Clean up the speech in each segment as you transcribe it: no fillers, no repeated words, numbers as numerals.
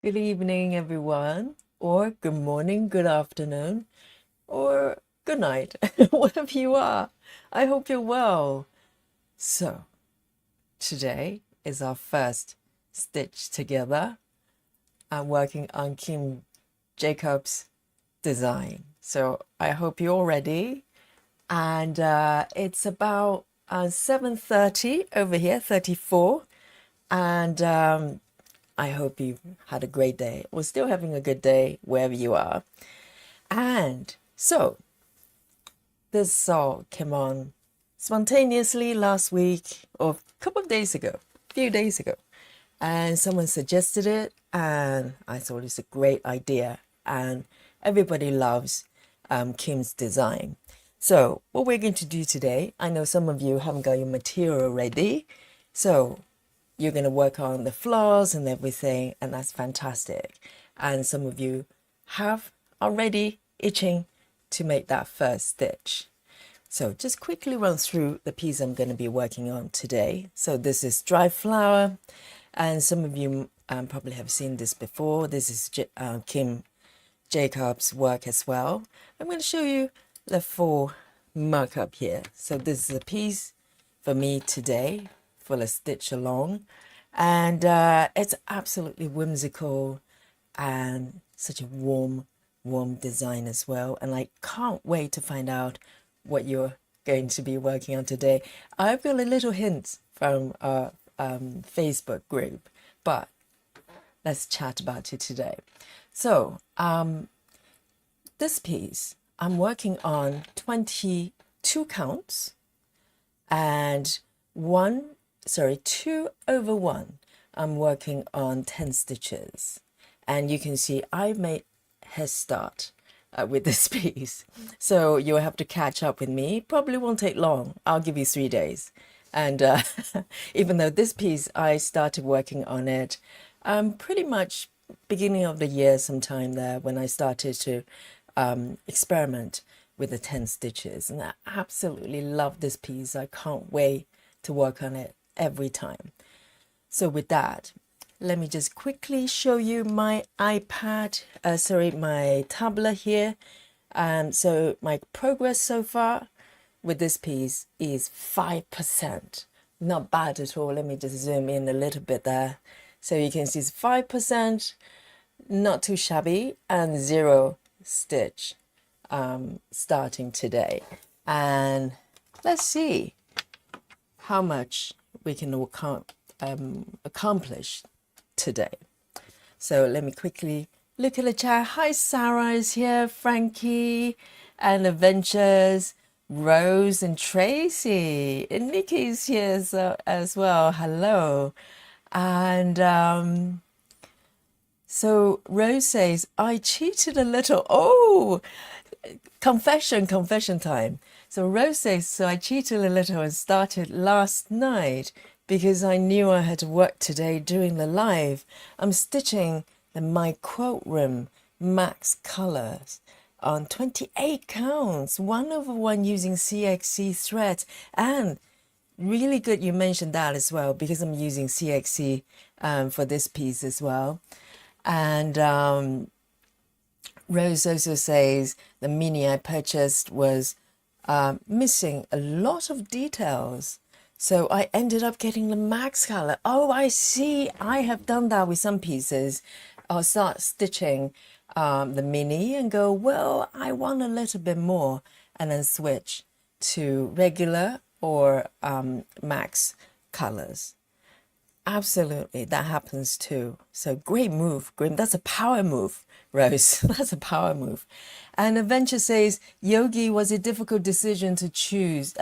Good evening, everyone, or good morning, good afternoon, or good night, wherever you are. I hope you're well. So, today is our first stitch together. I'm working on Kim Jacobs' design. So, I hope you're all ready. And it's about 7:30 over here, 34. And I hope you've had a great day. We're still having a good day wherever you are. And so this song came on spontaneously last week or a couple of days ago, a few days ago. And someone suggested it, and I thought it's a great idea. And everybody loves Kim's design. So, what we're going to do today, I know some of you haven't got your material ready. So, you're going to work on the floss and everything, and that's fantastic. And some of you have already itching to make that first stitch. So just quickly run through the piece I'm going to be working on today. So this is dry flower, and some of you probably have seen this before. This is Kim Jacobs' work as well. I'm going to show you the full markup here. So this is a piece for me today for a stitch along, and it's absolutely whimsical and such a warm design as well. And I can't wait to find out what you're going to be working on today. I've got a little hint from our Facebook group, but let's chat about it today. So this piece I'm working on 22 counts and 2 over 1. I'm working on 10 stitches, and you can see I made a start with this piece, so you'll have to catch up with me. Probably won't take long. I'll give you 3 days. And even though this piece I started working on it pretty much beginning of the year sometime there, when I started to experiment with the 10 stitches, and I absolutely love this piece. I can't wait to work on it every time. So with that, let me just quickly show you my my tablet here. So my progress so far with this piece is 5%. Not bad at all. Let me just zoom in a little bit there. So you can see it's 5%, not too shabby, and 0 stitch starting today. And let's see how much we can accomplish today. So let me quickly look at the chat. Hi, Sarah is here, Frankie, and Adventures, Rose and Tracy, and Nikki's here as well. Hello. And so Rose says, I cheated a little. Oh, confession time. So Rose says, so I cheated a little and started last night because I knew I had to work today doing the live. I'm stitching my quote room max colors on 28 counts, 1 over 1 using CXC threads. And really good you mentioned that as well, because I'm using CXC for this piece as well. And Rose also says the mini I purchased was missing a lot of details, so I ended up getting the max color. Oh, I see. I have done that with some pieces. I'll start stitching the mini and go, well, I want a little bit more, and then switch to regular or max colors. Absolutely, that happens too. So great move, great. That's a power move, Rose. That's a power move. And Adventure says, Yogi, was it a difficult decision to choose?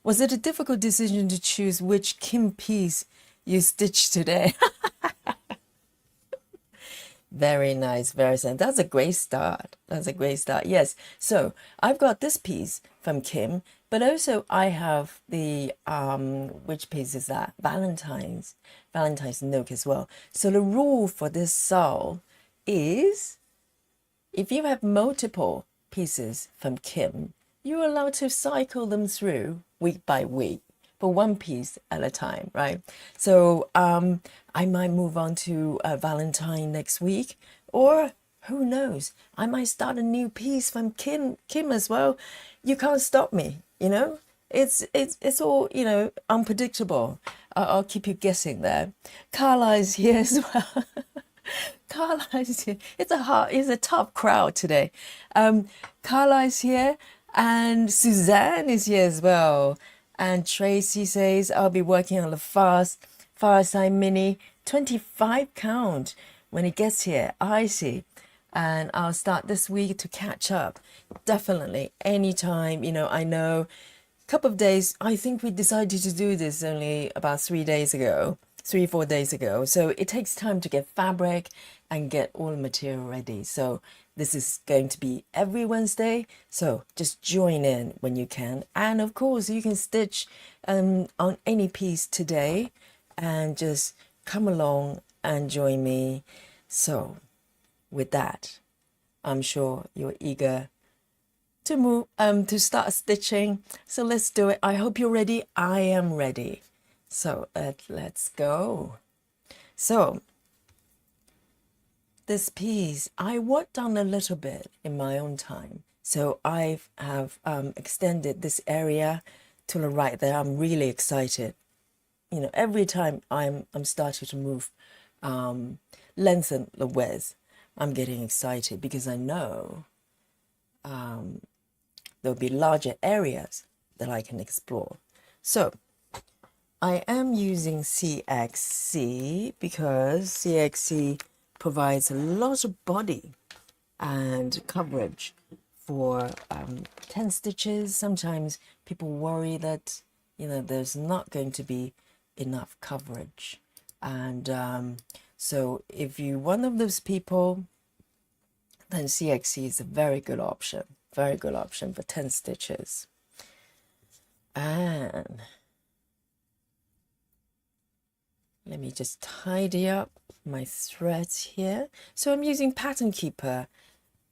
Was it a difficult decision to choose which Kim piece you stitched today? Very nice, very nice. That's a great start. That's a great start. Yes. So I've got this piece from Kim, but also I have the which piece is that? Valentine's Nook as well. So the rule for this SAL is if you have multiple pieces from Kim, you're allowed to cycle them through week by week. but one piece at a time, right? So I might move on to Valentine next week, or who knows, I might start a new piece from Kim as well. You can't stop me, you know. It's all, you know, unpredictable. I'll keep you guessing there. Carla is here as well. Carla is here. It's a tough crowd today. Carla is here, and Suzanne is here as well. And Tracy says, I'll be working on the Fireside Mini 25 count when it gets here. I see. And I'll start this week to catch up. Definitely, anytime, you know, I know couple of days, I think we decided to do this only about 4 days ago. So it takes time to get fabric and get all the material ready. So this is going to be every Wednesday. So just join in when you can. And of course, you can stitch on any piece today and just come along and join me. So with that, I'm sure you're eager to move to start stitching. So let's do it. I hope you're ready. I am ready. So let's go. So this piece I worked on a little bit in my own time. So I have extended this area to the right there. I'm really excited. You know, every time I'm starting to move, lengthen the width, I'm getting excited because I know there'll be larger areas that I can explore. So I am using CXC because CXC provides a lot of body and coverage for 10 stitches. Sometimes people worry that, you know, there's not going to be enough coverage. And so if you're one of those people, then CXC is a very good option. Very good option for 10 stitches. And let me just tidy up my threads here. So I'm using Pattern Keeper,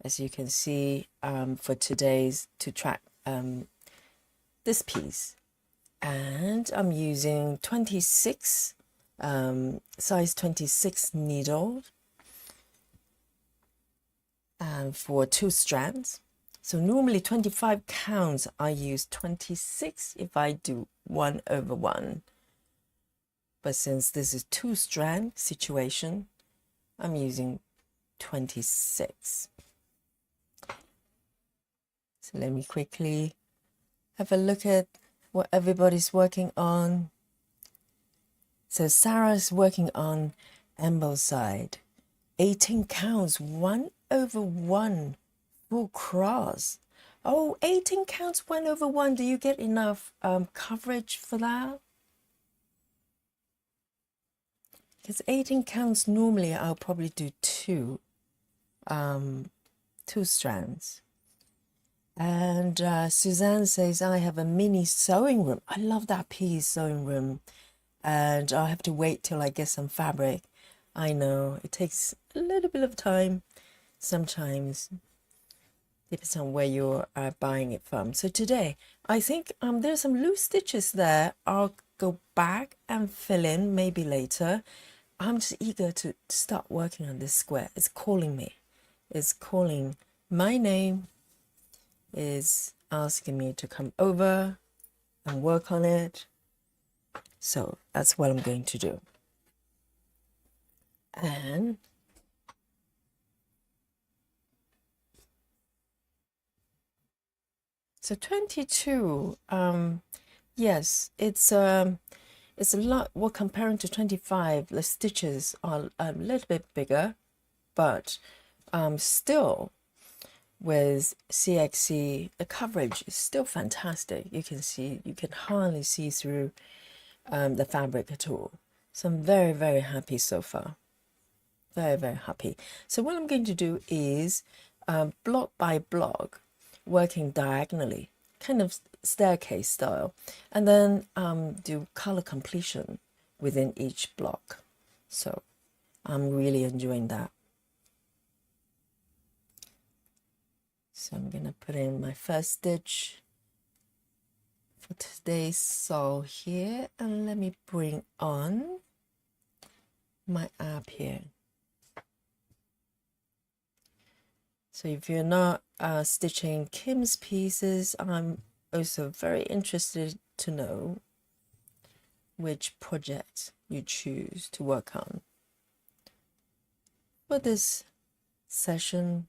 as you can see, for today's to track this piece. And I'm using 26, size 26 needle and for 2 strands. So normally 25 counts, I use 26 if I do 1/1. But since this is 2 strand situation, I'm using 26. So let me quickly have a look at what everybody's working on. So Sarah's working on elbow side. 18 counts, 1/1. Full cross. Oh, 18 counts 1/1. Do you get enough coverage for that? Because 18 counts normally I'll probably do 2 strands. And Suzanne says I have a mini sewing room. I love that piece, sewing room. And I'll have to wait till I get some fabric. I know it takes a little bit of time sometimes. Depends on where you're buying it from. So today, I think there's some loose stitches there. I'll go back and fill in maybe later. I'm just eager to start working on this square. It's calling me. It's calling my name. Is asking me to come over and work on it. So that's what I'm going to do. And so 22, yes, it's a lot. Well, comparing to 25, the stitches are a little bit bigger, but still with CXC, the coverage is still fantastic. You can see, you can hardly see through the fabric at all. So I'm very, very happy so far. Very, very happy. So what I'm going to do is block by block, working diagonally, kind of staircase style, and then do color completion within each block. So I'm really enjoying that. So I'm going to put in my first stitch for today's SAL here, and let me bring on my app here. So if you're not stitching Kim's pieces, I'm also very interested to know which project you choose to work on for this session.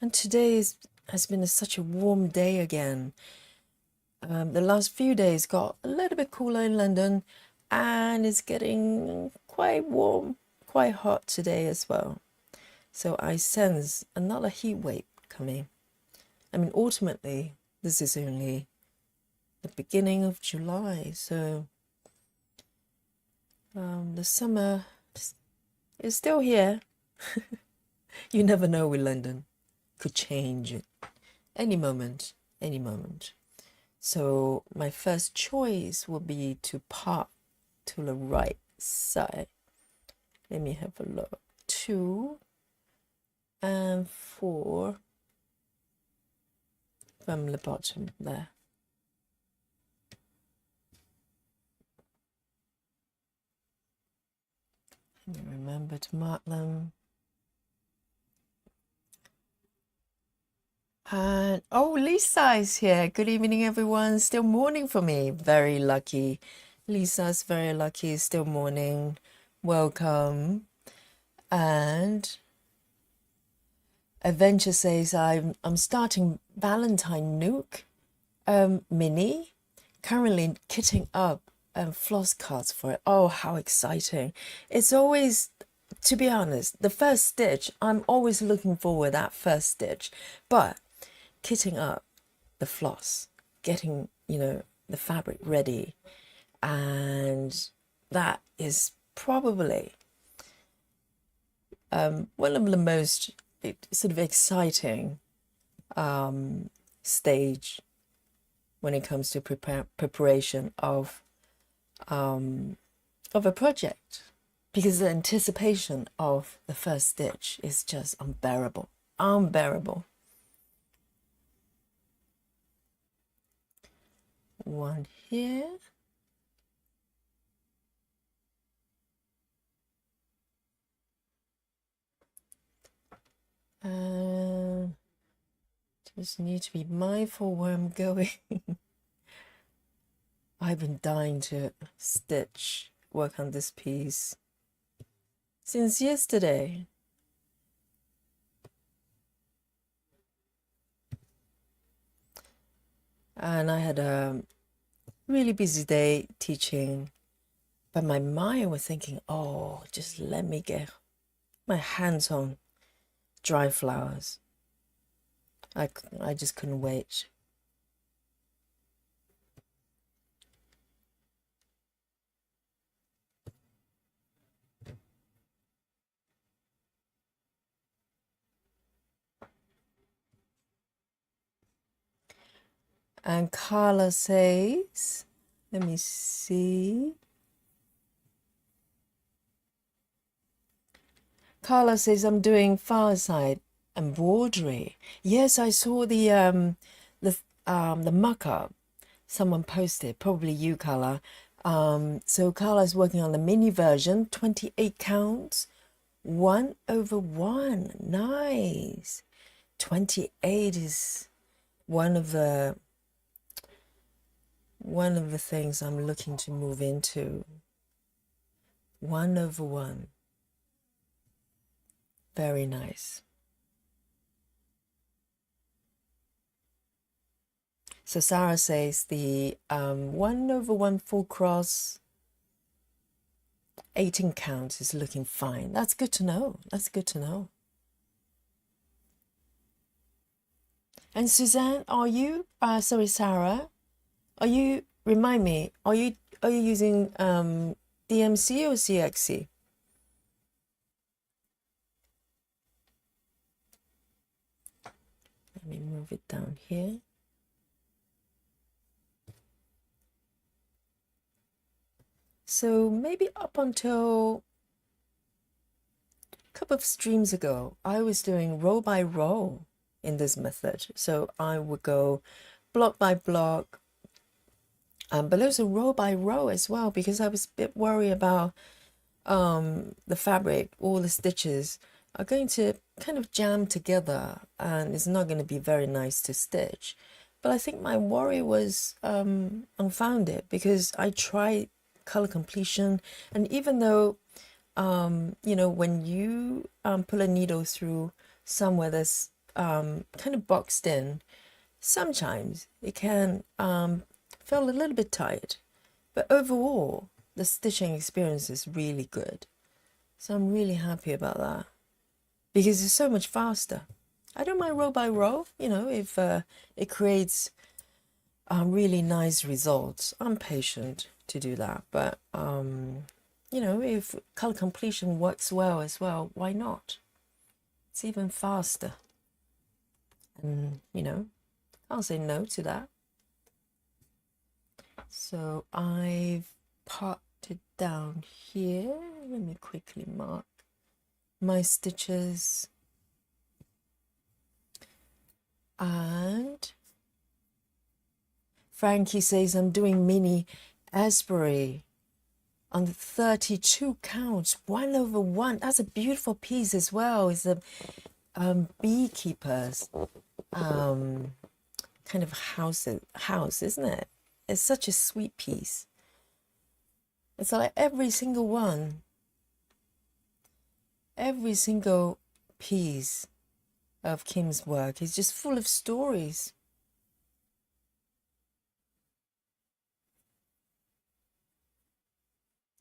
And today has been such a warm day again. The last few days got a little bit cooler in London, and it's getting quite warm, quite hot today as well. So I sense another heat wave coming. I mean, ultimately, this is only the beginning of July, so the summer is still here. You never know with London. Could change it any moment, any moment. So my first choice will be to pop to the right side. Let me have a look. 2 and 4 from the bottom there. Remember to mark them. And oh, Lisa is here. Good evening, everyone. Still morning for me. Very lucky. Lisa's very lucky. Still morning. Welcome. And Adventure says I'm starting Valentine Nook mini. Currently kitting up floss cards for it. Oh, how exciting. It's always, to be honest, the first stitch, I'm always looking forward to that first stitch. But kitting up the floss, getting, the fabric ready, and that is probably one of the most sort of exciting stage when it comes to preparation of a project, because the anticipation of the first stitch is just unbearable. One here. Just need to be mindful where I'm going. I've been dying to work on this piece since yesterday. And I had a really busy day teaching, but my mind was thinking, oh, just let me get my hands on dry flowers. I just couldn't wait. And Carla says, let me see. Carla says, I'm doing fireside embroidery. Yes, I saw the mock-up someone posted, probably you, Carla. So Carla's working on the mini version, 28 counts, 1/1. Nice. 28 is one of the things I'm looking to move into. 1/1. Very nice. So Sarah says the 1/1 full cross, 18 counts is looking fine. That's good to know. That's good to know. And Suzanne, are you? Sorry, Sarah. Are you? Remind me. Are you using DMC or CXC? Let me move it down here. So maybe up until a couple of streams ago, I was doing row by row. in this method. So I would go block by block, but also row by row as well, because I was a bit worried about the fabric, all the stitches are going to kind of jam together and it's not going to be very nice to stitch. But I think my worry was unfounded, because I tried color completion, and even though you know, when you pull a needle through somewhere that's kind of boxed in, sometimes it can feel a little bit tight, but overall the stitching experience is really good. So I'm really happy about that, because it's so much faster. I don't mind row by row, you know, if it creates really nice results. I'm patient to do that, but you know, if color completion works well as well, why not? It's even faster, and you know, I'll say no to that. So I've parted down here. Let me quickly mark my stitches. And Frankie says I'm doing mini Asbury on the 32 counts, 1/1. That's a beautiful piece as well. It's a beekeeper's kind of house, isn't it? It's such a sweet piece. It's like every single one, every single piece of Kim's work is just full of stories.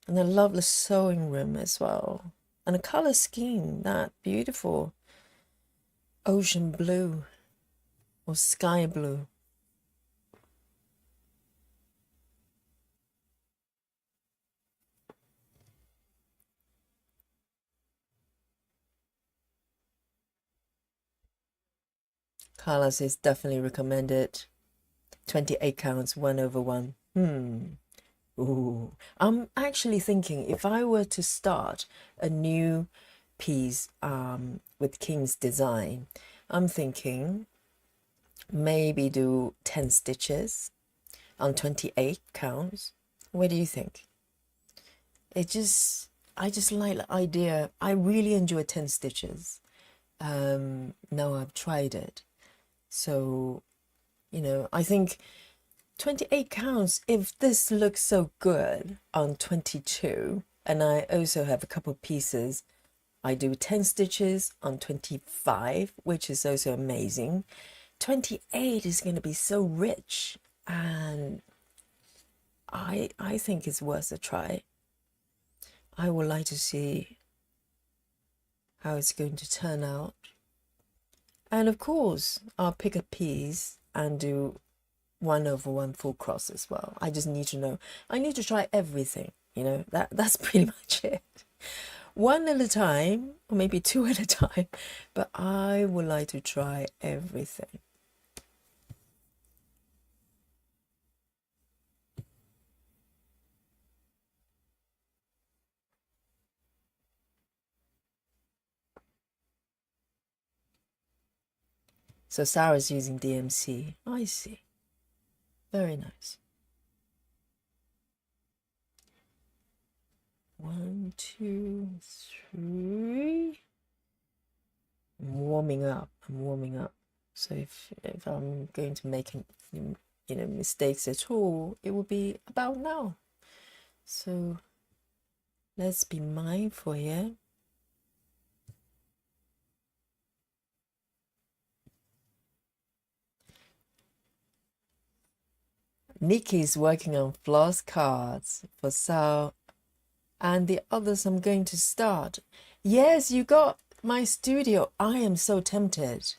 And I love the sewing room as well. And the color scheme, that beautiful ocean blue or sky blue. Carla says definitely recommended. 28 counts, 1/1. Ooh. I'm actually thinking if I were to start a new piece with Kim's design, I'm thinking maybe do 10 stitches on 28 counts. What do you think? I just like the idea. I really enjoy 10 stitches. Now I've tried it. So, you know, I think 28 counts, if this looks so good on 22, and I also have a couple of pieces, I do 10 stitches on 25, which is also amazing. 28 is going to be so rich, and I think it's worth a try. I would like to see how it's going to turn out. And of course, I'll pick a piece and do 1/1 full cross as well. I just need to know. I need to try everything, you know, that's pretty much it. One at a time, or maybe two at a time, but I would like to try everything. So Sarah's using DMC. I see. Very nice. 1, 2, 3. I'm warming up. So if I'm going to make mistakes at all, it will be about now. So let's be mindful here. Nikki's working on Floss cards for SAL, and the others I'm going to start. Yes, you got my studio. I am so tempted.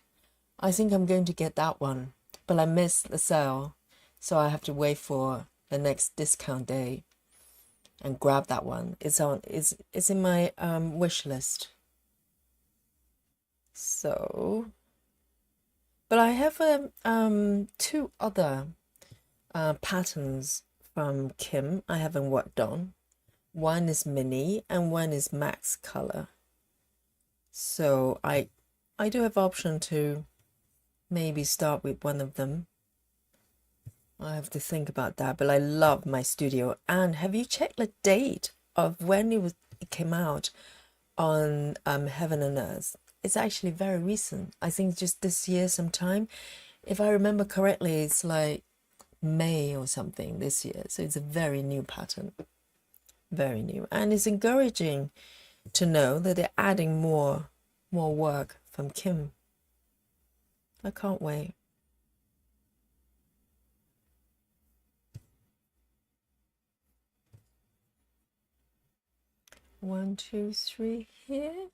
I think I'm going to get that one, but I missed the sale, so I have to wait for the next discount day and grab that one. It's in my wish list. So, but I have two other patterns from Kim I haven't worked on. One is mini and one is max color. So I do have option to maybe start with one of them. I have to think about that, but I love my studio. And have you checked the date of when it came out on Heaven and Earth? It's actually very recent. I think just this year sometime. If I remember correctly, it's like May or something this year. So it's a very new pattern. Very new. And it's encouraging to know that they're adding more work from Kim. I can't wait. One, two, three here.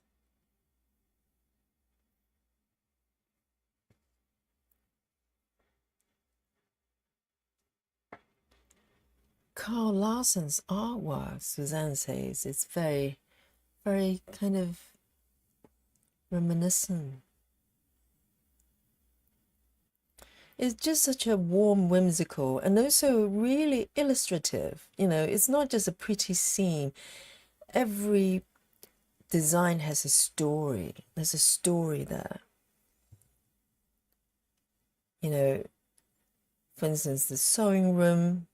Carl Larson's artwork, Suzanne says, it's very, very kind of reminiscent. It's just such a warm, whimsical, and also really illustrative. You know, it's not just a pretty scene. Every design has a story. There's a story there. You know, for instance, the sewing room.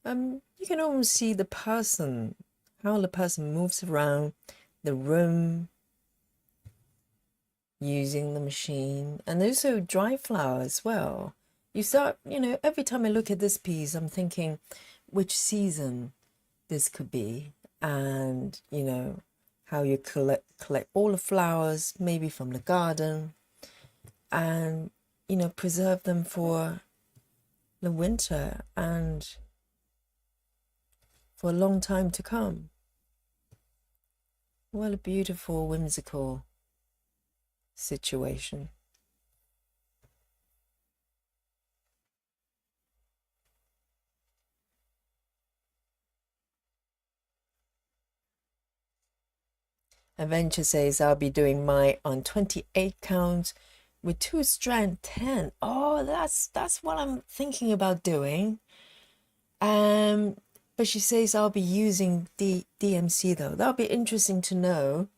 You can almost see the person, how the person moves around the room using the machine, and also dry flower as well. You start, you know, every time I look at this piece, I'm thinking which season this could be, and you know, how you collect all the flowers, maybe from the garden, and you know, preserve them for the winter and for a long time to come. What a beautiful, whimsical situation. Adventure says I'll be doing mine on 28 count with 2 strand 10. Oh, that's what I'm thinking about doing. But she says I'll be using DMC though. That'll be interesting to know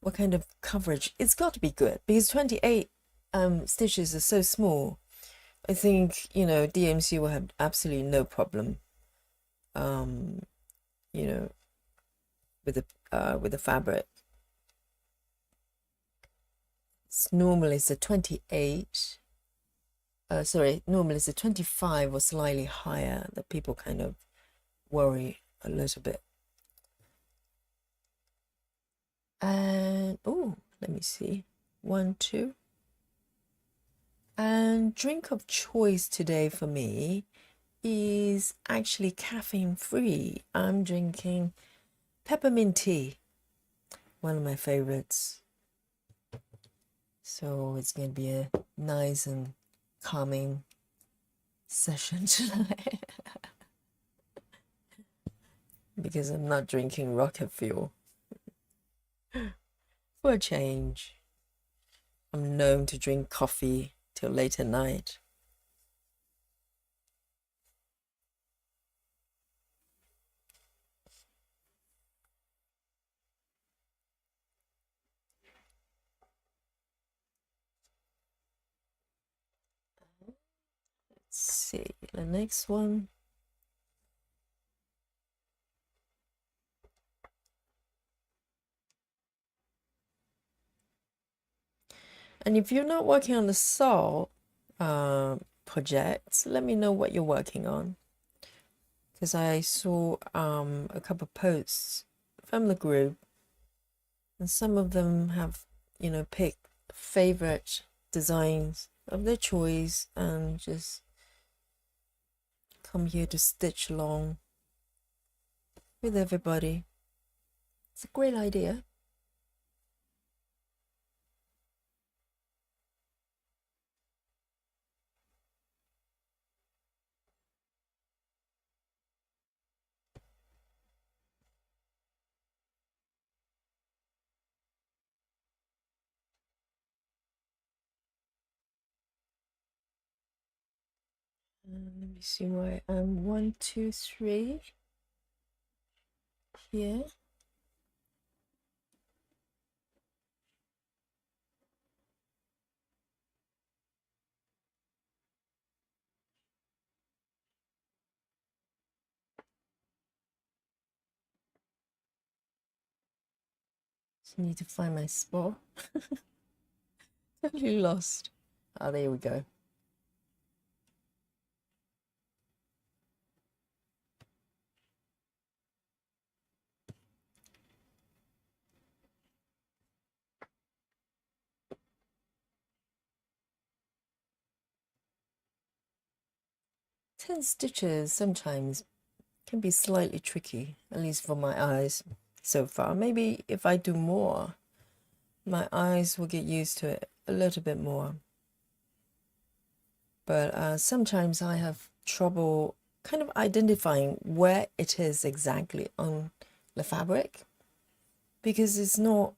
what kind of coverage. It's got to be good because 28 stitches are so small. I think, you know, DMC will have absolutely no problem you know, with the fabric. Normally it's a 28. Sorry, normally it's a 25 or slightly higher that people kind of worry a little bit. And oh, let me see. 1, 2. And drink of choice today for me is actually caffeine free. I'm drinking peppermint tea, one of my favorites. So it's going to be a nice and calming session tonight because I'm not drinking rocket fuel. For a change, I'm known to drink coffee till late at night. Let's see, the next one. And if you're not working on the SAL projects, let me know what you're working on. Because I saw a couple of posts from the group, and some of them have, you know, picked favorite designs of their choice and just come here to stitch along with everybody. It's a great idea. Let me see where I am. 1, 2, 3 here. Need to find my spot. Totally lost. Ah, there we go. Ten stitches sometimes can be slightly tricky, at least for my eyes so far. Maybe if I do more, my eyes will get used to it a little bit more. But sometimes I have trouble kind of identifying where it is exactly on the fabric, because it's not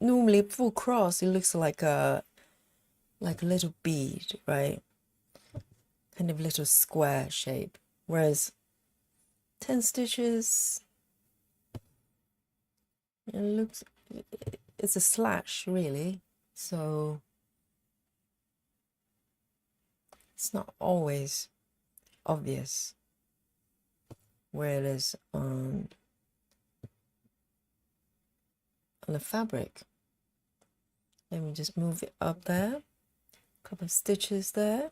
normally full cross. It looks like a little bead, right? Kind of little square shape, whereas 10 stitches, it looks, it's a slash really, so it's not always obvious where it is on the fabric. Let me just move it up there, a couple of stitches there.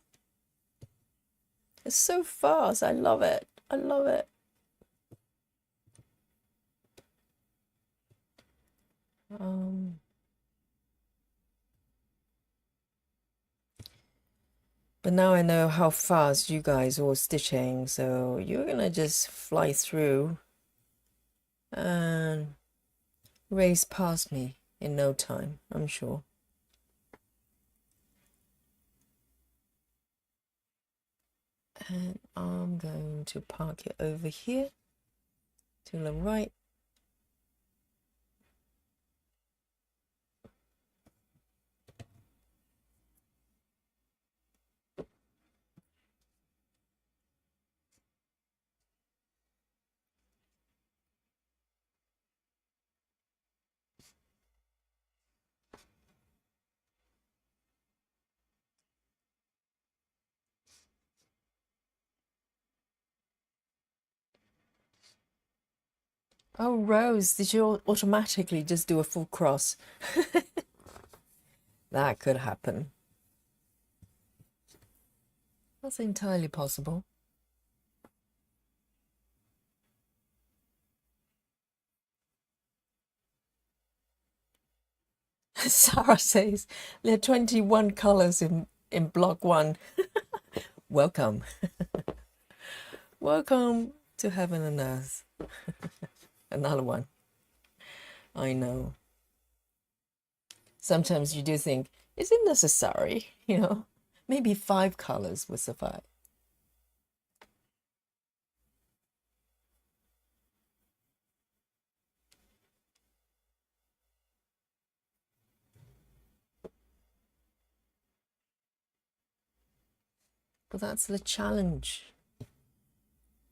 It's so fast. I love it. I love it. But now I know how fast you guys are stitching, so you're gonna just fly through and race past me in no time, I'm sure. And I'm going to park it over here to the right. Oh, Rose, did you automatically just do a full cross? That could happen. That's entirely possible. Sarah says there are 21 colors in block 1. Welcome. Welcome to heaven and earth. Another one. I know. Sometimes you do think, is it necessary? You know, maybe 5 colors would suffice. But that's the challenge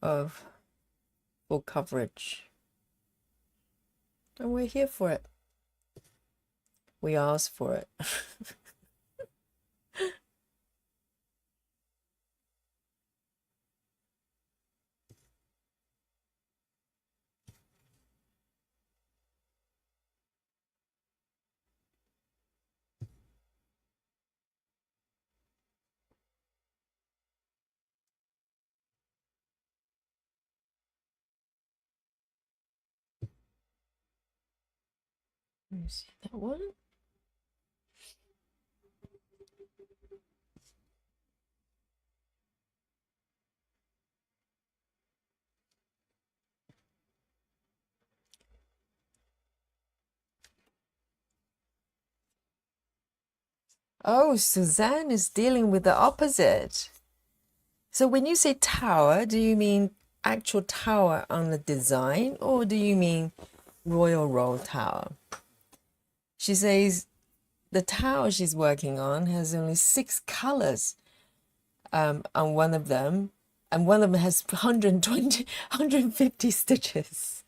of full coverage. And we're here for it. We asked for it. Let me see that one. Oh, Suzanne is dealing with the opposite. So when you say tower, do you mean actual tower on the design, or do you mean Royal Roll Tower? She says the tower she's working on has only 6 colors on one of them, and one of them has 120, 150 stitches.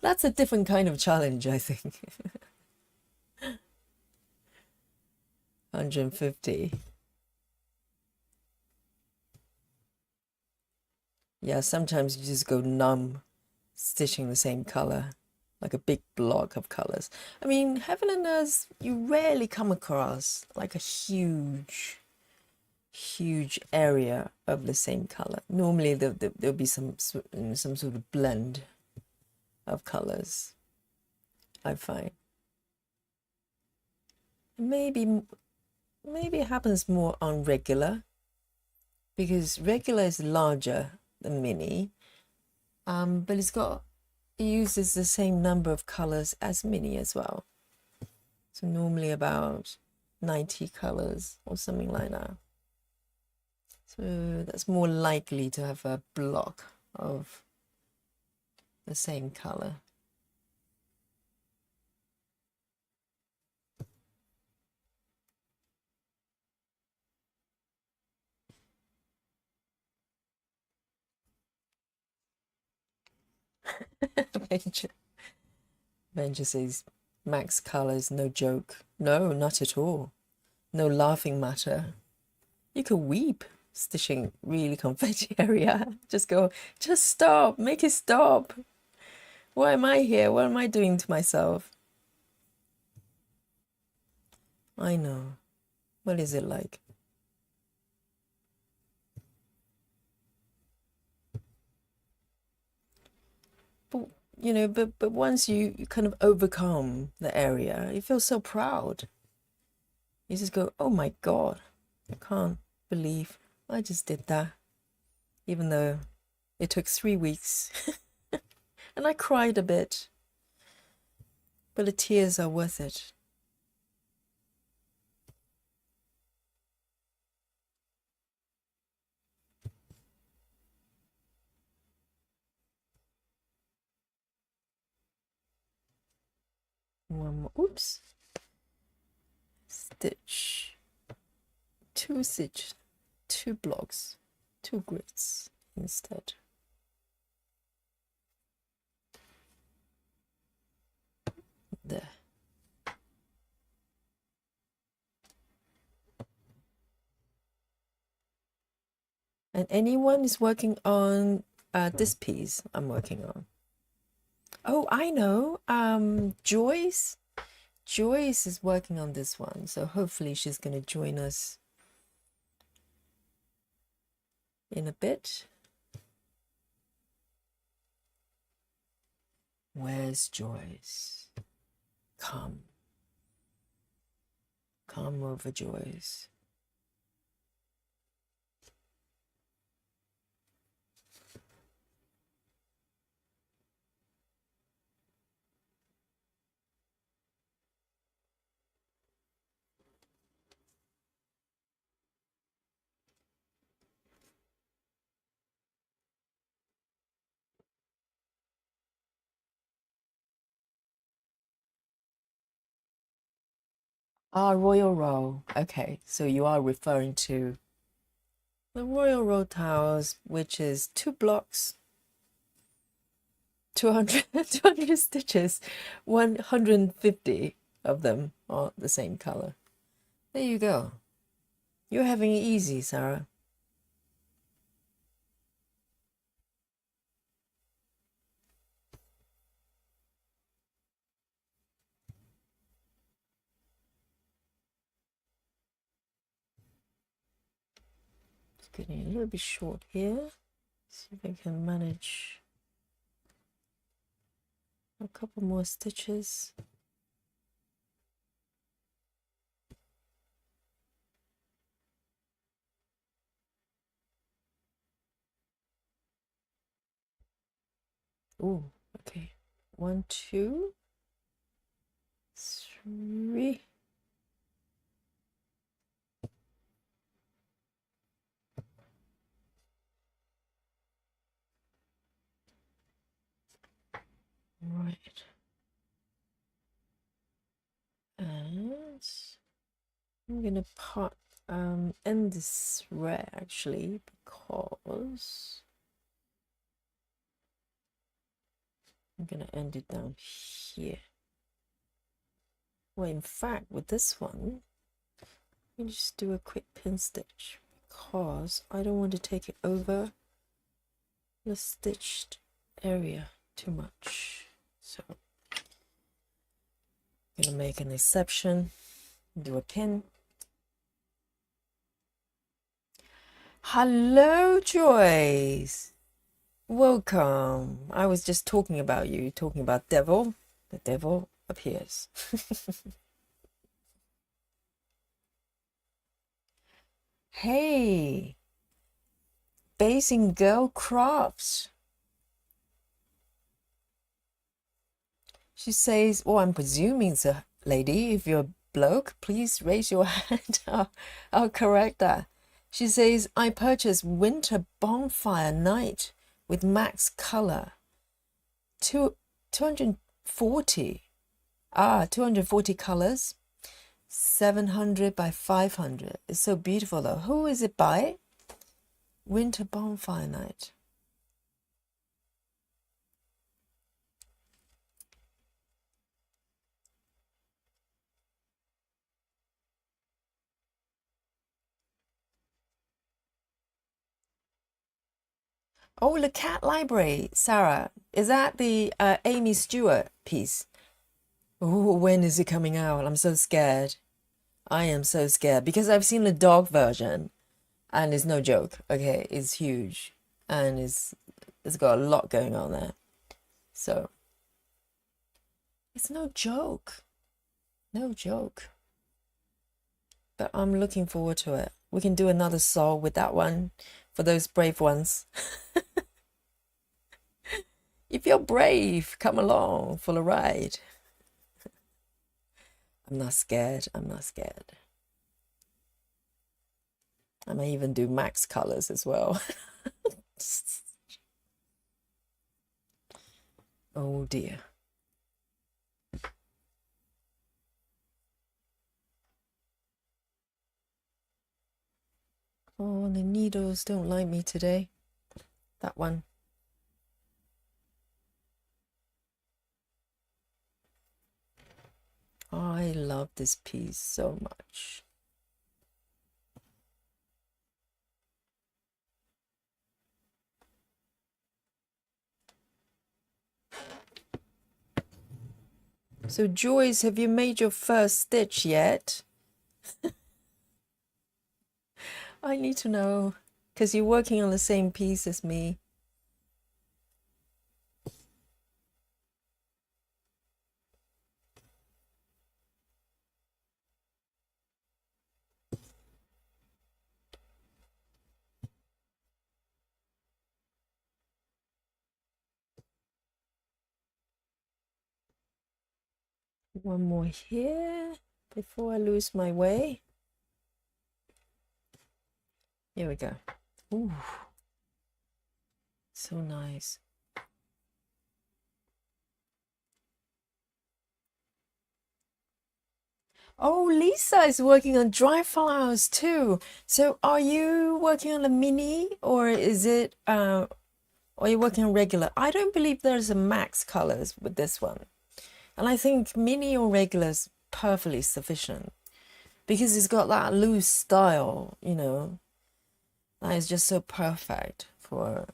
That's a different kind of challenge, I think. 150. Yeah, sometimes you just go numb stitching the same color. like a big block of colors. I mean, heaven and earth, you rarely come across like a huge area of the same color. Normally there'll be some sort of blend of colors, I find. Maybe it happens more on regular, because regular is larger than mini, but it uses the same number of colors as mini as well. So normally about 90 colors or something like that. So that's more likely to have a block of the same color. Benja says, Max colors, no joke. No, not at all. No laughing matter. You could weep stitching really confetti area. Just stop, make it stop. Why am I here? What am I doing to myself? I know. What is it like? But you know, but once you kind of overcome the area, you feel so proud. You just go, oh my God, I can't believe I just did that. Even though it took 3 weeks. And I cried a bit. But the tears are worth it. One more, oops. Stitch. 2 blocks, 2 grids instead. There. And anyone is working on this piece I'm working on? Oh, I know. Joyce is working on this one, so hopefully she's going to join us in a bit. Where's Joyce? Come over, Joyce. Ah, Royal Row. Okay, so you are referring to the Royal Row Towers, which is 2 blocks, 200 stitches, 150 of them are the same color. There you go. You're having it easy, Sarah. It's getting a little bit short here. See if I can manage a couple more stitches. Oh, okay. 1, 2, 3. Right. And I'm gonna end this row actually, because I'm gonna end it down here. Well, in fact, with this one, let me just do a quick pin stitch, because I don't want to take it over the stitched area too much. So Gonna make an exception, do a pin. Hello, Joyce. Welcome. I was just talking about you, talking about devil. The devil appears. Hey, Basing Girl Crafts. She says, oh, I'm presuming it's a lady. If you're a bloke, please raise your hand. I'll correct that. She says, I purchased Winter Bonfire Night with max color. 240. 240 colors. 700 by 500. It's so beautiful though. Who is it by? Winter Bonfire Night. Oh, the Cat Library, Sarah. Is that the Amy Stewart piece? Oh, when is it coming out? I'm so scared. I am so scared because I've seen the dog version and it's no joke. Okay, it's huge and it's got a lot going on there. So it's no joke. No joke. But I'm looking forward to it. We can do another SAL with that one for those brave ones. If you're brave, come along for a ride. I'm not scared. I'm not scared. I may even do max colors as well. Oh dear. Oh, the needles don't like me today. That one. I love this piece so much. So Joyce, have you made your first stitch yet? I need to know, because you're working on the same piece as me. One more here before I lose my way. Here we go. Ooh, so nice. Oh, Lisa is working on dry flowers too. So are you working on a mini or is it or are you working on regular? I don't believe there's a max colors with this one. And I think mini or regular is perfectly sufficient because it's got that loose style, you know, that is just so perfect for,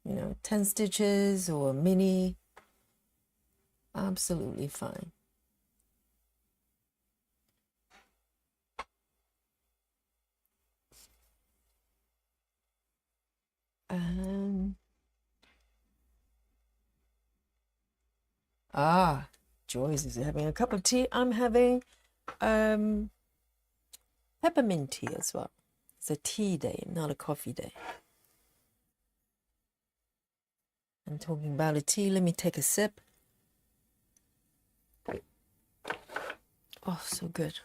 you know, 10 stitches or mini. Absolutely fine. Joyce is having a cup of tea. I'm having peppermint tea as well. It's a tea day, not a coffee day. I'm talking about a tea. Let me take a sip. Oh, so good.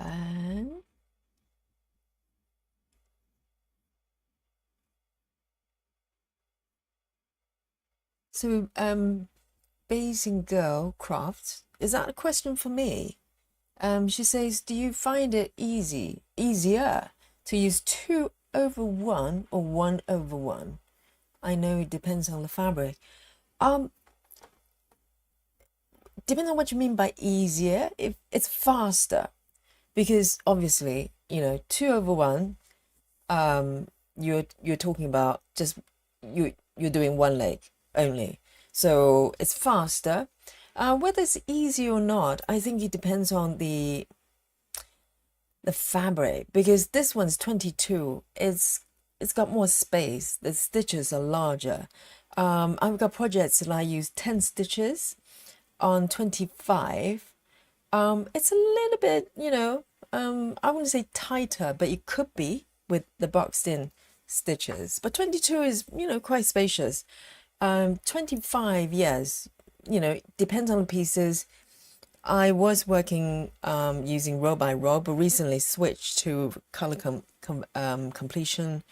And so, Basing Girl Crafts, is that a question for me? She says, do you find it easier to use 2/1 or 1/1? I know it depends on the fabric. Depending on what you mean by easier, if it's faster. because obviously, 2/1, you're talking about just you're doing one leg only, so it's faster. Whether it's easy or not, I think it depends on the fabric, because this one's 22. It's got more space. The stitches are larger. I've got projects that I use 10 stitches on 25. It's a little bit, I wouldn't say tighter, but it could be with the boxed in stitches. But 22 is, quite spacious. 25, yes, depends on the pieces. I was working using row by row, but recently switched to color completion,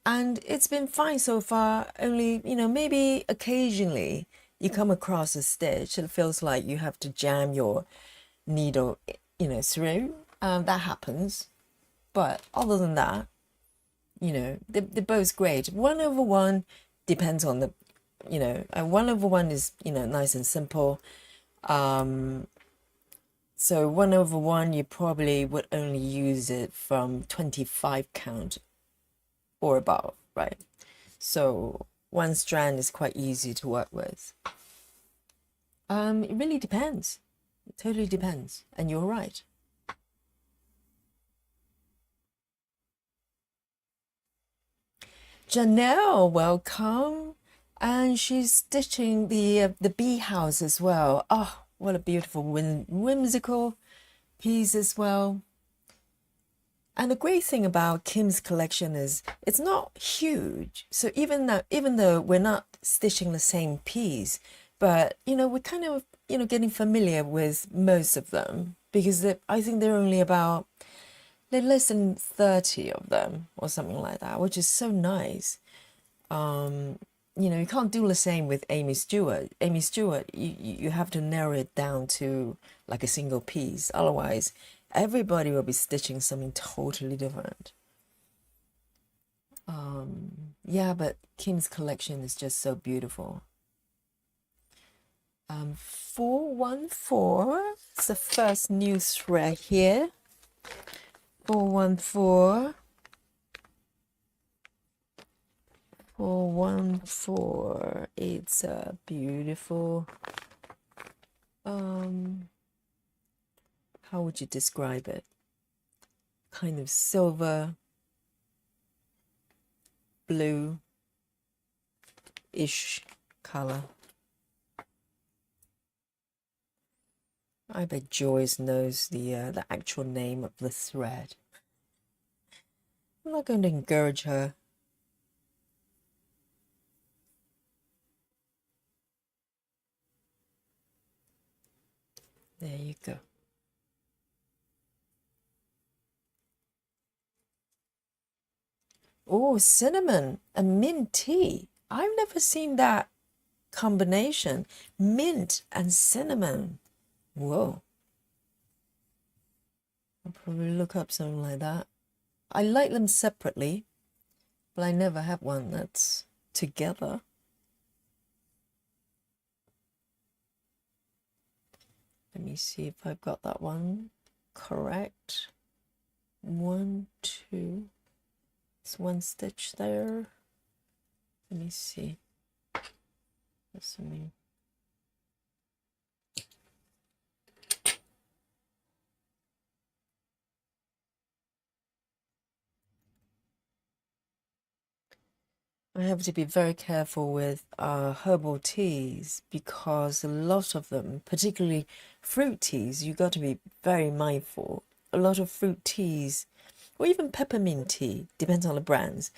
and it's been fine so far. Only, maybe occasionally you come across a stitch that feels like you have to jam your needle, through. That happens, but other than that, they're both great. 1/1 depends on the, 1/1 is, nice and simple. So 1/1, you probably would only use it from 25 count or above, right? So one strand is quite easy to work with. It really depends. It totally depends. And you're right. Janelle, welcome. And she's stitching the bee house as well. Oh, what a beautiful whimsical piece as well. And the great thing about Kim's collection is it's not huge. So even though we're not stitching the same piece, but we're kind of getting familiar with most of them, because I think they're only about, they're less than 30 of them or something like that, which is so nice. You can't do the same with Amy Stewart. Amy Stewart, you have to narrow it down to like a single piece. Otherwise, everybody will be stitching something totally different. Yeah, but Kim's collection is just so beautiful. 414, it's the first new thread here. 414. 414. It's a beautiful, how would you describe it? Kind of silver, blue-ish color. I bet Joyce knows the actual name of the thread. I'm not going to encourage her. There you go. Oh, cinnamon and mint tea. I've never seen that combination. Mint and cinnamon. Whoa. I'll probably look up something like that. I like them separately, but I never have one that's together. Let me see if I've got that one correct. 1, 2. It's one stitch there. Let me see. That's something. I have to be very careful with herbal teas, because a lot of them, particularly fruit teas, you got to be very mindful. A lot of fruit teas, or even peppermint tea, depends on the brands,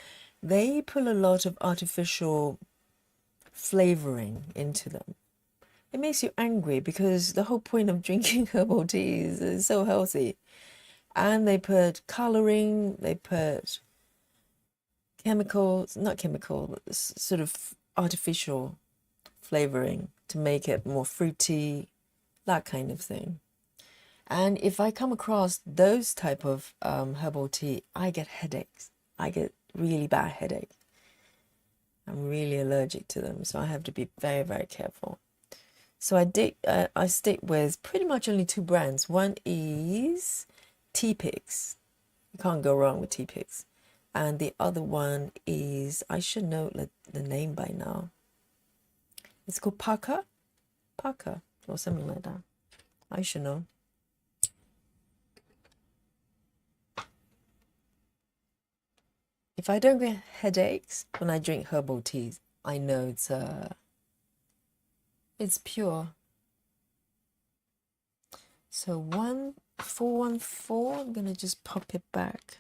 they put a lot of artificial flavoring into them. It makes you angry, because the whole point of drinking herbal teas is so healthy. And they put coloring, they put chemicals, not chemical, sort of artificial flavoring to make it more fruity, that kind of thing. And if I come across those type of herbal tea, I get headaches. I get really bad headache. I'm really allergic to them, so I have to be very, very careful. So I stick with pretty much only 2 brands. One is Tea Pigs. You can't go wrong with Tea Pigs. And the other one is, I should know the name by now. It's called Parker or something like that. I should know. If I don't get headaches when I drink herbal teas, I know it's pure. So 1414, I'm gonna just pop it back.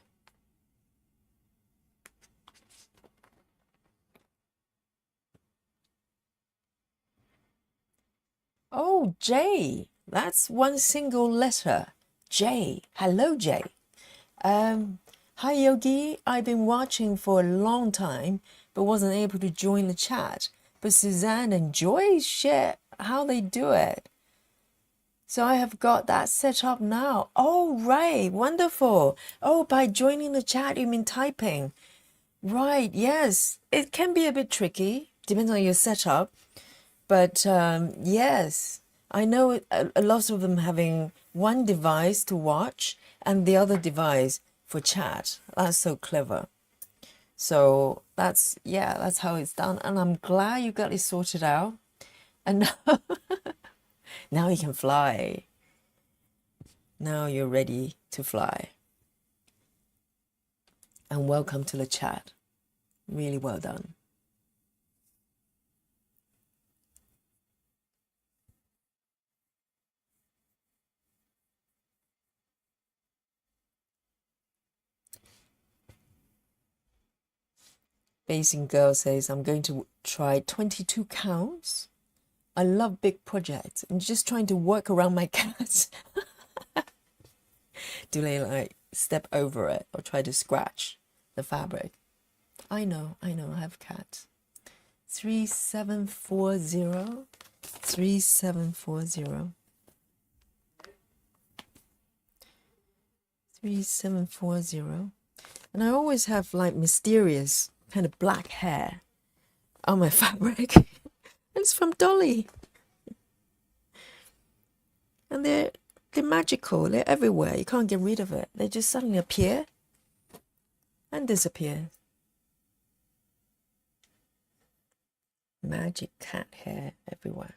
Oh, J. That's one single letter. J. Hello, J. Hi, Yogi. I've been watching for a long time, but wasn't able to join the chat. But Suzanne and Joy share how they do it. So I have got that set up now. Oh, right. Wonderful. Oh, by joining the chat, you mean typing. Right. Yes. It can be a bit tricky, depends on your setup. But yes, I know a lot of them having one device to watch and the other device for chat. That's so clever. So that's how it's done. And I'm glad you got it sorted out. And now you can fly. Now you're ready to fly. And welcome to the chat. Really well done. Basing Girl says, I'm going to try 22 counts. I love big projects. I'm just trying to work around my cats. Do they like step over it or try to scratch the fabric? I know, I have cats. 3740. 3740. 3740. And I always have like mysterious kind of black hair on my fabric. It's from Dolly. And they're magical. They're everywhere. You can't get rid of it. They just suddenly appear and disappear. Magic cat hair everywhere.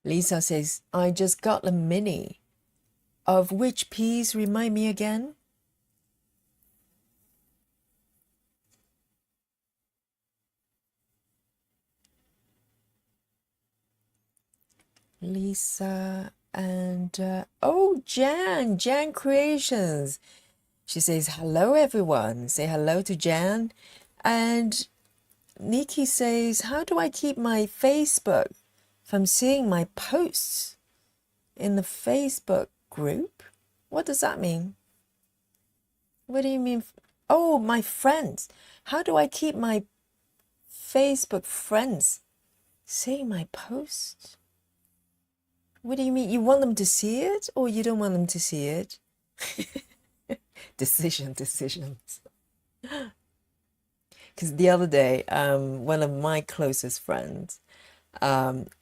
Lisa says, I just got the mini. Of which piece, remind me again? Lisa and, oh, Jan Creations. She says, hello, everyone. Say hello to Jan. And Nikki says, how do I keep my Facebook from seeing my posts in the Facebook group? What does that mean? What do you mean? Oh, my friends. How do I keep my Facebook friends seeing my posts? What do you mean? You want them to see it or you don't want them to see it? Decisions. Because the other day, one of my closest friends,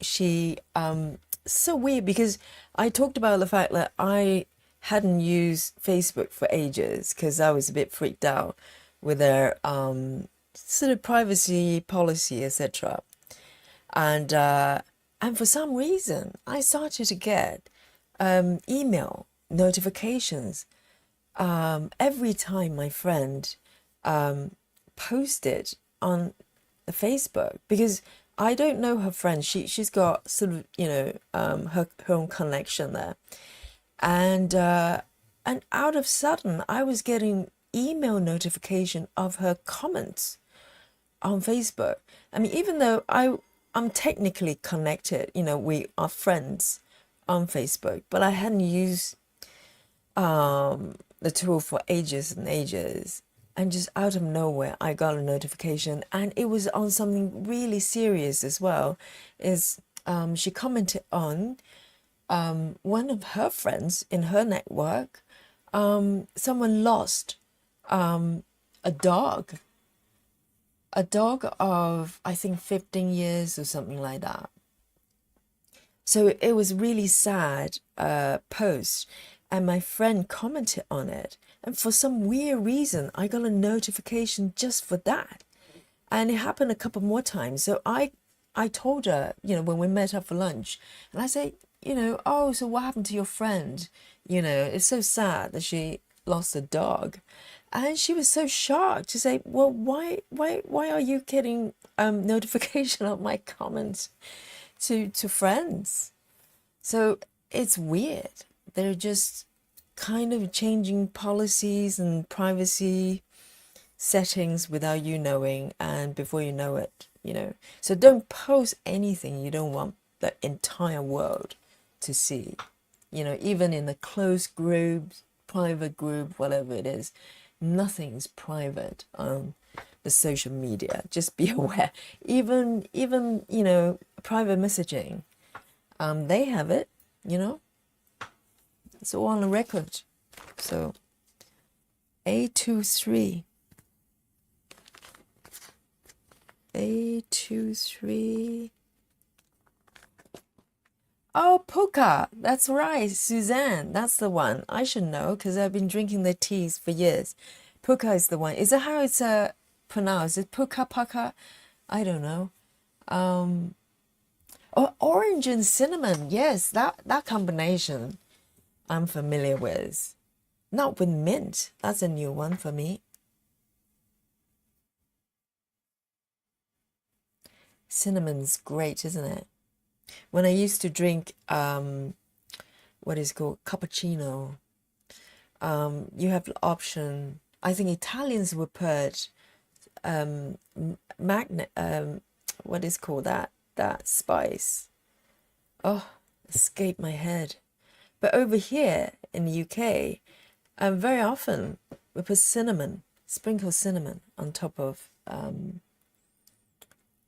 she, so weird because I talked about the fact that I hadn't used Facebook for ages because I was a bit freaked out with their sort of privacy policy, etc. And for some reason, I started to get email notifications every time my friend posted on the Facebook, because I don't know her friends. She's got sort of, you know, her own connection there, and out of sudden I was getting email notification of her comments on Facebook. I mean, even though I'm technically connected, you know, we are friends on Facebook, but I hadn't used the tool for ages and ages. And just out of nowhere, I got a notification, and it was on something really serious as well. Is she commented on one of her friends in her network, someone lost a dog, of, I think, 15 years or something like that. So it was really sad post, and my friend commented on it. And for some weird reason, I got a notification just for that. And it happened a couple more times. So I told her, when we met up for lunch, and I said, oh, so what happened to your friend? It's so sad that she lost a dog. And she was so shocked to say, well, why are you getting notification of my comments to friends? So it's weird. They're just kind of changing policies and privacy settings without you knowing, and before you know it, So don't post anything you don't want the entire world to see. Even in the closed groups, private group, whatever it is, nothing's private on the social media. Just be aware. Even private messaging, they have it, it's all on the record. So A23. A23. Oh, Puka. That's right. Suzanne. That's the one. I should know because I've been drinking their teas for years. Puka is the one. Is that how it's pronounced? Is it Puka Puka? I don't know. Oh, orange and cinnamon. Yes, that combination I'm familiar with. Not with mint. That's a new one for me. Cinnamon's great, isn't it? When I used to drink what is called cappuccino, you have the option. I think Italians would put magnet what is called that spice. Oh, escaped my head. But over here in the UK, very often we put cinnamon, sprinkle cinnamon on top of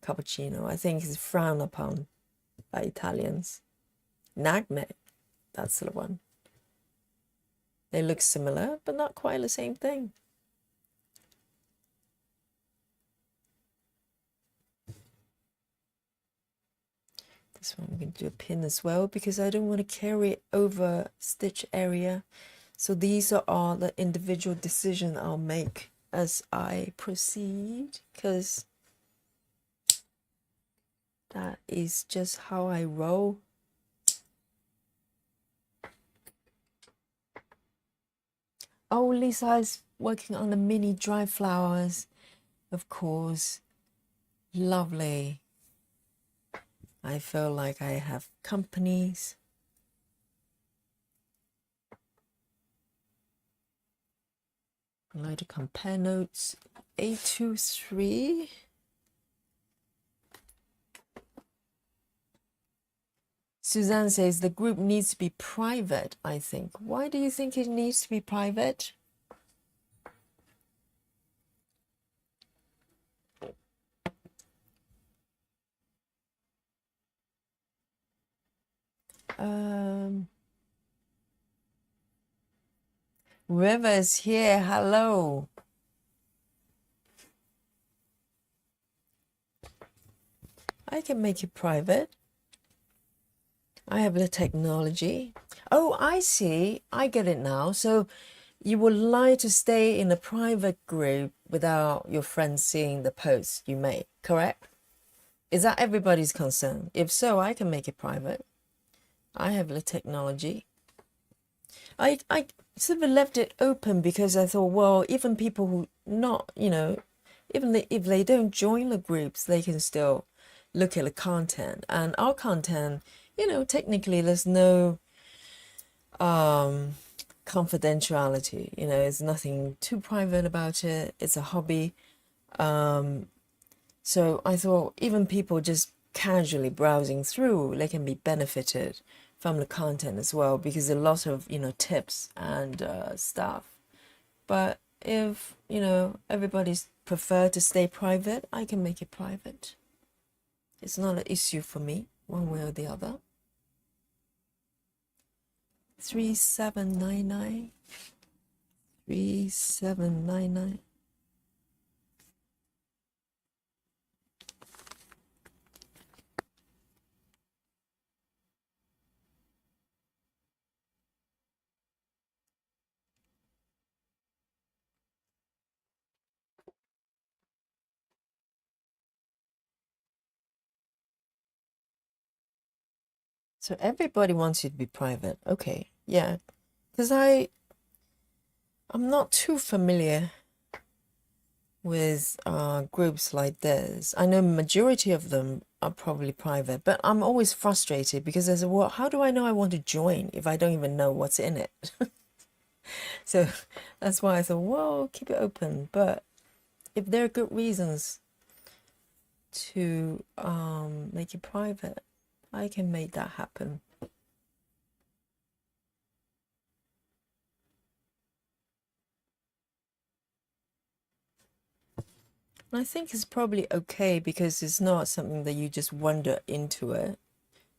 cappuccino. I think it's frowned upon by Italians. Nutmeg, that's the one. They look similar, but not quite the same thing. This one I'm going to do a pin as well because I don't want to carry it over stitch area. So these are all the individual decisions I'll make as I proceed, because that is just how I roll. Oh, Lisa is working on the mini dry flowers, of course. Lovely. I feel like I have companies. I like to compare notes. A23. Suzanne says the group needs to be private, I think. Why do you think it needs to be private? River's here. Hello. I can make it private. I have the technology. Oh, I see. I get it now. So you would like to stay in a private group without your friends seeing the posts you make, correct? Is that everybody's concern? If so, I can make it private. I have the technology. I sort of left it open because I thought, well, even people who not, even if they don't join the groups, they can still look at the content. And our content, technically there's no confidentiality, it's nothing too private about it. It's a hobby. So I thought even people just casually browsing through, they can be benefited from the content as well, because a lot of tips and stuff. But if everybody's prefer to stay private, I can make it private. It's not an issue for me one way or the other. 3799. 3799. So everybody wants you to be private. Okay, yeah. Because I'm not too familiar with groups like this. I know majority of them are probably private, but I'm always frustrated because there's a well, how do I know I want to join if I don't even know what's in it? So that's why I thought, well, keep it open. But if there are good reasons to make it private, I can make that happen. And I think it's probably okay because it's not something that you just wander into it.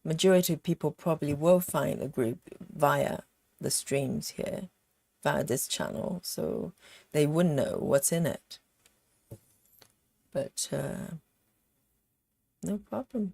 Majority of people probably will find a group via the streams here, via this channel, so they wouldn't know what's in it. But no problem.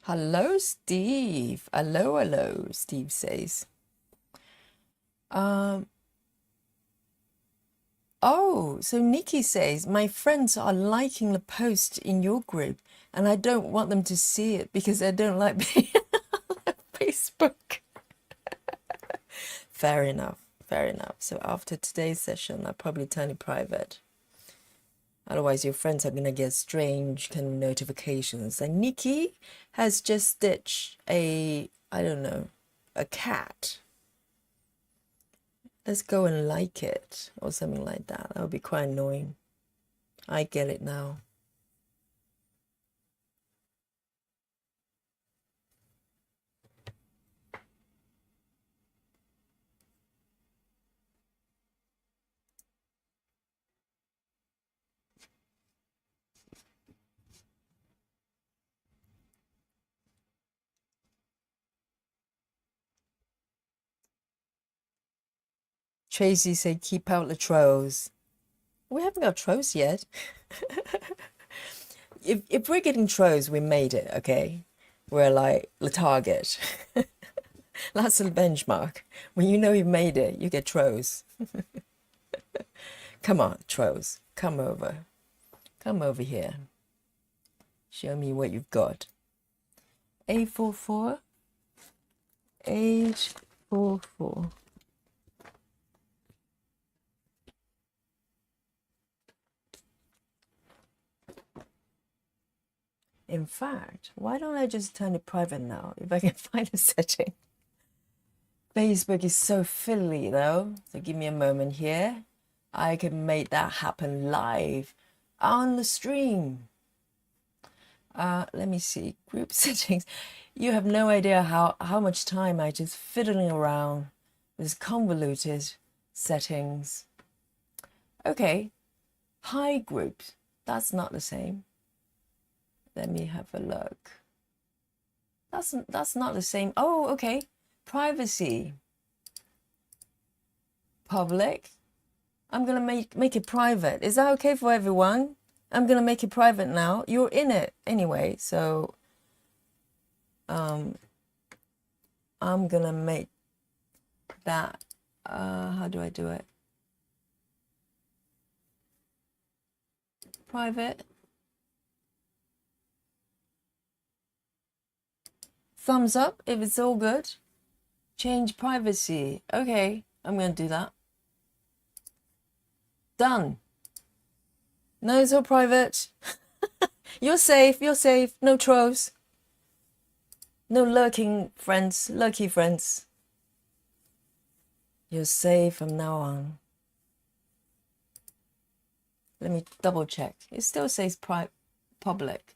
Hello, Steve. Hello, hello, Steve says. Oh, so Nikki says, my friends are liking the post in your group and I don't want them to see it because I don't like being on Facebook. Fair enough, fair enough. So after today's session, I'll probably turn it private. Otherwise, your friends are going to get strange kind of notifications. And Nikki has just stitched I don't know, a cat. Let's go and like it or something like that. That would be quite annoying. I get it now. Tracy said, keep out the trolls. We haven't got trolls yet. If we're getting trolls, we made it, okay? We're like the target. That's the benchmark. When you know you've made it, you get trolls. Come on, trolls. Come over. Come over here. Show me what you've got. 844. 844. In fact, why don't I just turn it private now if I can find a setting? Facebook is so fiddly though, so give me a moment here. I can make that happen live on the stream. Let me see, group settings. You have no idea how much time I just fiddling around with convoluted settings. Okay, hi groups, that's not the same. Let me have a look. That's not the same. Oh, okay. Privacy. Public. I'm gonna make it private. Is that okay for everyone? I'm gonna make it private now. You're in it anyway, so I'm gonna make that how do I do it? Private. Thumbs up if it's all good. Change privacy. Okay, I'm gonna do that. Done. No, it's all private. You're safe, you're safe. No trolls. No lurking friends, lurky friends. You're safe from now on. Let me double check. It still says public.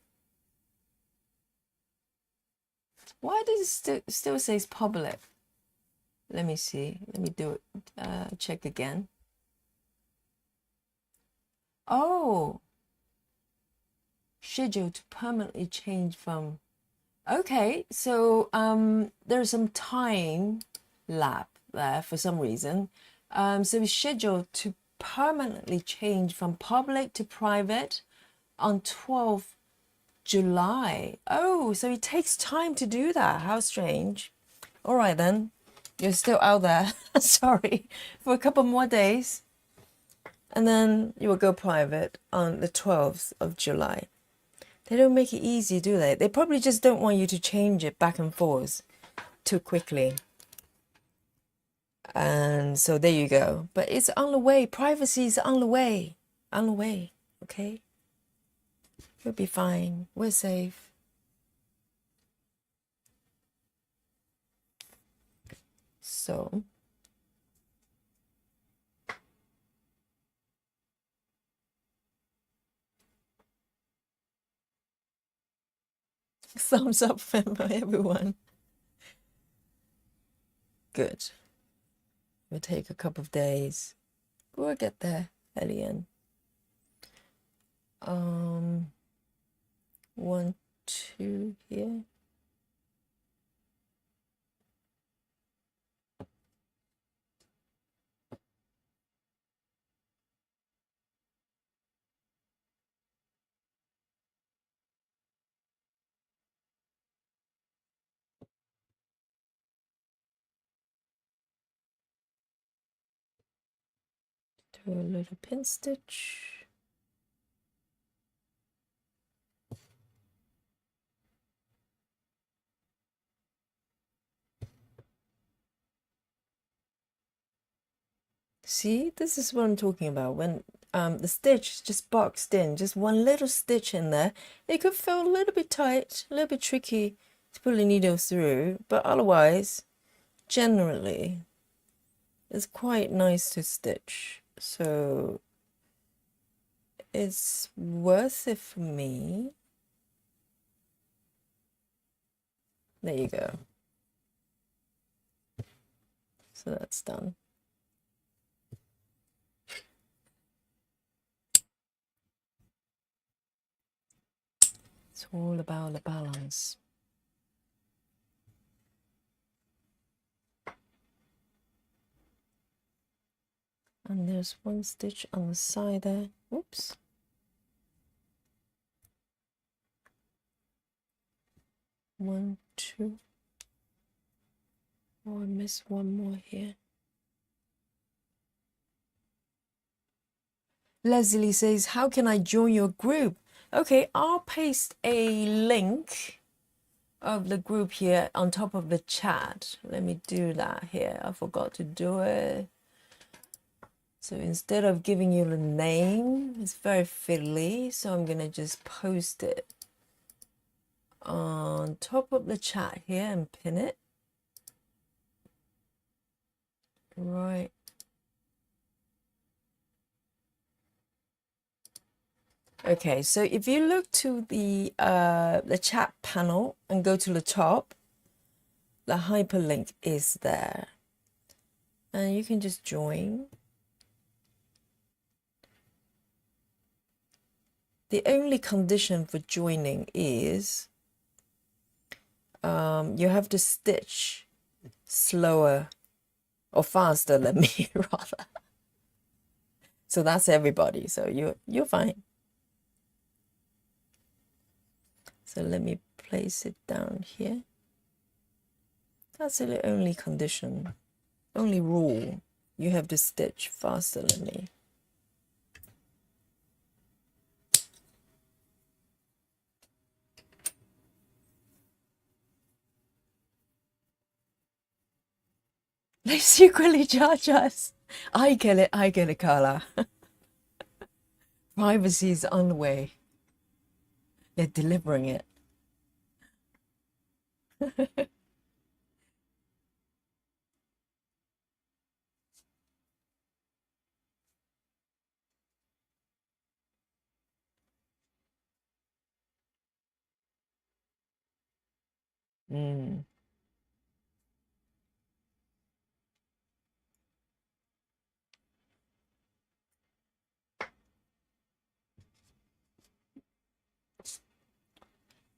Why does it still says public? Let me see. Let me do it. Check again. Oh, schedule to permanently change from. Okay, so there's some time lap there for some reason. So it's scheduled to permanently change from public to private on 12th July. Oh, so it takes time to do that. How strange. All right then. You're still out there. Sorry. For a couple more days. And then you will go private on the 12th of July. They don't make it easy, do they? They probably just don't want you to change it back and forth too quickly. And so there you go. But it's on the way. Privacy is on the way. On the way. Okay? We'll be fine. We're safe. So. Thumbs up for everyone. Good. We'll take a couple of days. We'll get there at the end. 1, 2 here. Do a little pin stitch. See, this is what I'm talking about. When the stitch is just boxed in, just one little stitch in there, it could feel a little bit tight, a little bit tricky to put the needle through, but otherwise, generally, it's quite nice to stitch. So it's worth it for me. There you go. So that's done. It's all about the balance. And there's one stitch on the side there. Oops. One, two. Oh, I missed one more here. Leslie says, how can I join your group? Okay, I'll paste a link of the group here on top of the chat. Let me do that here. I forgot to do it. So instead of giving you the name, it's very fiddly. So I'm going to just post it on top of the chat here and pin it. Right. Okay, so if you look to the chat panel and go to the top, the hyperlink is there. And you can just join. The only condition for joining is you have to stitch slower or faster than me, rather. So that's everybody. So you're fine. So let me place it down here. That's the only condition, only rule. You have to stitch faster than me. They secretly judge us. I get it, Carla. Privacy is on the way. They're delivering it.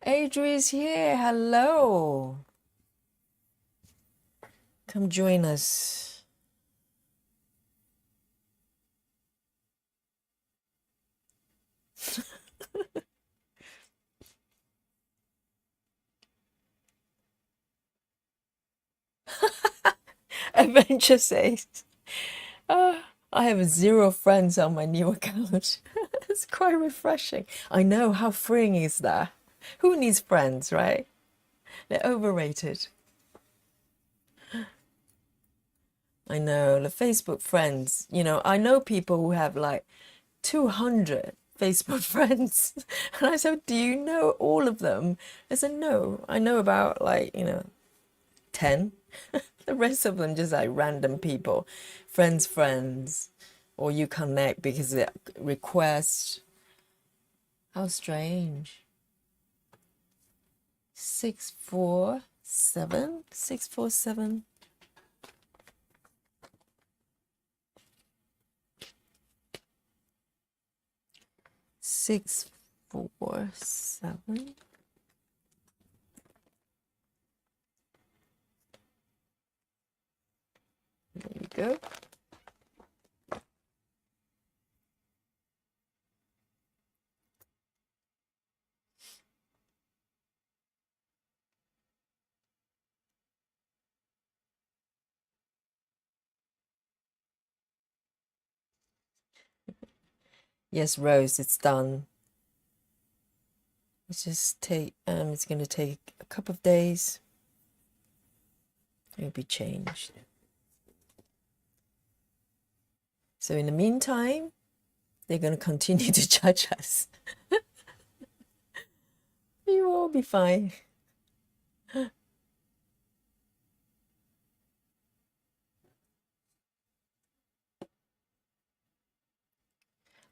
Adri's here. Hello. Come join us. Adventure says, I have 0 friends on my new account. It's quite refreshing. I know, how freeing is that? Who needs friends, right? They're overrated. I know, the Facebook friends, I know people who have like 200 Facebook friends. And I said, do you know all of them? I said, no, I know about 10. The rest of them just like random people, friends, or you connect because they request. How strange. 647, 647. Six, 4, 7. There you go. Yes, Rose, it's done. It's just it's going to take a couple of days. It'll be changed. So in the meantime, they're going to continue to judge us. You will be fine.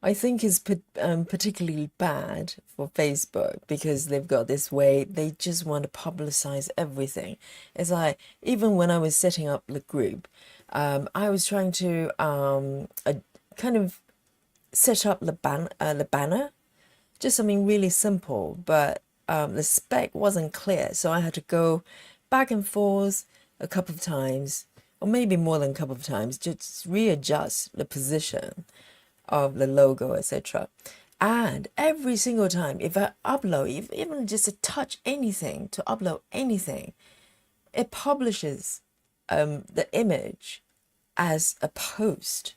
I think it's particularly bad for Facebook because they've got this way, they just want to publicize everything. It's like, even when I was setting up the group, I was trying to kind of set up the banner, just something really simple, but the spec wasn't clear. So I had to go back and forth a couple of times, or maybe more than a couple of times, just readjust the position of the logo, etc. And every single time, if I upload, even just to touch anything, to upload anything, it publishes the image as a post.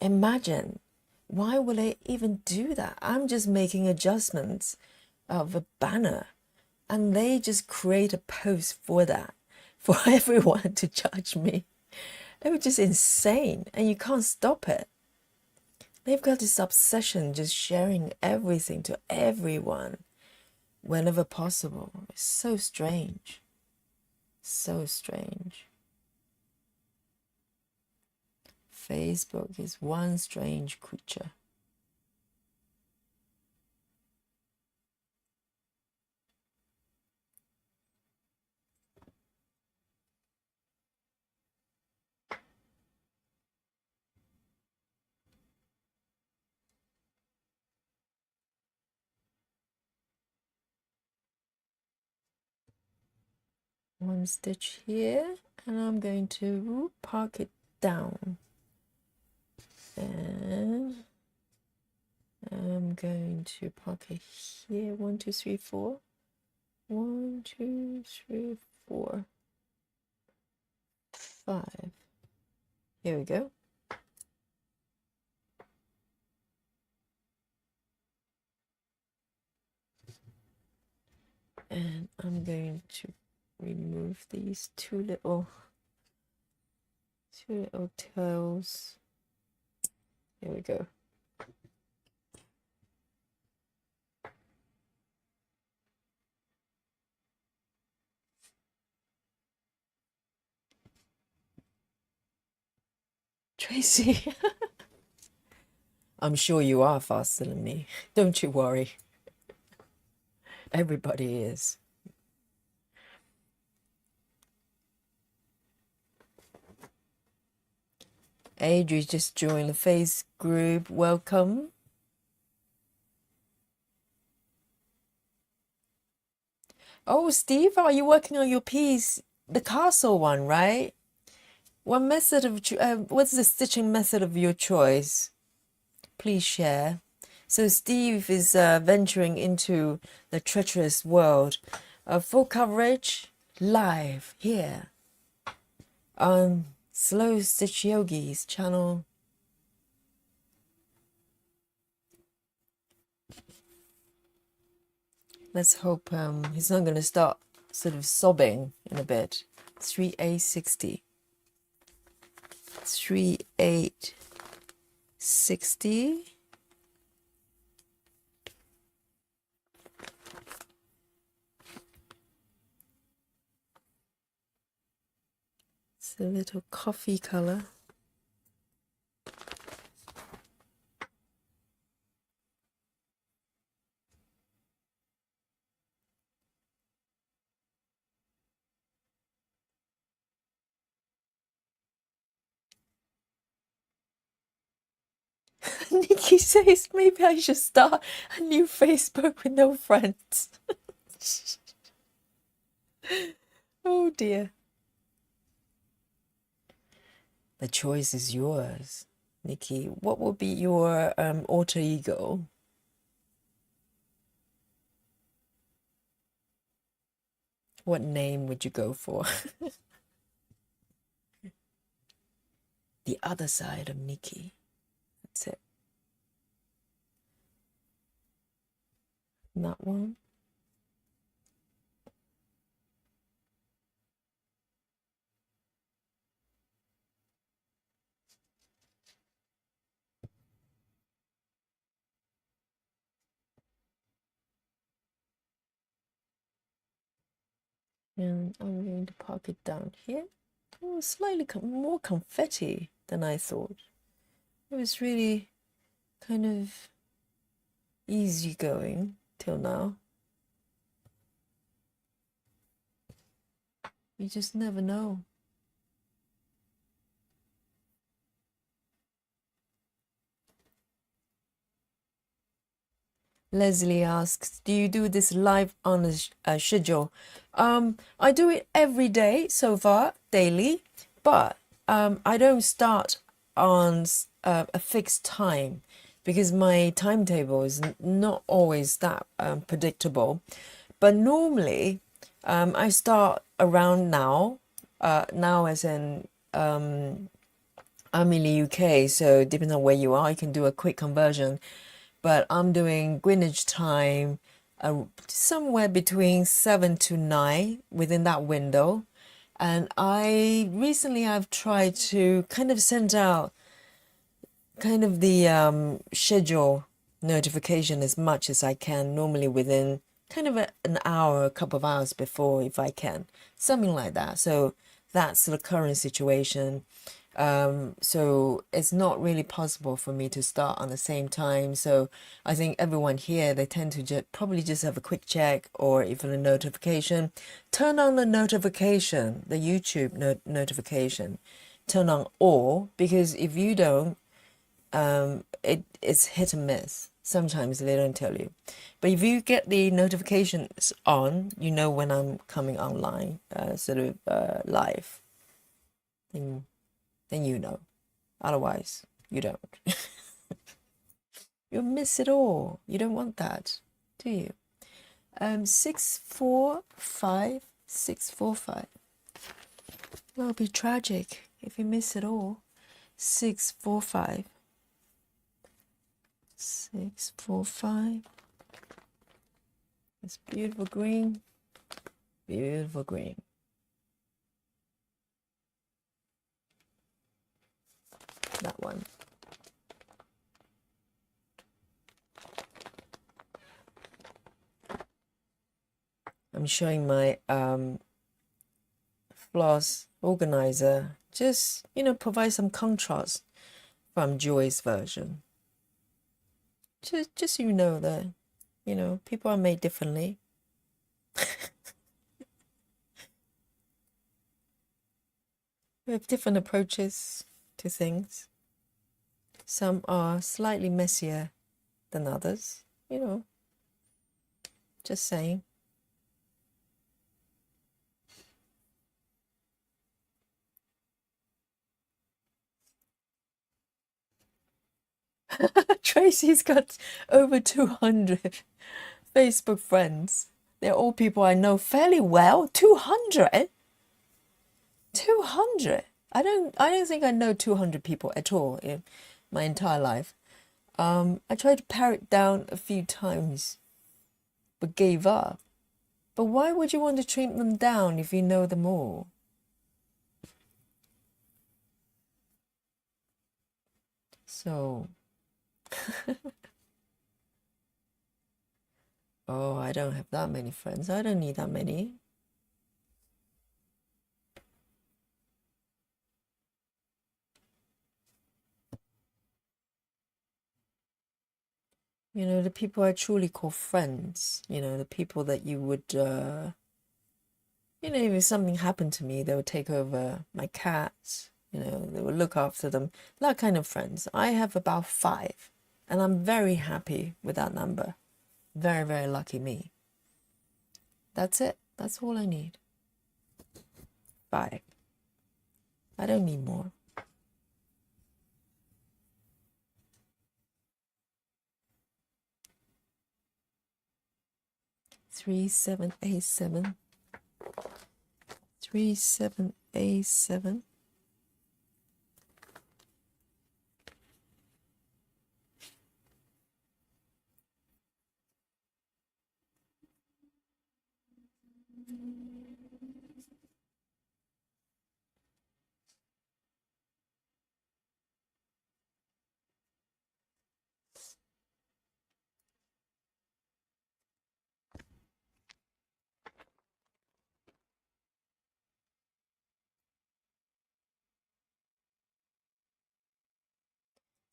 Imagine, why will I even do that? I'm just making adjustments of a banner, and they just create a post for that, for everyone to judge me. It was just insane, and you can't stop it. They've got this obsession just sharing everything to everyone whenever possible. It's so strange. So strange. Facebook is one strange creature. One stitch here, and I'm going to park it down. And I'm going to park it here. 1, 2, 3, 4. 1, 2, 3, 4, 5. Here we go. And I'm going to remove these two little tails. Here we go. Tracy, I'm sure you are faster than me. Don't you worry. Everybody is. Adri just joined the Face group. Welcome. Oh, Steve, are you working on your piece? The castle one, right? What method of what's the stitching method of your choice? Please share. So Steve is venturing into the treacherous world of full coverage live here on Slow Stitch Yogi's channel. Let's hope he's not going to start sort of sobbing in a bit. 3A60. 3860. It's a little coffee color. Nikki says maybe I should start a new Facebook with no friends. Oh dear. The choice is yours, Nikki. What would be your alter ego? What name would you go for? The other side of Nikki. That's it. That one. And I'm going to park it down here. Oh, slightly more confetti than I thought. It was really kind of easygoing till now. You just never know. Leslie asks, do you do this live on a schedule? I do it every day so far, daily, but I don't start on a fixed time because my timetable is not always that predictable. But normally, I start around now. Now as in I'm in the UK, so depending on where you are, you can do a quick conversion. But I'm doing Greenwich time somewhere between 7 to 9 within that window. And I recently I've tried to kind of send out kind of the schedule notification as much as I can, normally within kind of an hour, a couple of hours before, if I can, something like that. So that's the current situation. So it's not really possible for me to start on the same time. So I think everyone here, they tend to probably just have a quick check, or even a notification. Turn on the notification, the YouTube notification. Turn on all, because if you don't, it's hit and miss. Sometimes they don't tell you. But if you get the notifications on, you know when I'm coming online, live. Then you know. Otherwise, you don't. You'll miss it all. You don't want that, do you? 645, 645. That'll be tragic if you miss it all. 645. 645. It's beautiful green. Beautiful green. That one. I'm showing my Floss organizer. Just, provide some contrast from Joy's version. Just so you know that, people are made differently. We have different approaches to things. Some are slightly messier than others, just saying. Tracy's got over 200 Facebook friends. They're all people I know fairly well. 200? 200? I don't think I know 200 people at all in my entire life. I tried to pare it down a few times, but gave up. But why would you want to trim them down if you know them all? So, oh, I don't have that many friends. I don't need that many. You know, the people I truly call friends, you know, the people that you would, you know, if something happened to me, they would take over my cats, you know, they would look after them. That kind of friends. I have about 5, and I'm very happy with that number. Very, very lucky me. That's it. That's all I need. 5. I don't need more. 3787. 3787.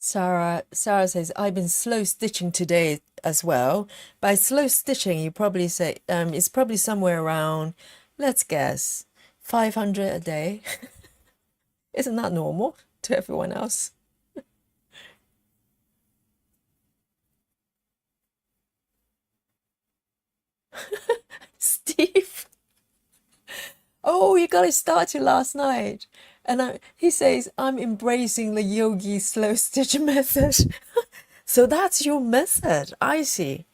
Sarah says, I've been slow stitching today as well. By slow stitching, you probably say it's probably somewhere around, let's guess, 500 a day. Isn't that normal to everyone else? Steve, oh, you got it started last night. And he says, I'm embracing the yogi slow stitch method. So that's your method. I see.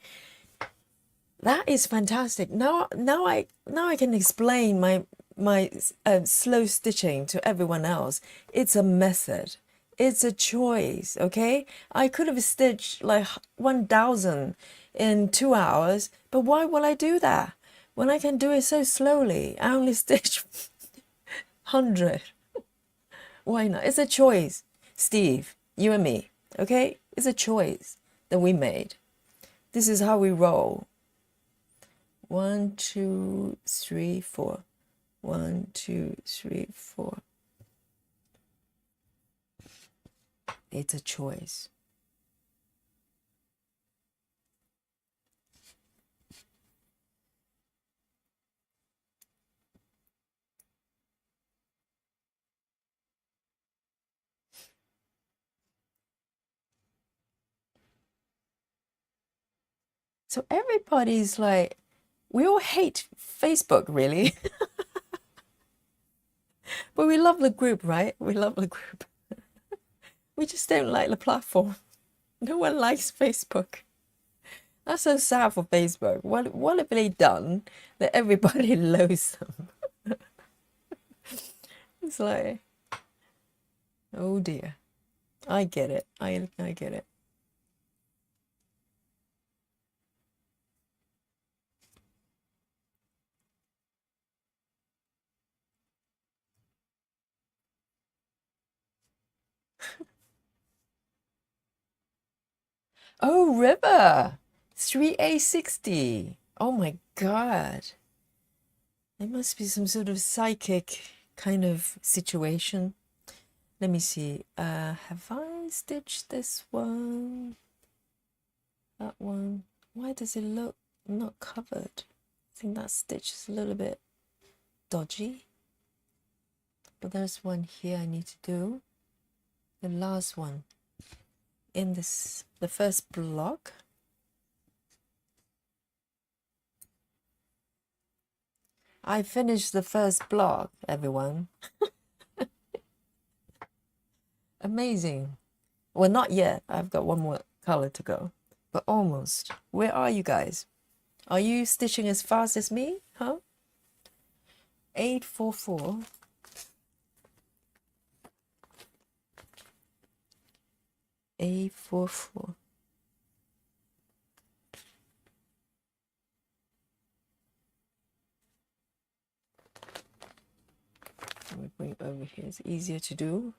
That is fantastic. Now I can explain my slow stitching to everyone else. It's a method. It's a choice, okay? I could have stitched like 1,000 in 2 hours, but why will I do that when I can do it so slowly? I only stitch 100. Why not? It's a choice, Steve, you and me, okay? It's a choice that we made. This is how we roll. 1, 2, 3, 4. 1, 2, 3, 4. It's a choice. So everybody's like, we all hate Facebook, really. But we love the group, right? We love the group. We just don't like the platform. No one likes Facebook. That's so sad for Facebook. What have they done that everybody loathes them? It's like, oh dear. I get it. I get it. Oh, River. 3A60. Oh my God. It must be some sort of psychic kind of situation. Let me see. Have I stitched this one? That one? Why does it look not covered? I think that stitch is a little bit dodgy. But there's one here I need to do. The last one in the first block. I finished the first block, everyone. Amazing. Well, not yet. I've got one more color to go, but almost. Where are you guys? Are you stitching as fast as me? Huh? 844. 844. Let me bring it over here. It's easier to do.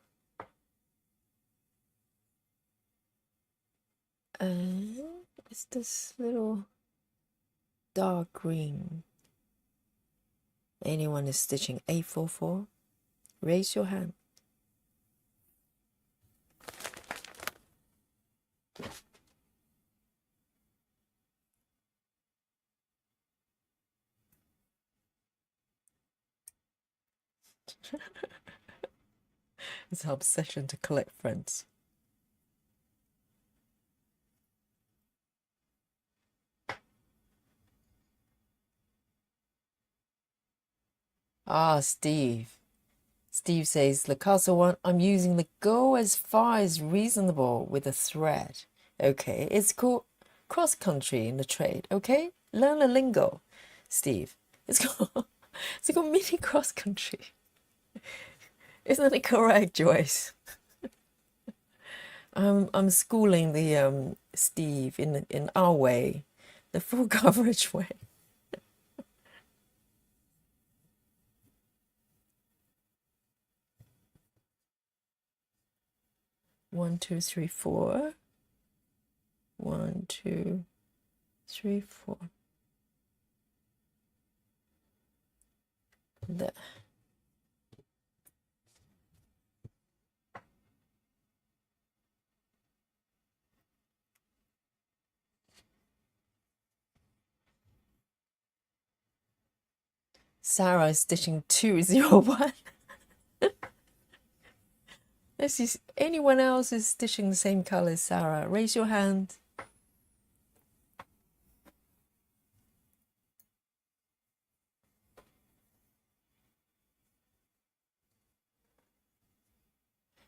And it's this little dark green. Anyone is stitching 844? Raise your hand. It's an obsession to collect friends. Ah, Steve. Steve says, the castle one, I'm using the go as far as reasonable with a thread. Okay, it's called cross country in the trade. Okay, learn the lingo, Steve. It's called mini cross country. Isn't it correct, Joyce? I'm schooling the Steve in our way, the full coverage way. 1, 2, 3, 4. 1, 2, 3, 4. There. Sarah is stitching 201. Let's see, anyone else is stitching the same color as Sarah? Raise your hand.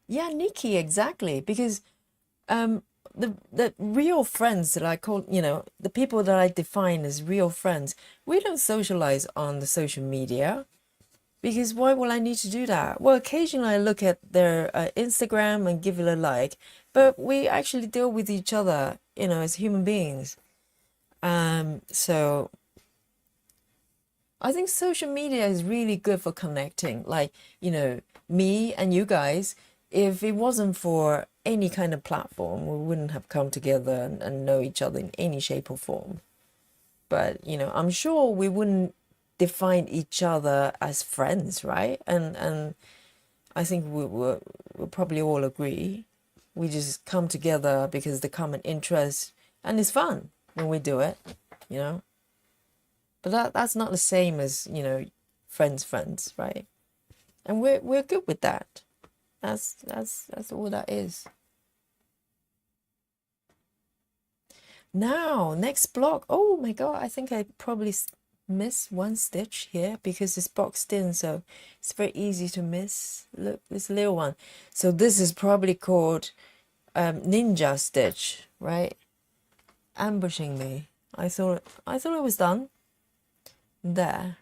Yeah, Nikki, exactly. Because the real friends that I call, the people that I define as real friends, we don't socialize on the social media. Because why will I need to do that? Well, occasionally I look at their Instagram and give it a like, but we actually deal with each other, as human beings. So I think social media is really good for connecting. Like, me and you guys, if it wasn't for any kind of platform, we wouldn't have come together and know each other in any shape or form. But, I'm sure we wouldn't define each other as friends, right? And I think we'll probably all agree. We just come together because the common interest, and it's fun when we do it, you know. But that's not the same as, friends, right? And we're good with that. That's all that is. Now, next block. Oh my God, I think I probably missed one stitch here because it's boxed in, so it's very easy to miss. Look, this little one. So this is probably called ninja stitch, right? Ambushing me. I thought it was done. There.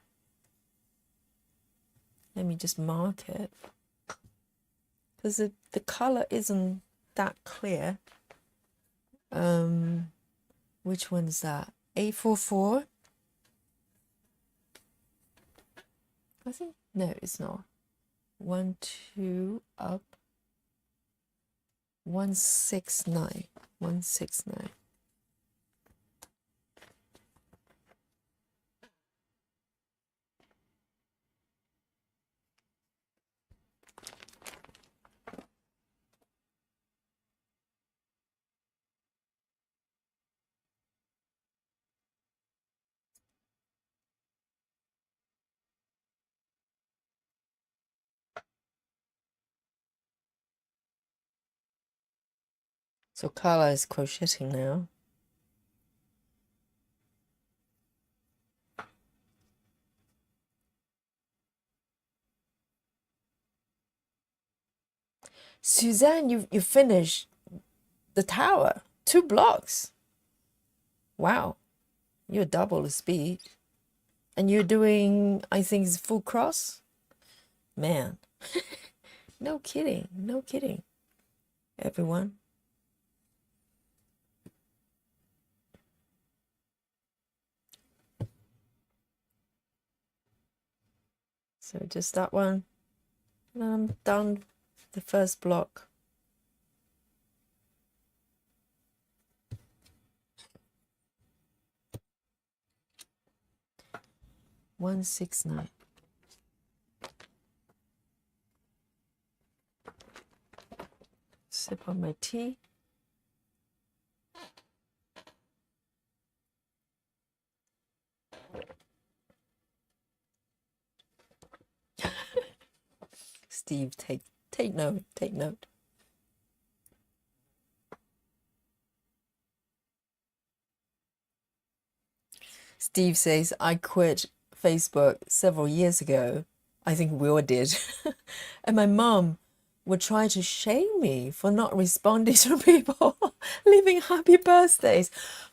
Let me just mark it. Because the color isn't that clear. Which one is that? 844? I think, no, it's not. 1, 2, up. 169. 169. So Carla is crocheting now. Suzanne, you finished the tower. 2 blocks. Wow. You're double the speed. And you're doing, I think it's full cross? Man. No kidding. No kidding. Everyone. So just that one. And I'm done the first block. $169. Sip on my tea. Steve, take note, take note. Steve says, I quit Facebook several years ago. I think we all did. And my mom would try to shame me for not responding to people leaving happy birthdays.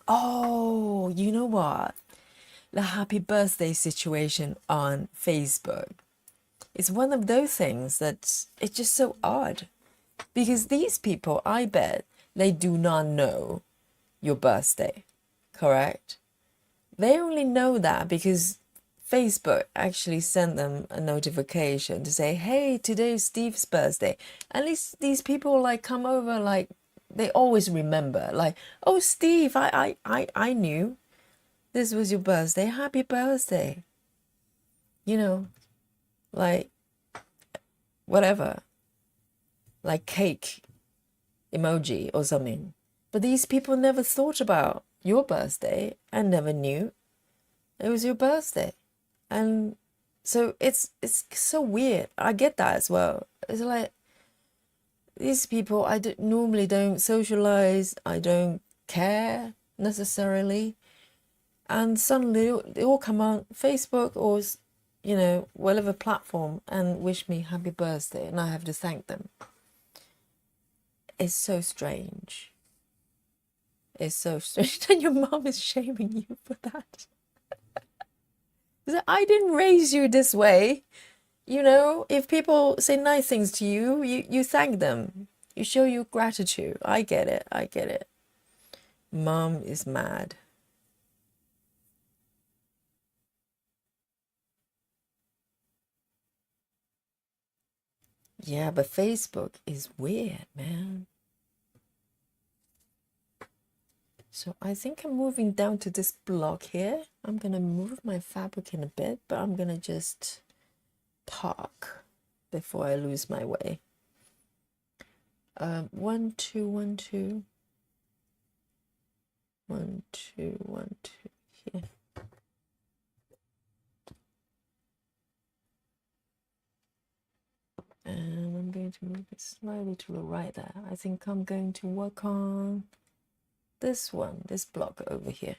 Oh, you know what? The happy birthday situation on Facebook. It's one of those things that it's just so odd. Because these people, I bet, they do not know your birthday, correct? They only know that because Facebook actually sent them a notification to say, hey, today's Steve's birthday. At least these people like come over, like they always remember, like, oh, Steve, I knew this was your birthday. Happy birthday. You know, like whatever, like cake emoji or something. But these people never thought about your birthday and never knew it was your birthday. And so it's so weird. I get that as well. It's like these people, normally don't socialize. I don't care necessarily. And suddenly they all come on Facebook or, you know, whatever platform and wish me happy birthday. And I have to thank them. It's so strange. It's so strange. And your mom is shaming you for that. I didn't raise you this way. You know, if people say nice things to you, you thank them. You show your gratitude. I get it. I get it. Mom is mad. Yeah, but Facebook is weird, man. So I think I'm moving down to this block here. I'm going to move my fabric in a bit, but I'm going to just talk before I lose my way. 1 2 1 2 1 2 1 2 here. And I'm going to move it slightly to the right there. I think I'm going to work on this one, this block over here.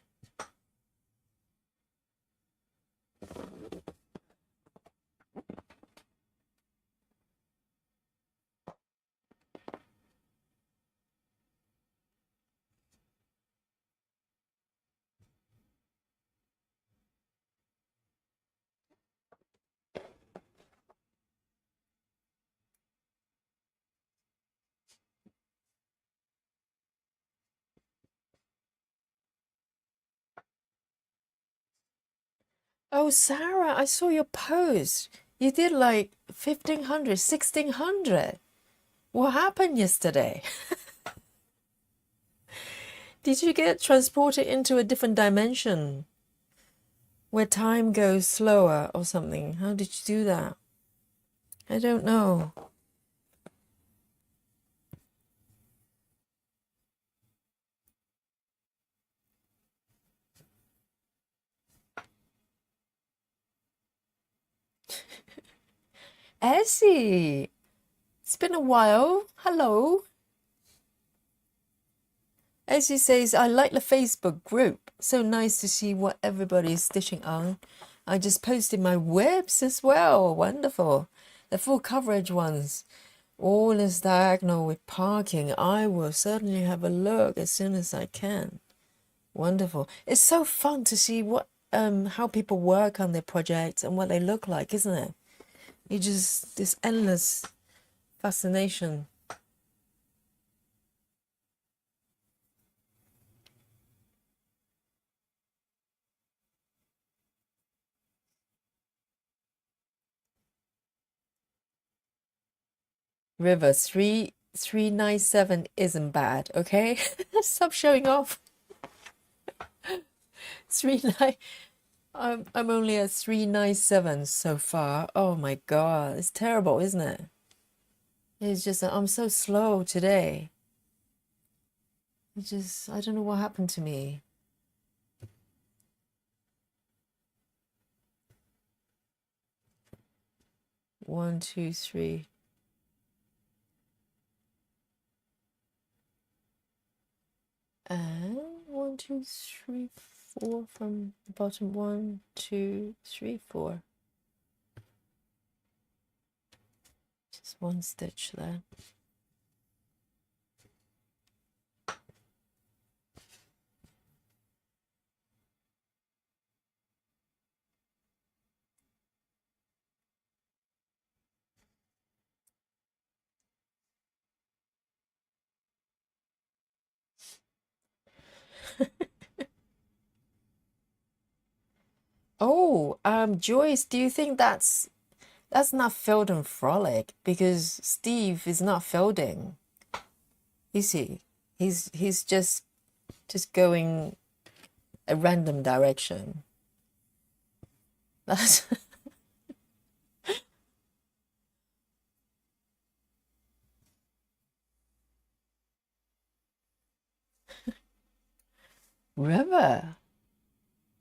Oh, Sarah, I saw your post. You did like 1,500, 1,600. What happened yesterday? Did you get transported into a different dimension where time goes slower or something? How did you do that? I don't know. Essie, it's been a while. Hello. Essie says, I like the Facebook group. So nice to see what everybody is stitching on. I just posted my webs as well. Wonderful. The full coverage ones. All is diagonal with parking. I will certainly have a look as soon as I can. Wonderful. It's so fun to see what how people work on their projects and what they look like, isn't it? You just this endless fascination. River 3397 isn't bad, okay? Stop showing off. 39 I'm only at 397 so far. Oh my god, it's terrible, isn't it? It's just I'm so slow today. It just I don't know what happened to me. One, two, three. And 1, 2, 3, 4 from the bottom. 1, 2, 3, 4. Just one stitch there. Oh, Joyce, do you think that's not filled and frolic? Because Steve is not fielding, is he? He's just going a random direction. That's River.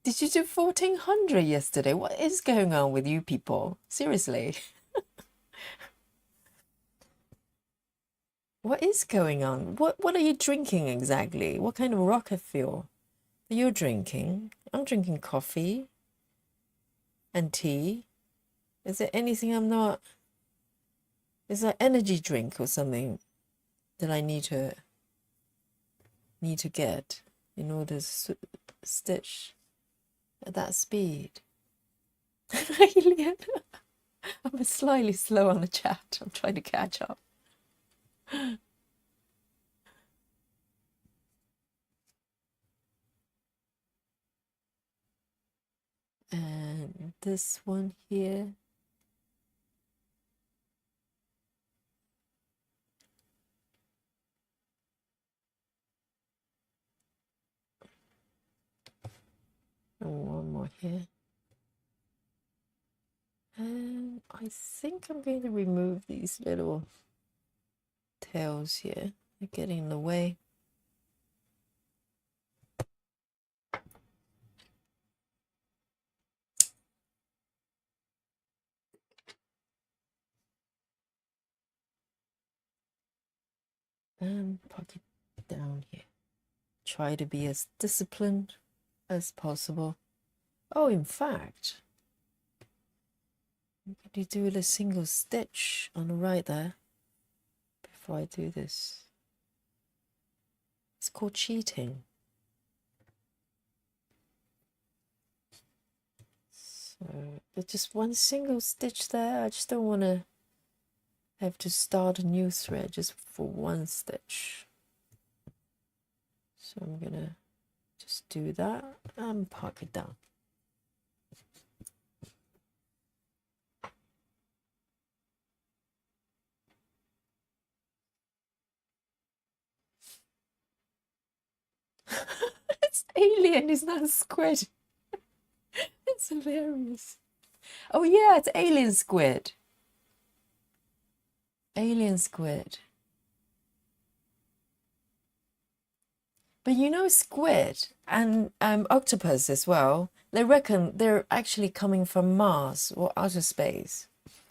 Did you do 1400 yesterday? What is going on with you people? Seriously. What is going on? What are you drinking exactly? What kind of rocket fuel are you drinking? I'm drinking coffee and tea. Is there anything I'm not? Is there energy drink or something that I need to get in order to stitch at that speed? Alien. I'm slightly slow on the chat. I'm trying to catch up. And this one here. And one more here. And I think I'm going to remove these little tails here. They're getting in the way. And pocket down here. Try to be as disciplined as possible. Oh, in fact, I'm going to do a single stitch on the right there before I do this. It's called cheating. So there's just one single stitch there. I just don't want to have to start a new thread just for one stitch. So I'm gonna just do that and park it down. It's alien, it's not a squid. It's hilarious. Oh yeah, it's alien squid. Alien squid. But you know, squid and octopus as well, they reckon they're actually coming from Mars or outer space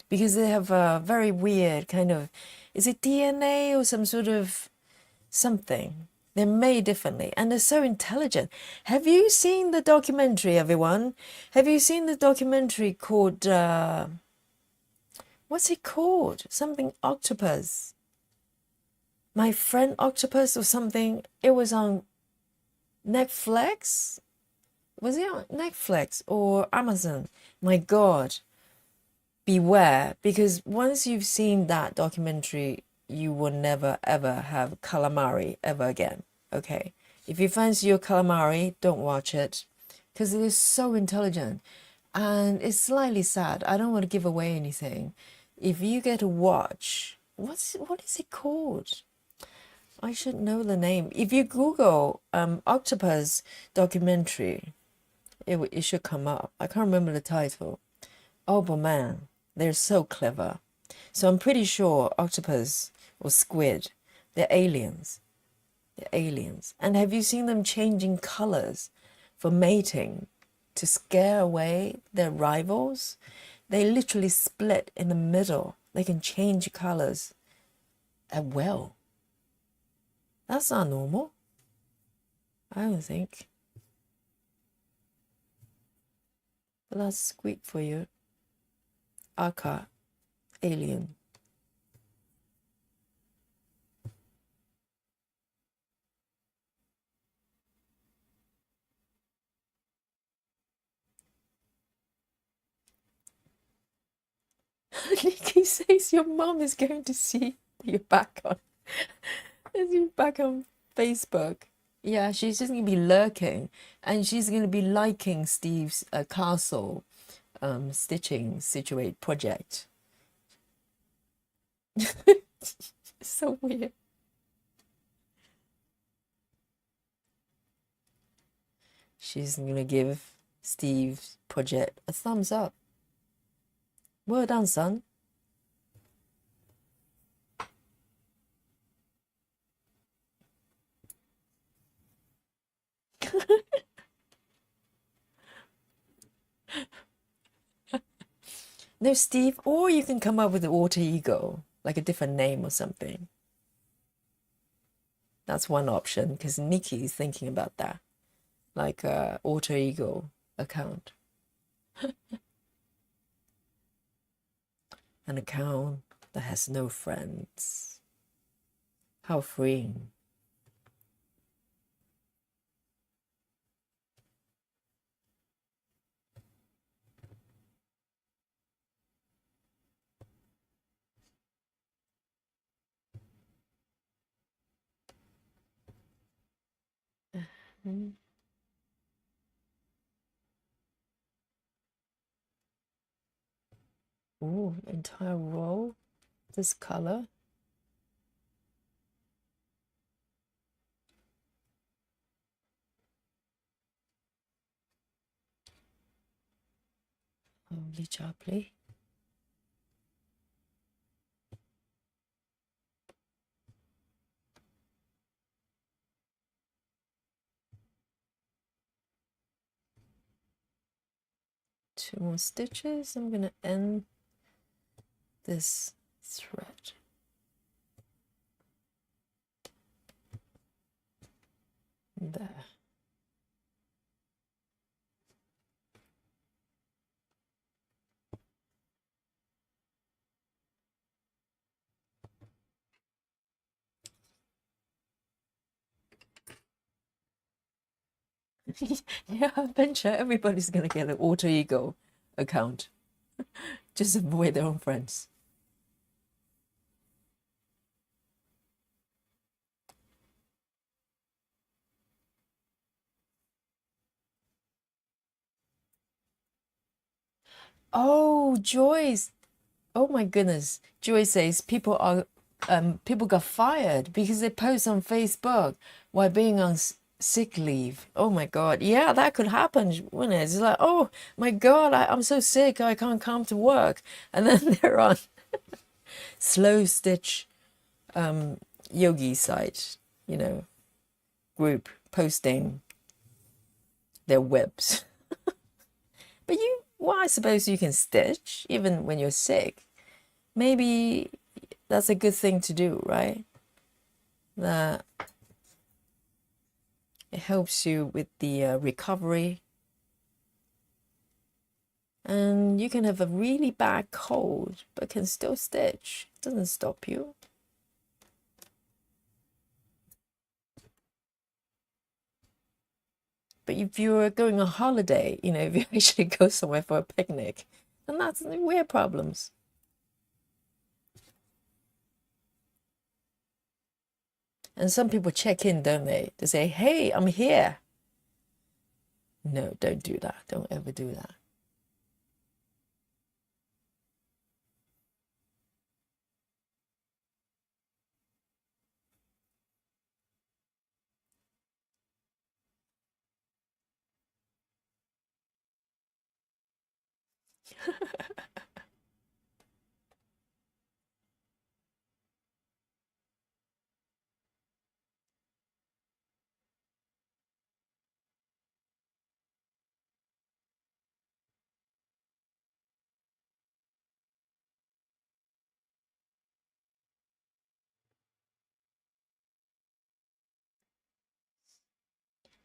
because they have a very weird kind of, is it DNA or some sort of something? They're made differently and they're so intelligent. Have you seen the documentary, everyone? Have you seen the documentary called, what What's it called? Something octopus. My friend octopus or something. It was on Netflix. Was it on Netflix or Amazon? My God. Beware, because once you've seen that documentary, you will never ever have calamari ever again. Okay? If you fancy your calamari, don't watch it because it is so intelligent and it's slightly sad. I don't want to give away anything. If you get to watch, what is it called? I should know the name. If you Google octopus documentary, it should come up. I can't remember the title. Oh, but man, they're so clever. So I'm pretty sure octopus or squid, they're aliens. They're aliens. And have you seen them changing colors for mating to scare away their rivals? They literally split in the middle. They can change colors at will. That's not normal. I don't think. But that's squeak for you. Aka, alien. Nikki says your mom is going to see you back on. Is you back on Facebook? Yeah, she's just gonna be lurking, and she's gonna be liking Steve's castle, stitching situate project. So weird. She's gonna give Steve's project a thumbs up. Well done, son. No, Steve, or you can come up with an alter ego, like a different name or something. That's one option, because Nikki's thinking about that, like a alter ego account. An account that has no friends. How freeing. Ooh, entire row, this color. Holy chopply. Two more stitches. I'm gonna end this thread. There. Yeah, I venture everybody's gonna get an alter ego account. Just avoid their own friends. Oh, Joyce. Oh my goodness. Joyce says people got fired because they post on Facebook while being on sick leave. Oh my God. Yeah, that could happen, wouldn't it? It's like, oh my God, I'm so sick, I can't come to work. And then they're on slow stitch yogi site, group posting their webs. But I suppose you can stitch even when you're sick. Maybe that's a good thing to do, right? That it helps you with the recovery. And you can have a really bad cold, but can still stitch. It doesn't stop you. But if you're going on holiday, if you actually go somewhere for a picnic, then that's weird problems. And some people check in, don't they? They say, hey, I'm here. No, don't do that. Don't ever do that.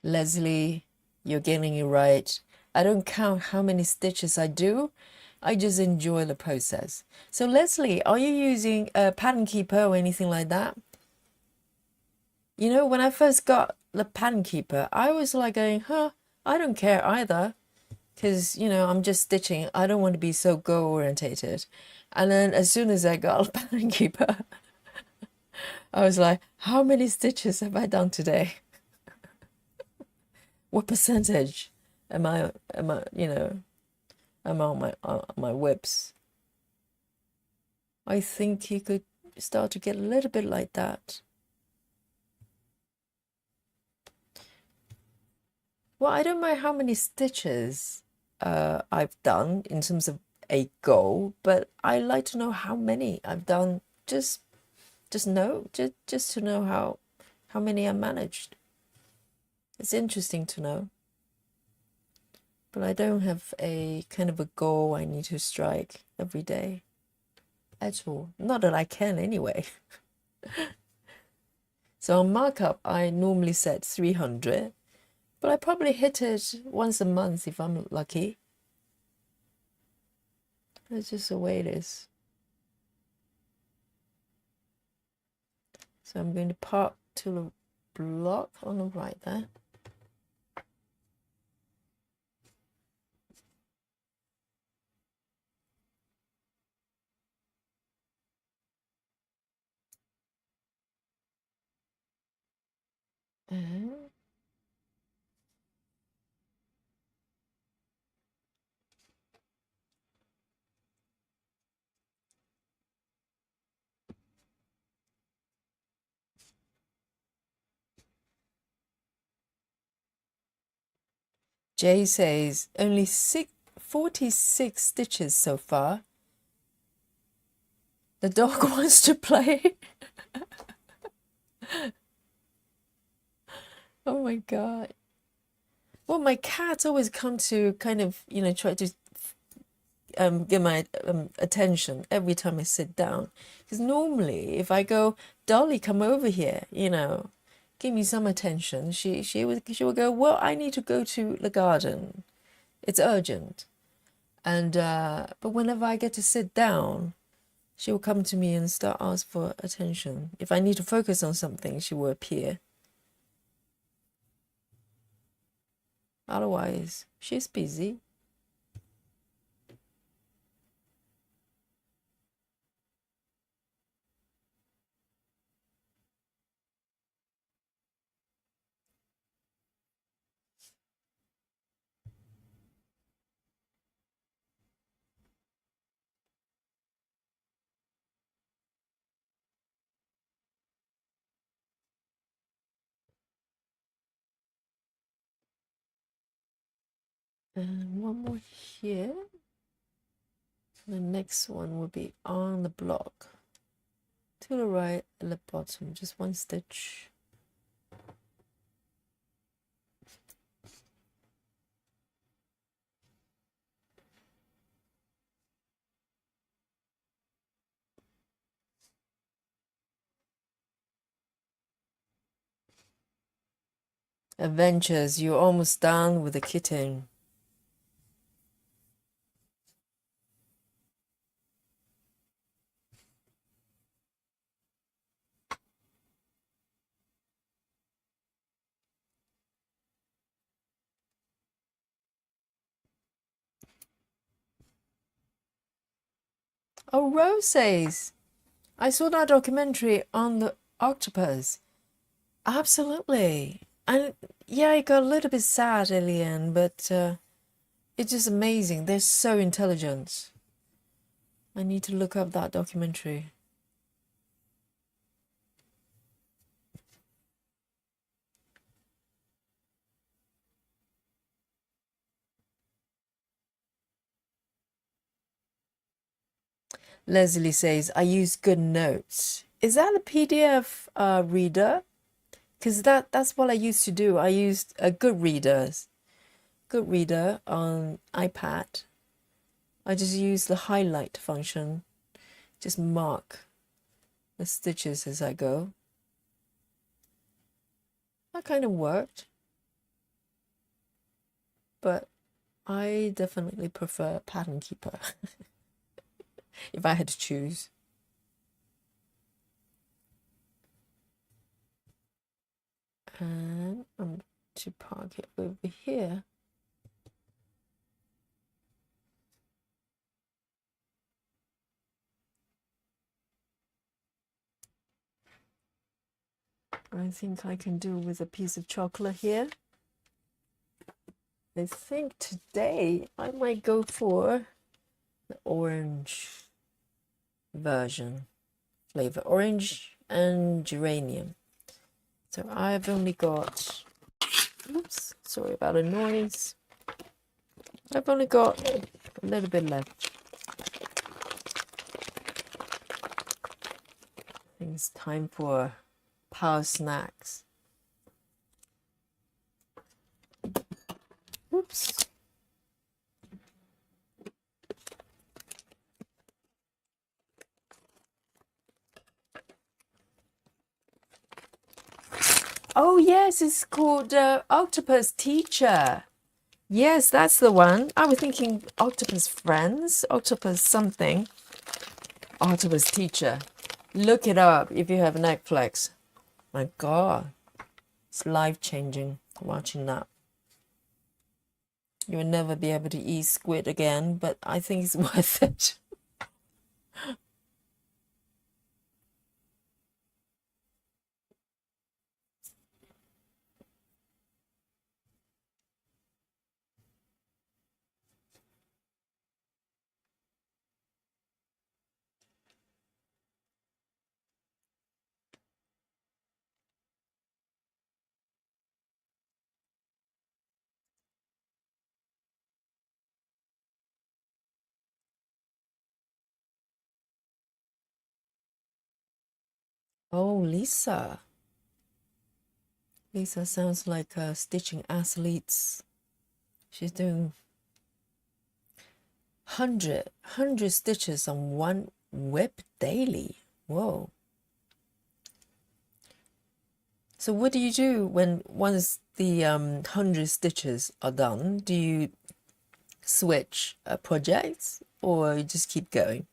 Leslie, you're getting it right. I don't count how many stitches I do. I just enjoy the process. So Leslie, are you using a pattern keeper or anything like that? When I first got the pattern keeper, I was like going, I don't care either. Because, I'm just stitching. I don't want to be so goal orientated. And then as soon as I got a pattern keeper, I was like, how many stitches have I done today? What percentage am I on my whips? I think you could start to get a little bit like that. Well, I don't mind how many stitches I've done in terms of a goal, but I like to know how many I've done. Just to know how many I managed. It's interesting to know, but I don't have a kind of a goal I need to strike every day at all. Not that I can anyway. So on markup, I normally set 300, but I probably hit it once a month if I'm lucky. That's just the way it is. So I'm going to park to the block on the right there. And Jay says only 46 stitches so far. The dog wants to play. Oh my God. Well, my cats always come to kind of, try to get my attention every time I sit down. Because normally, if I go, Dolly, come over here, give me some attention, she would go, well, I need to go to the garden. It's urgent. And but whenever I get to sit down, she will come to me and start ask for attention. If I need to focus on something, she will appear. Otherwise, she's busy. And one more here. The next one will be on the block. To the right at the bottom, just one stitch. Adventures, you're almost done with the kitten. Oh, Rose says, I saw that documentary on the octopus. Absolutely. And yeah, it got a little bit sad at the end, but it's just amazing. They're so intelligent. I need to look up that documentary. Leslie says, I use Good Notes. Is that a PDF reader? Because that's what I used to do. I used a Good Reader on iPad. I just use the highlight function, just mark the stitches as I go. That kind of worked, but I definitely prefer Pattern Keeper if I had to choose. And I'm to park it over here. I think I can do with a piece of chocolate here. I think today I might go for the orange version flavor, orange and geranium. So I've only got, oops, sorry about the noise. I've only got a little bit left. I think it's time for power snacks. Oops. Oh yes, it's called Octopus Teacher. Yes, that's the one. I was thinking Octopus Friends, Octopus something. Octopus Teacher. Look it up if you have Netflix. My God, it's life-changing watching that. You will never be able to eat squid again, but I think it's worth it. Oh, Lisa. Lisa sounds like stitching athletes. She's doing 100 stitches on one whip daily. Whoa. So what do you do when once the 100 stitches are done? Do you switch projects or you just keep going?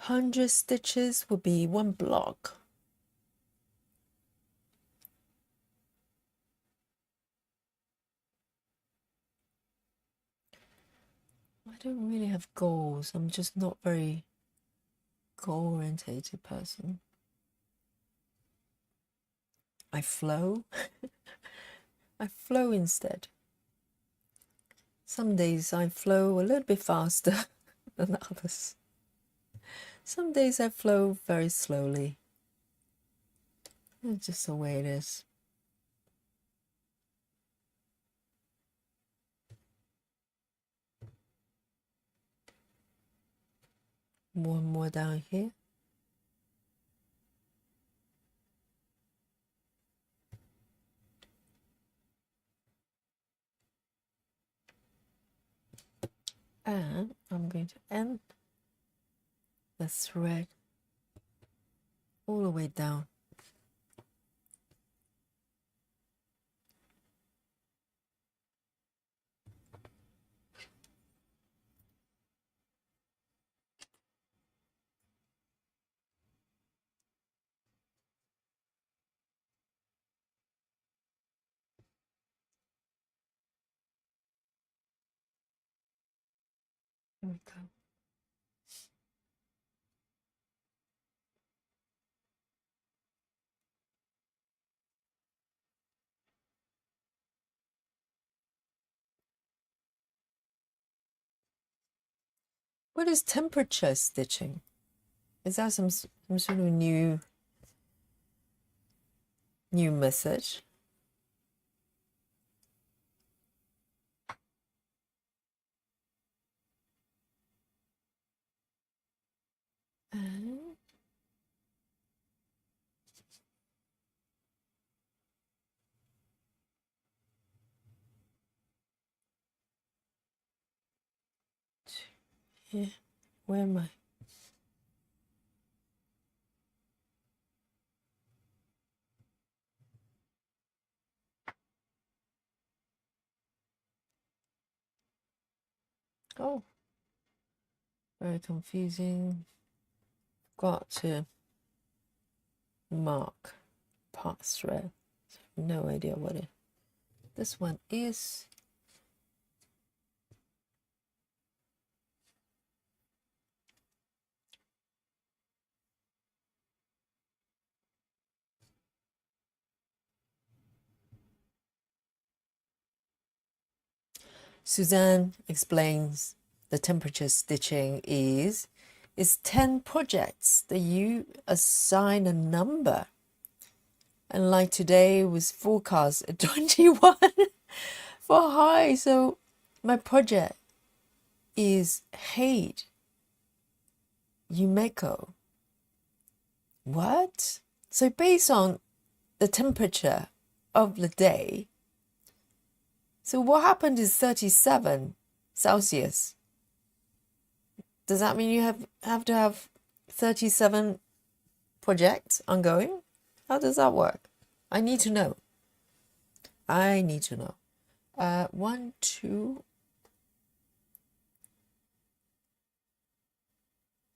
100 stitches would be one block. I don't really have goals. I'm just not very goal-orientated person. I flow. I flow instead. Some days I flow a little bit faster than others. Some days I flow very slowly. It's just the way it is. One more down here. And I'm going to end the thread all the way down. Here we go. What is temperature stitching? Is that some sort of new message? Yeah, where am I? Oh, very confusing. Got to mark pass thread. No idea what it. This one is. Suzanne explains the temperature stitching is 10 projects that you assign a number. And like today was forecast at 21 for high. So my project is Hate Yumeko. What? So based on the temperature of the day, so what happened is 37 Celsius. Does that mean you have to have 37 projects ongoing? How does that work? I need to know. I need to know. 1, 2.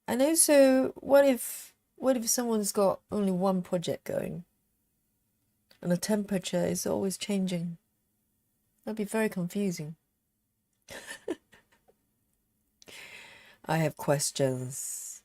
And also, what if someone's got only one project going and the temperature is always changing? That'd be very confusing. I have questions.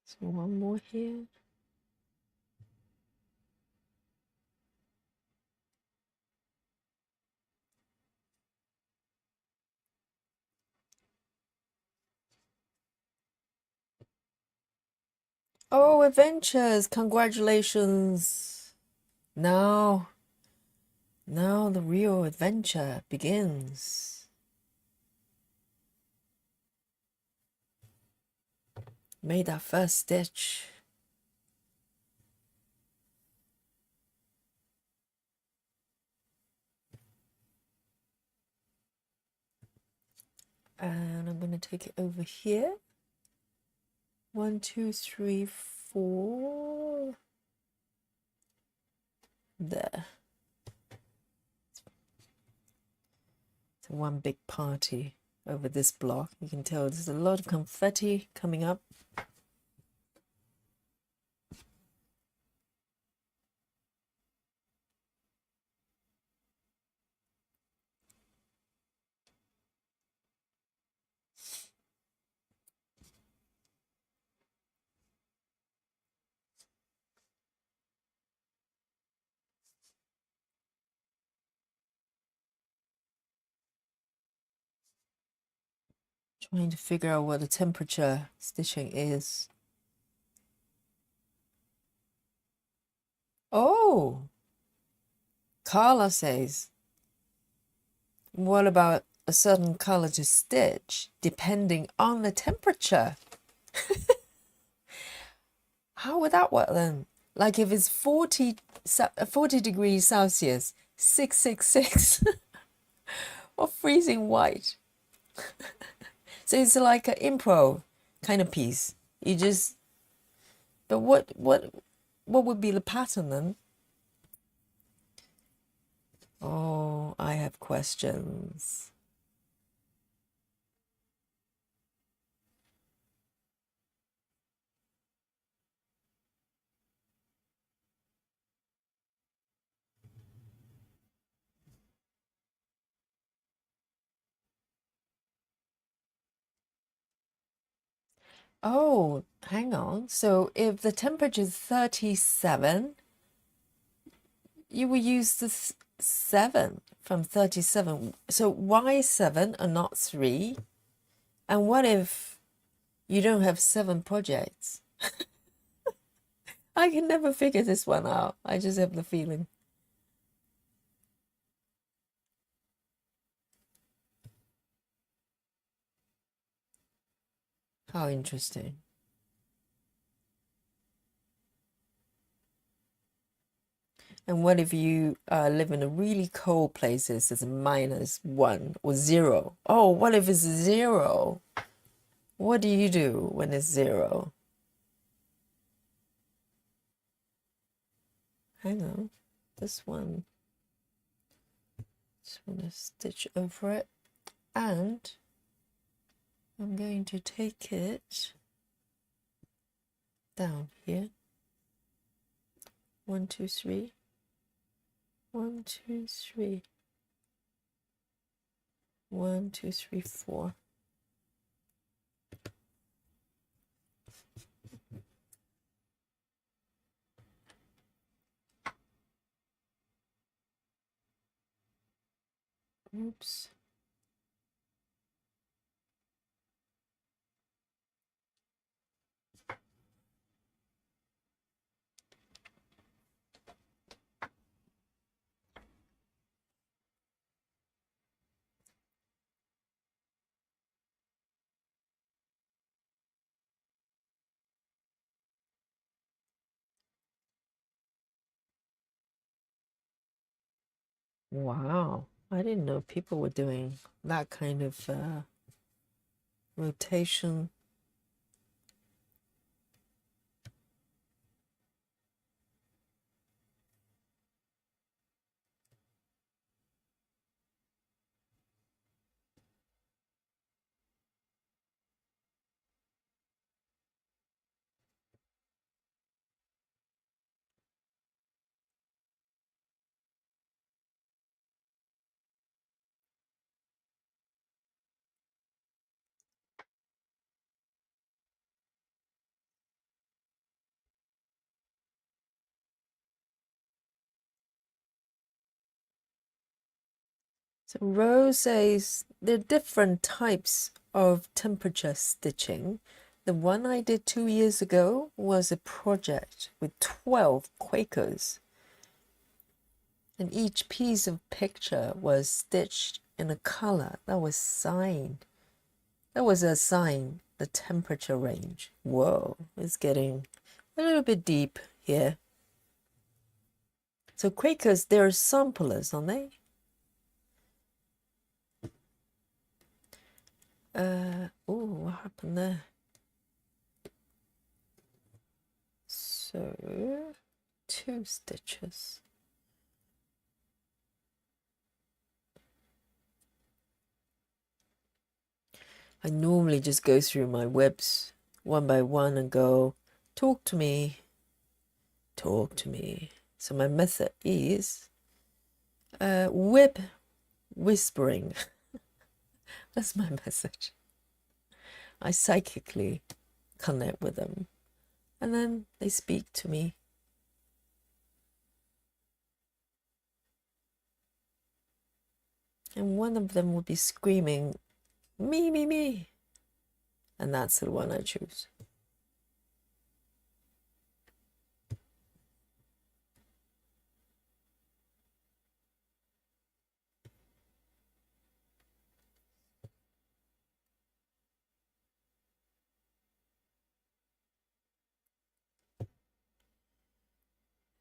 So one more here. Oh, adventures! Congratulations! Now the real adventure begins. Made that first stitch. And I'm going to take it over here. 1, 2, 3, 4. There. It's one big party over this block. You can tell there's a lot of confetti coming up. Trying to figure out what the temperature stitching is. Oh, Carla says, what about a certain color to stitch depending on the temperature? How would that work then? Like if it's 40 degrees Celsius, 666, or freezing white. So it's like an improv kind of piece. You just, but what would be the pattern then? have questions. Oh, hang on. So if the temperature is 37, you will use the 7 from 37. So why 7 and not 3? And what if you don't have 7 projects? I can never figure this one out. I just have the feeling. How interesting. And what if you live in a really cold places, it's -1 or 0? Oh, what if it's 0? What do you do when it's 0? Hang on. This one. Just want to stitch over it. And I'm going to take it down here. 1, 2, 3. 1, 2, 3. 1, 2, 3, 4. Oops. Wow. I didn't know people were doing that kind of rotation. So Rose says there are different types of temperature stitching. The one I did 2 years ago was a project with 12 Quakers. And each piece of picture was stitched in a color that was signed. That was assigned the temperature range. Whoa, it's getting a little bit deep here. So Quakers, they're samplers, aren't they? Oh, what happened there? So, 2 stitches. I normally just go through my webs one by one and go, talk to me, talk to me. So my method is web whispering. That's my message. I psychically connect with them, and then they speak to me. And one of them will be screaming, me, me, me. And that's the one I choose.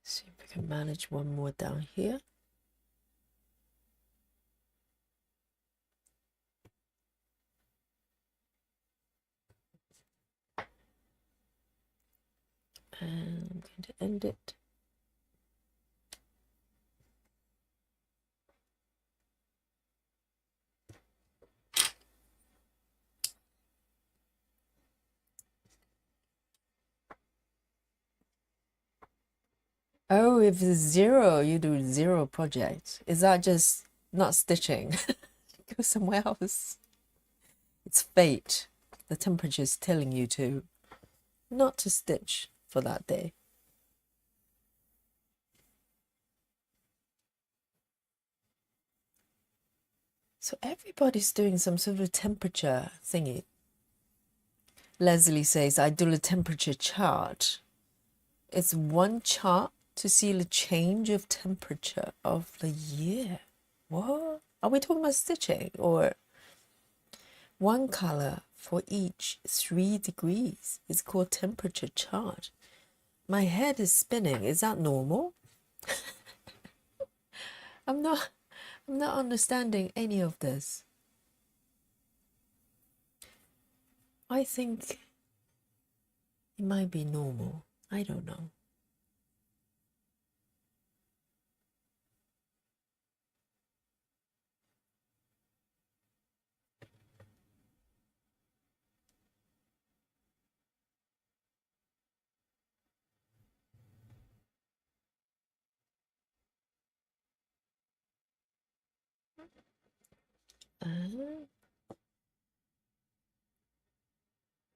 See if we can manage one more down here. And I'm going to end it. Oh, if it's zero, you do zero project. Is that just not stitching? Go somewhere else. It's fate. The temperature is telling you to not to stitch for that day. So everybody's doing some sort of temperature thingy. Leslie says, I do a temperature chart. It's one chart to see the change of temperature of the year. What? Are we talking about stitching or one color for each 3 degrees? It's called temperature chart. My head is spinning. Is that normal? I'm not understanding any of this. I think it might be normal. I don't know.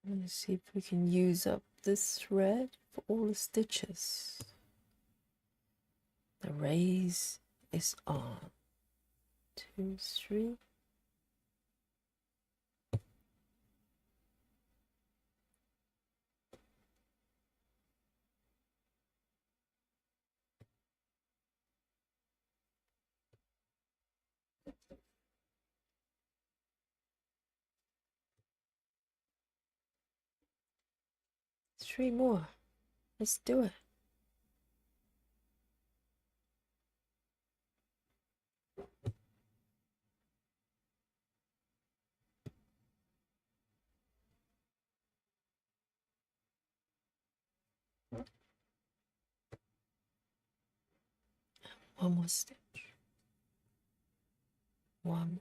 Let's see if we can use up this thread for all the stitches. The raise is on. 2, 3. Three more. Let's do it. One more stitch. One more.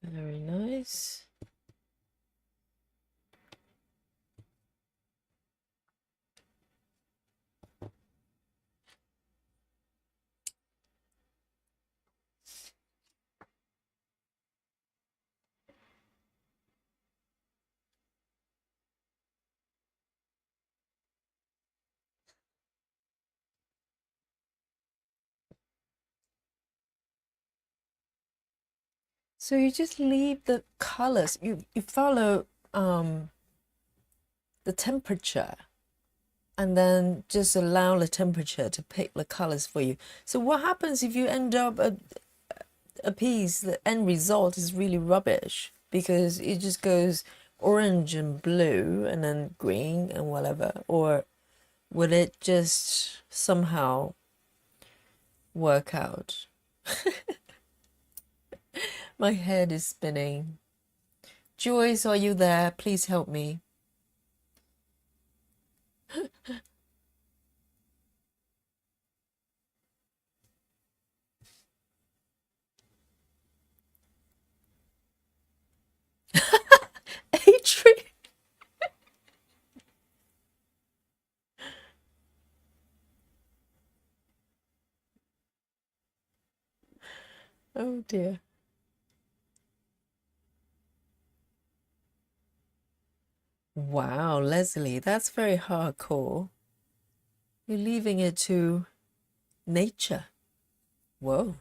Very nice. So you just leave the colors. You follow the temperature, and then just allow the temperature to pick the colors for you. So what happens if you end up a piece, the end result is really rubbish because it just goes orange and blue and then green and whatever? Or will it just somehow work out? My head is spinning. Joyce, are you there? Please help me. Adrian. Oh dear. Wow, Leslie, that's very hardcore. You're leaving it to nature. Whoa.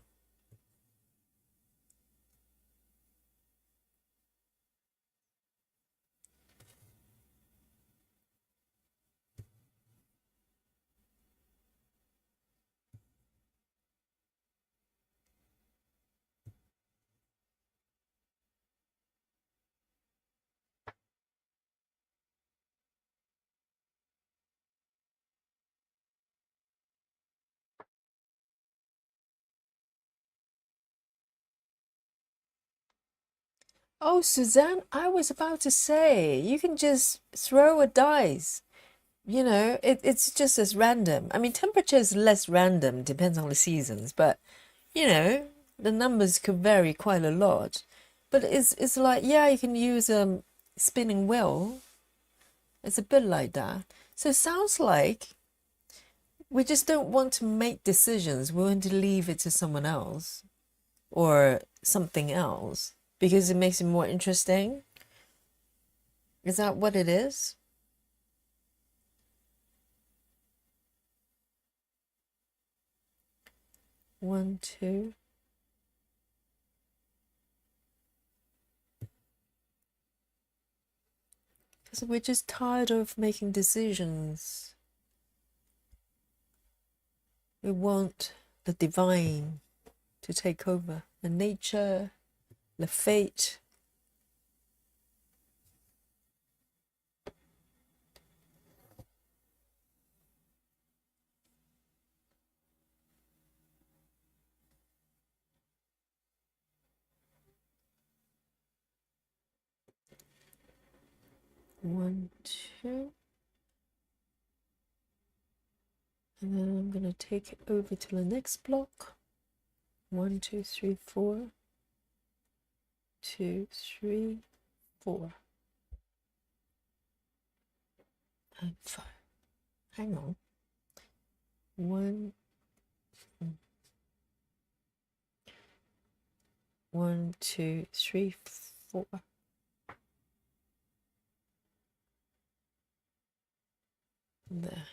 Oh, Suzanne, I was about to say, you can just throw a dice. You know, it's just as random. I mean, temperature is less random, depends on the seasons, but you know, the numbers could vary quite a lot. But it's like, yeah, you can use a spinning wheel. It's a bit like that. So it sounds like we just don't want to make decisions. We want to leave it to someone else or something else because it makes it more interesting. Is that what it is? One, two. Because we're just tired of making decisions. We want the divine to take over, the nature, the fate. One, two. And then I'm going to take it over to the next block. 1, 2, 3, 4. 2, 3, 4. And 5. Hang on. 1, 1, 2, 3, 4. There.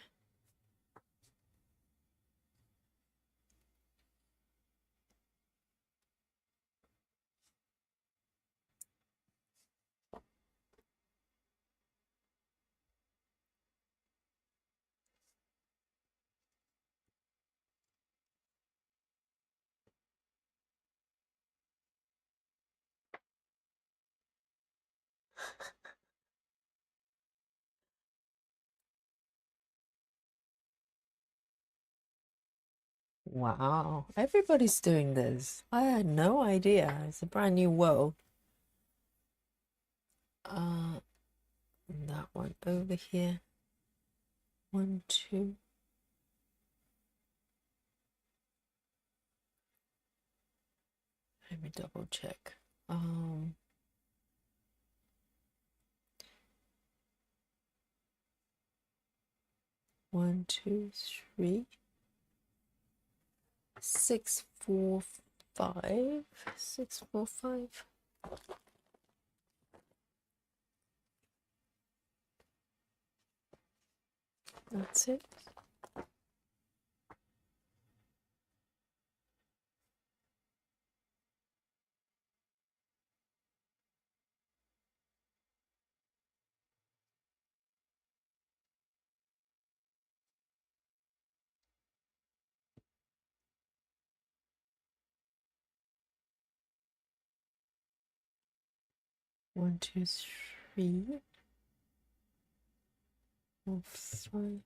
Wow, everybody's doing this. I had no idea. It's a brand new world. That one over here. 1, 2. Let me double check. 1, 2, 3. 6, 4, 5. 6, 4, 5. That's it. One, two, 3, 4, 5.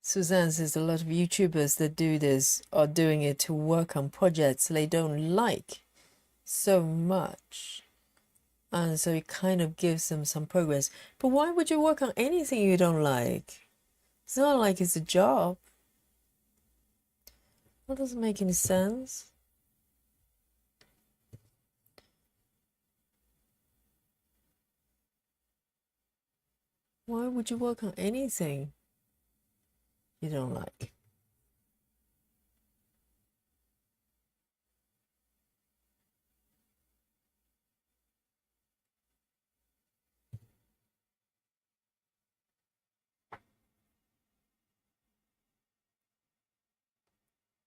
Suzanne says a lot of YouTubers that do this are doing it to work on projects they don't like so much. And so it kind of gives them some progress. But why would you work on anything you don't like? It's not like it's a job. That doesn't make any sense. Why would you work on anything you don't like?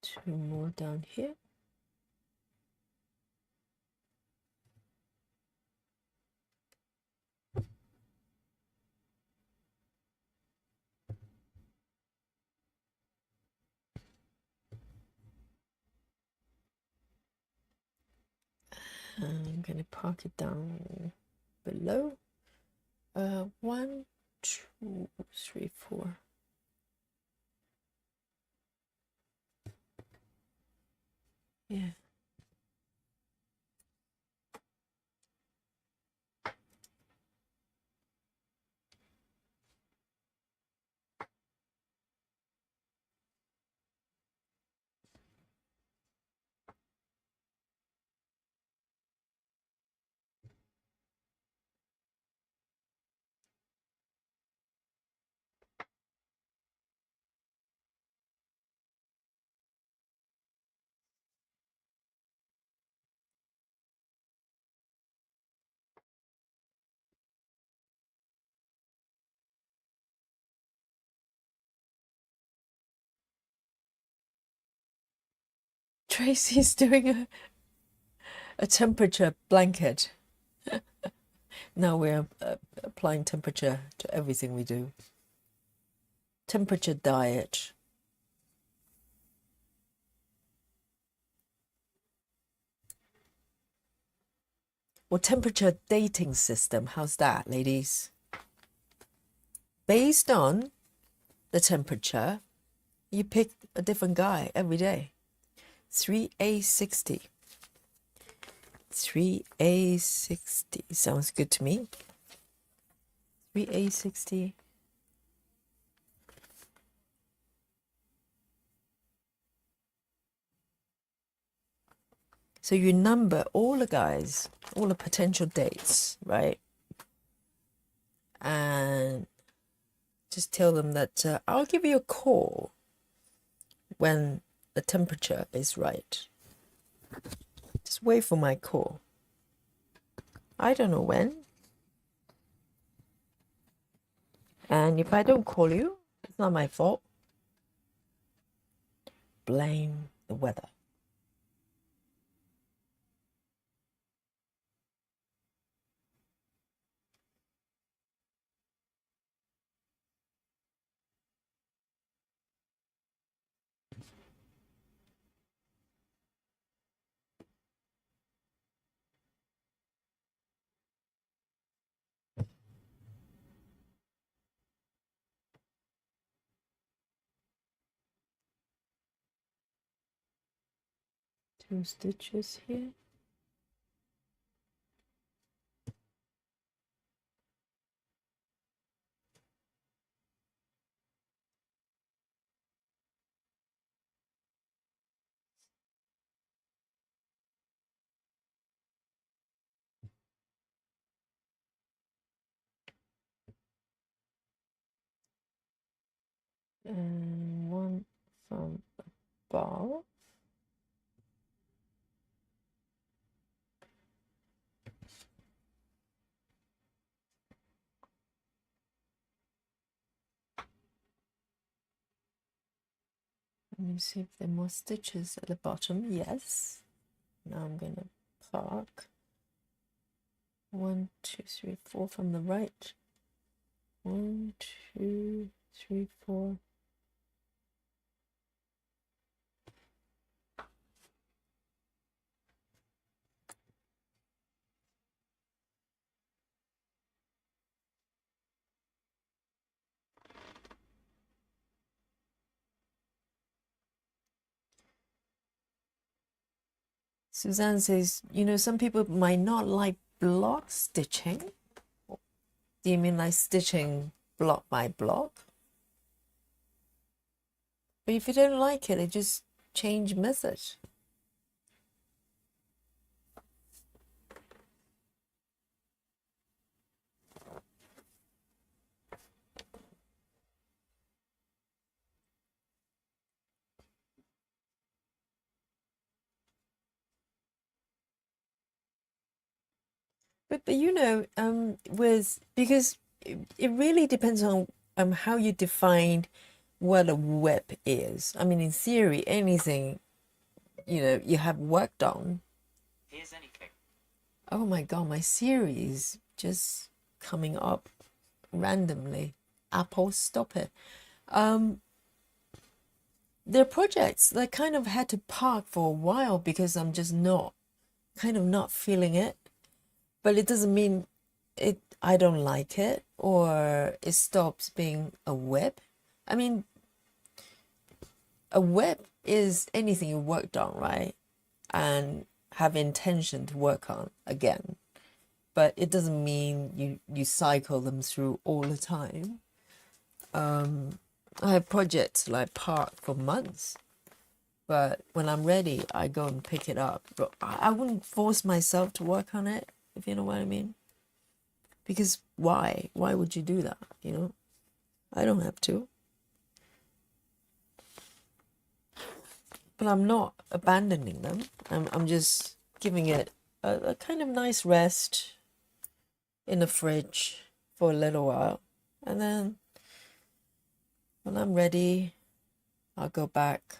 Two more down here. I'm going to park it down below. 1, 2, 3, 4. Yeah. Tracy's doing a temperature blanket. Now we're applying temperature to everything we do. Temperature diet. Or temperature dating system. How's that, ladies? Based on the temperature, you pick a different guy every day. 3A60. 3A60. Sounds good to me. 3A60. So you number all the guys, all the potential dates, right? And just tell them that I'll give you a call when the temperature is right. Just wait for my call. I don't know when. And if I don't call you, it's not my fault. Blame the weather. Two stitches here. And one from above. Let me see if there are more stitches at the bottom. Yes. Now I'm going to park. 1, 2, 3, 4 from the right. 1, 2, 3, 4. Suzanne says, you know, some people might not like block stitching. Do you mean like stitching block by block? But if you don't like it, just change method. But you know, because it really depends on how you define what a web is. I mean, in theory, anything, you know, you have worked on. Here's anything. Oh my God, my series just coming up randomly. Apple, stop it. There are projects that kind of had to park for a while because I'm just not kind of not feeling it, but it doesn't mean I don't like it or it stops being a web. I mean, a web is anything you worked on, right? And have intention to work on again. But it doesn't mean you cycle them through all the time. I have projects like park for months, but when I'm ready, I go and pick it up. But I wouldn't force myself to work on it, if you know what I mean. Because why? Why would you do that? You know, I don't have to. But I'm not abandoning them. I'm just giving it a kind of nice rest in the fridge for a little while. And then when I'm ready, I'll go back.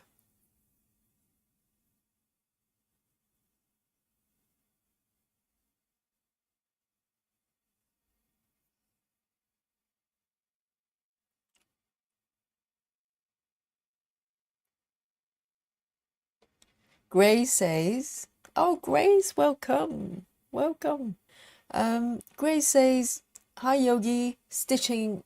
Grace says, oh, Grace, welcome. Welcome. Grace says, hi, Yogi, stitching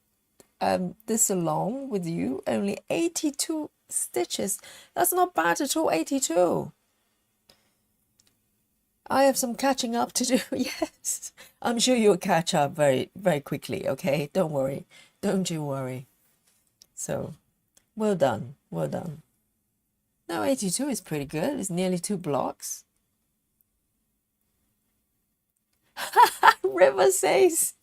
this along with you. Only 82 stitches. That's not bad at all, 82. I have some catching up to do. Yes, I'm sure you'll catch up very, very quickly, okay? Don't worry. Don't you worry. So, well done. Well done. No, 82 is pretty good. It's nearly 2 blocks. River says,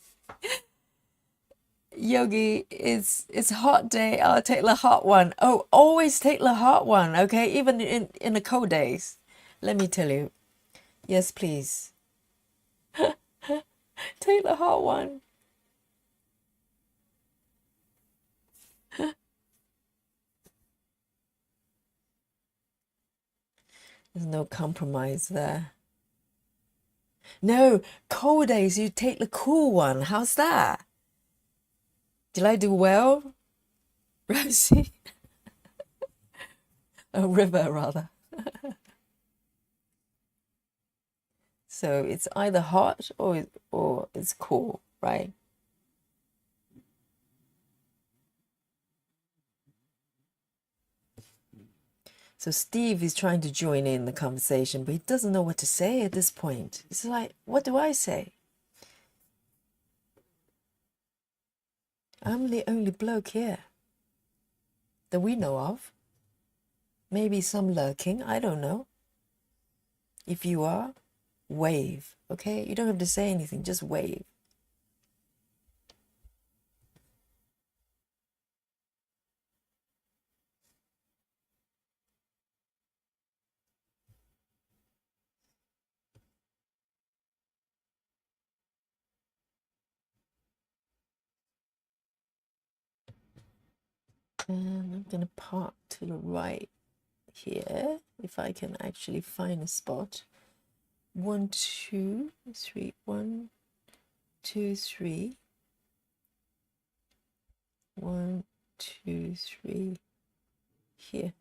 Yogi, it's a hot day. I'll take the hot one. Oh, always take the hot one, okay? Even in the cold days. Let me tell you. Yes, please. Take the hot one. There's no compromise there. No, cold days, you take the cool one. How's that? Did I do well, Rosie? A river, rather. So it's either hot or it's cool, right? So Steve is trying to join in the conversation, but he doesn't know what to say at this point. It's like, what do I say? I'm the only bloke here that we know of. Maybe some lurking, I don't know. If you are, wave, okay? You don't have to say anything, just wave. And I'm gonna park to the right here, if I can actually find a spot. 1, 2, 3, 1, 2, 3. 1, 2, 3. Here.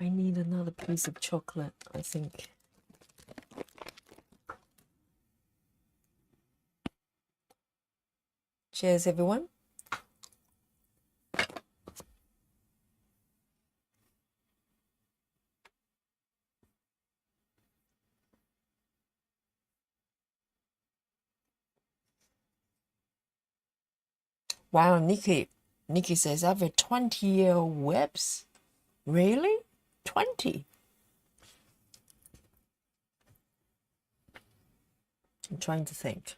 I need another piece of chocolate, I think. Cheers, everyone. Wow, Nikki. Nikki says, I've a 20-year webs. Really? 20? I'm trying to think.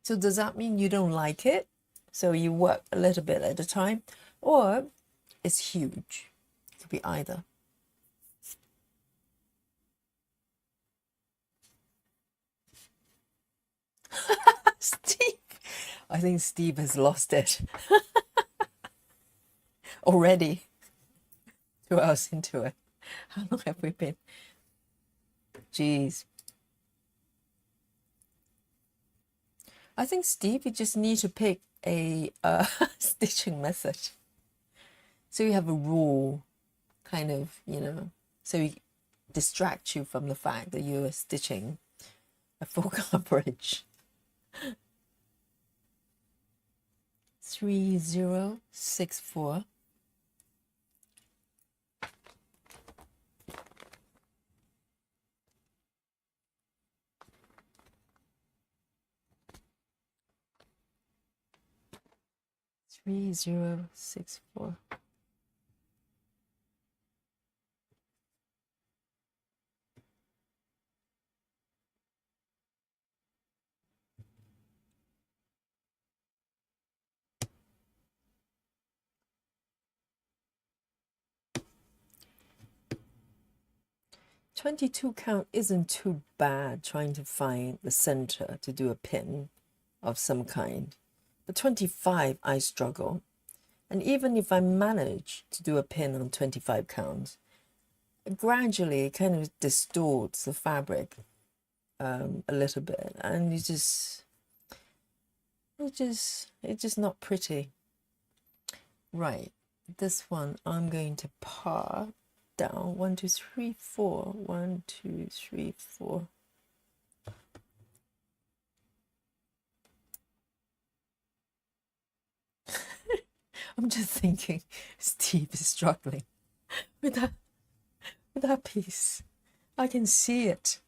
So does that mean you don't like it? So you work a little bit at a time? Or it's huge? It could be either. Steve. I think Steve has lost it. Already. 2 hours into it. How long have we been? Jeez. I think, Steve, you just need to pick a stitching method. So you have a rule, kind of, so you distract you from the fact that you're stitching a full coverage. 3064. Three zero six four. $22 count isn't too bad trying to find the center to do a pin of some kind. But 25, I struggle. And even if I manage to do a pin on 25 counts, gradually it kind of distorts the fabric a little bit, and it's just not pretty. Right, this one I'm going to par down 1 2 3 4 1 2 3 4. I'm just thinking Steve is struggling with that piece. I can see it,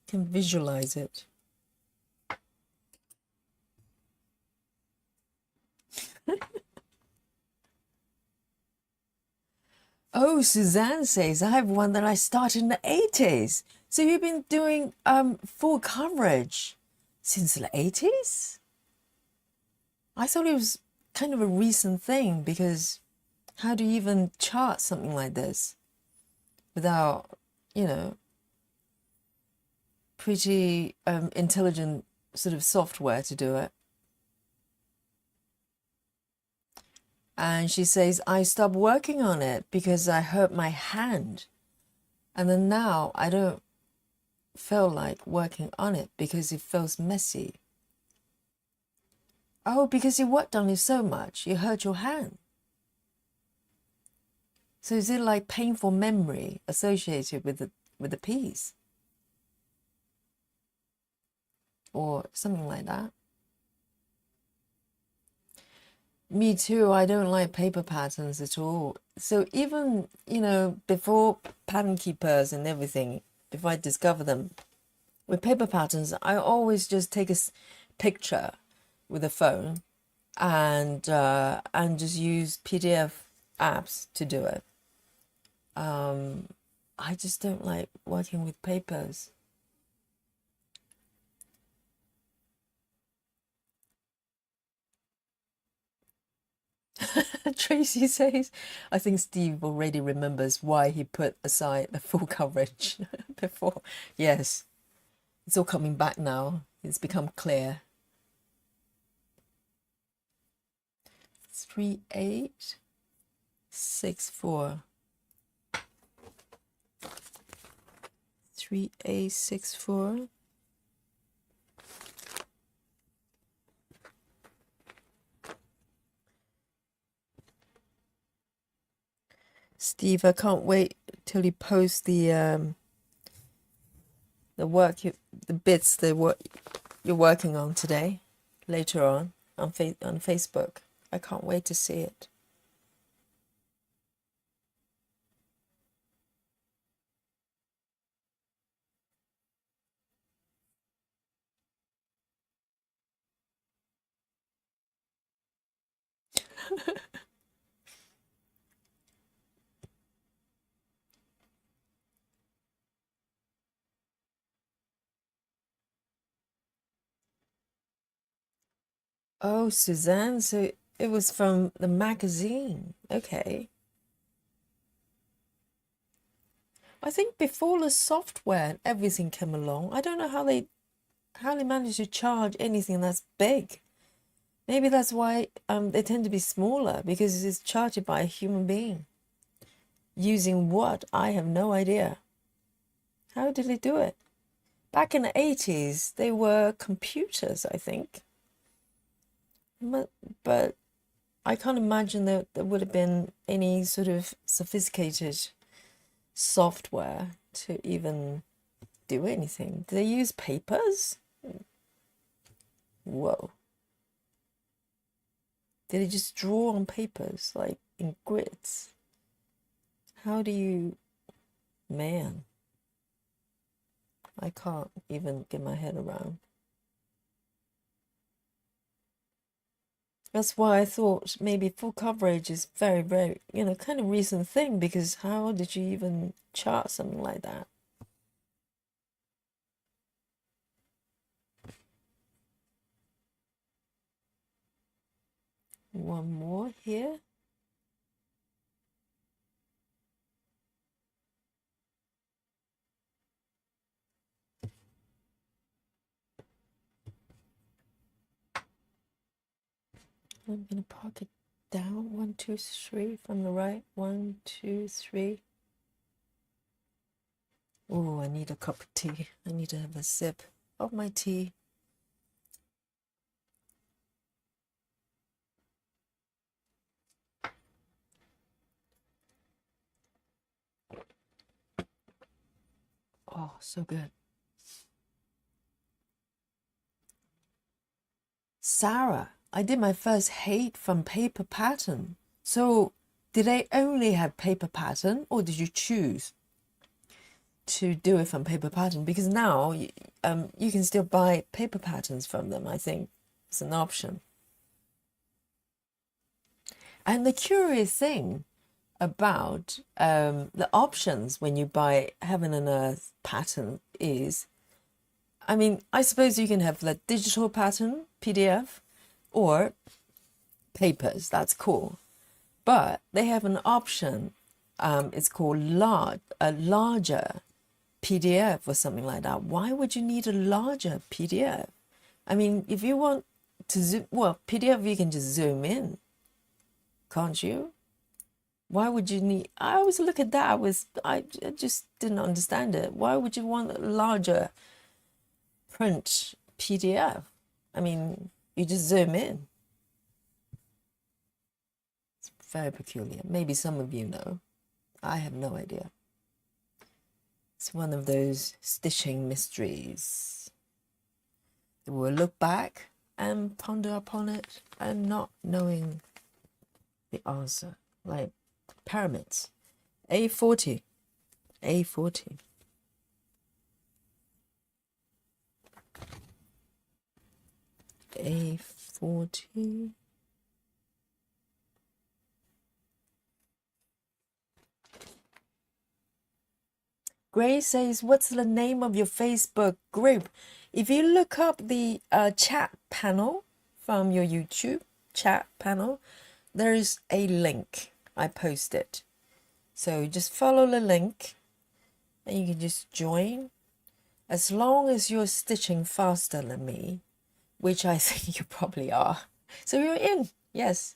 can visualize it. Oh, Suzanne says, I have one that I started in the 80s. So you've been doing full coverage since the 80s? I thought it was kind of a recent thing, because how do you even chart something like this without, pretty intelligent sort of software to do it? And she says, I stopped working on it because I hurt my hand. And then now I don't feel like working on it because it feels messy. Oh, because you worked on it so much, you hurt your hand. So is it like painful memory associated with the piece? Or something like that? Me too, I don't like paper patterns at all. So even, before pattern keepers and everything, before I discover them, with paper patterns, I always just take a picture with a phone and just use PDF apps to do it. I just don't like working with papers. Tracy says, I think Steve already remembers why he put aside the full coverage before. Yes, it's all coming back now. It's become clear. 3864. 3864. Steve, I can't wait till you post the bits that you're working on today, later on Facebook. I can't wait to see it. Oh, Suzanne, so it was from the magazine. Okay. I think before the software and everything came along, I don't know how they managed to charge anything that's big. Maybe that's why they tend to be smaller, because it's charged by a human being. Using what? I have no idea. How did they do it? Back in the 80s, they were computers, I think. But I can't imagine that there would have been any sort of sophisticated software to even do anything. Do they use papers? Whoa. Did they just draw on papers, like in grids? How do you... Man, I can't even get my head around. That's why I thought maybe full coverage is very, very, kind of recent thing, because how did you even chart something like that? One more here. I'm gonna park it down. 1, 2, 3 from the right. 1, 2, 3. Oh, I need a cup of tea. I need to have a sip of my tea. Oh, so good. Sarah, I did my first hate from paper pattern. So did I only have paper pattern, or did you choose to do it from paper pattern? Because now you can still buy paper patterns from them. I think it's an option. And the curious thing about the options when you buy Heaven and Earth pattern is, I mean, I suppose you can have the digital pattern, PDF, or papers. That's cool. But they have an option. It's called a larger PDF or something like that. Why would you need a larger PDF? I mean, if you want to zoom, well, PDF you can just zoom in, can't you? Why would you need? I always look at that. I just didn't understand it. Why would you want a larger print PDF? I mean, you just zoom in. It's very peculiar. Maybe some of you know. I have no idea. It's one of those stitching mysteries. We'll look back and ponder upon it and not knowing the answer. Like pyramids. A40. A40. A40. Grace says, what's the name of your Facebook group? If you look up the chat panel from your YouTube chat panel, there's a link. I posted. So just follow the link and you can just join. As long as you're stitching faster than me, which I think you probably are. So you're in. Yes.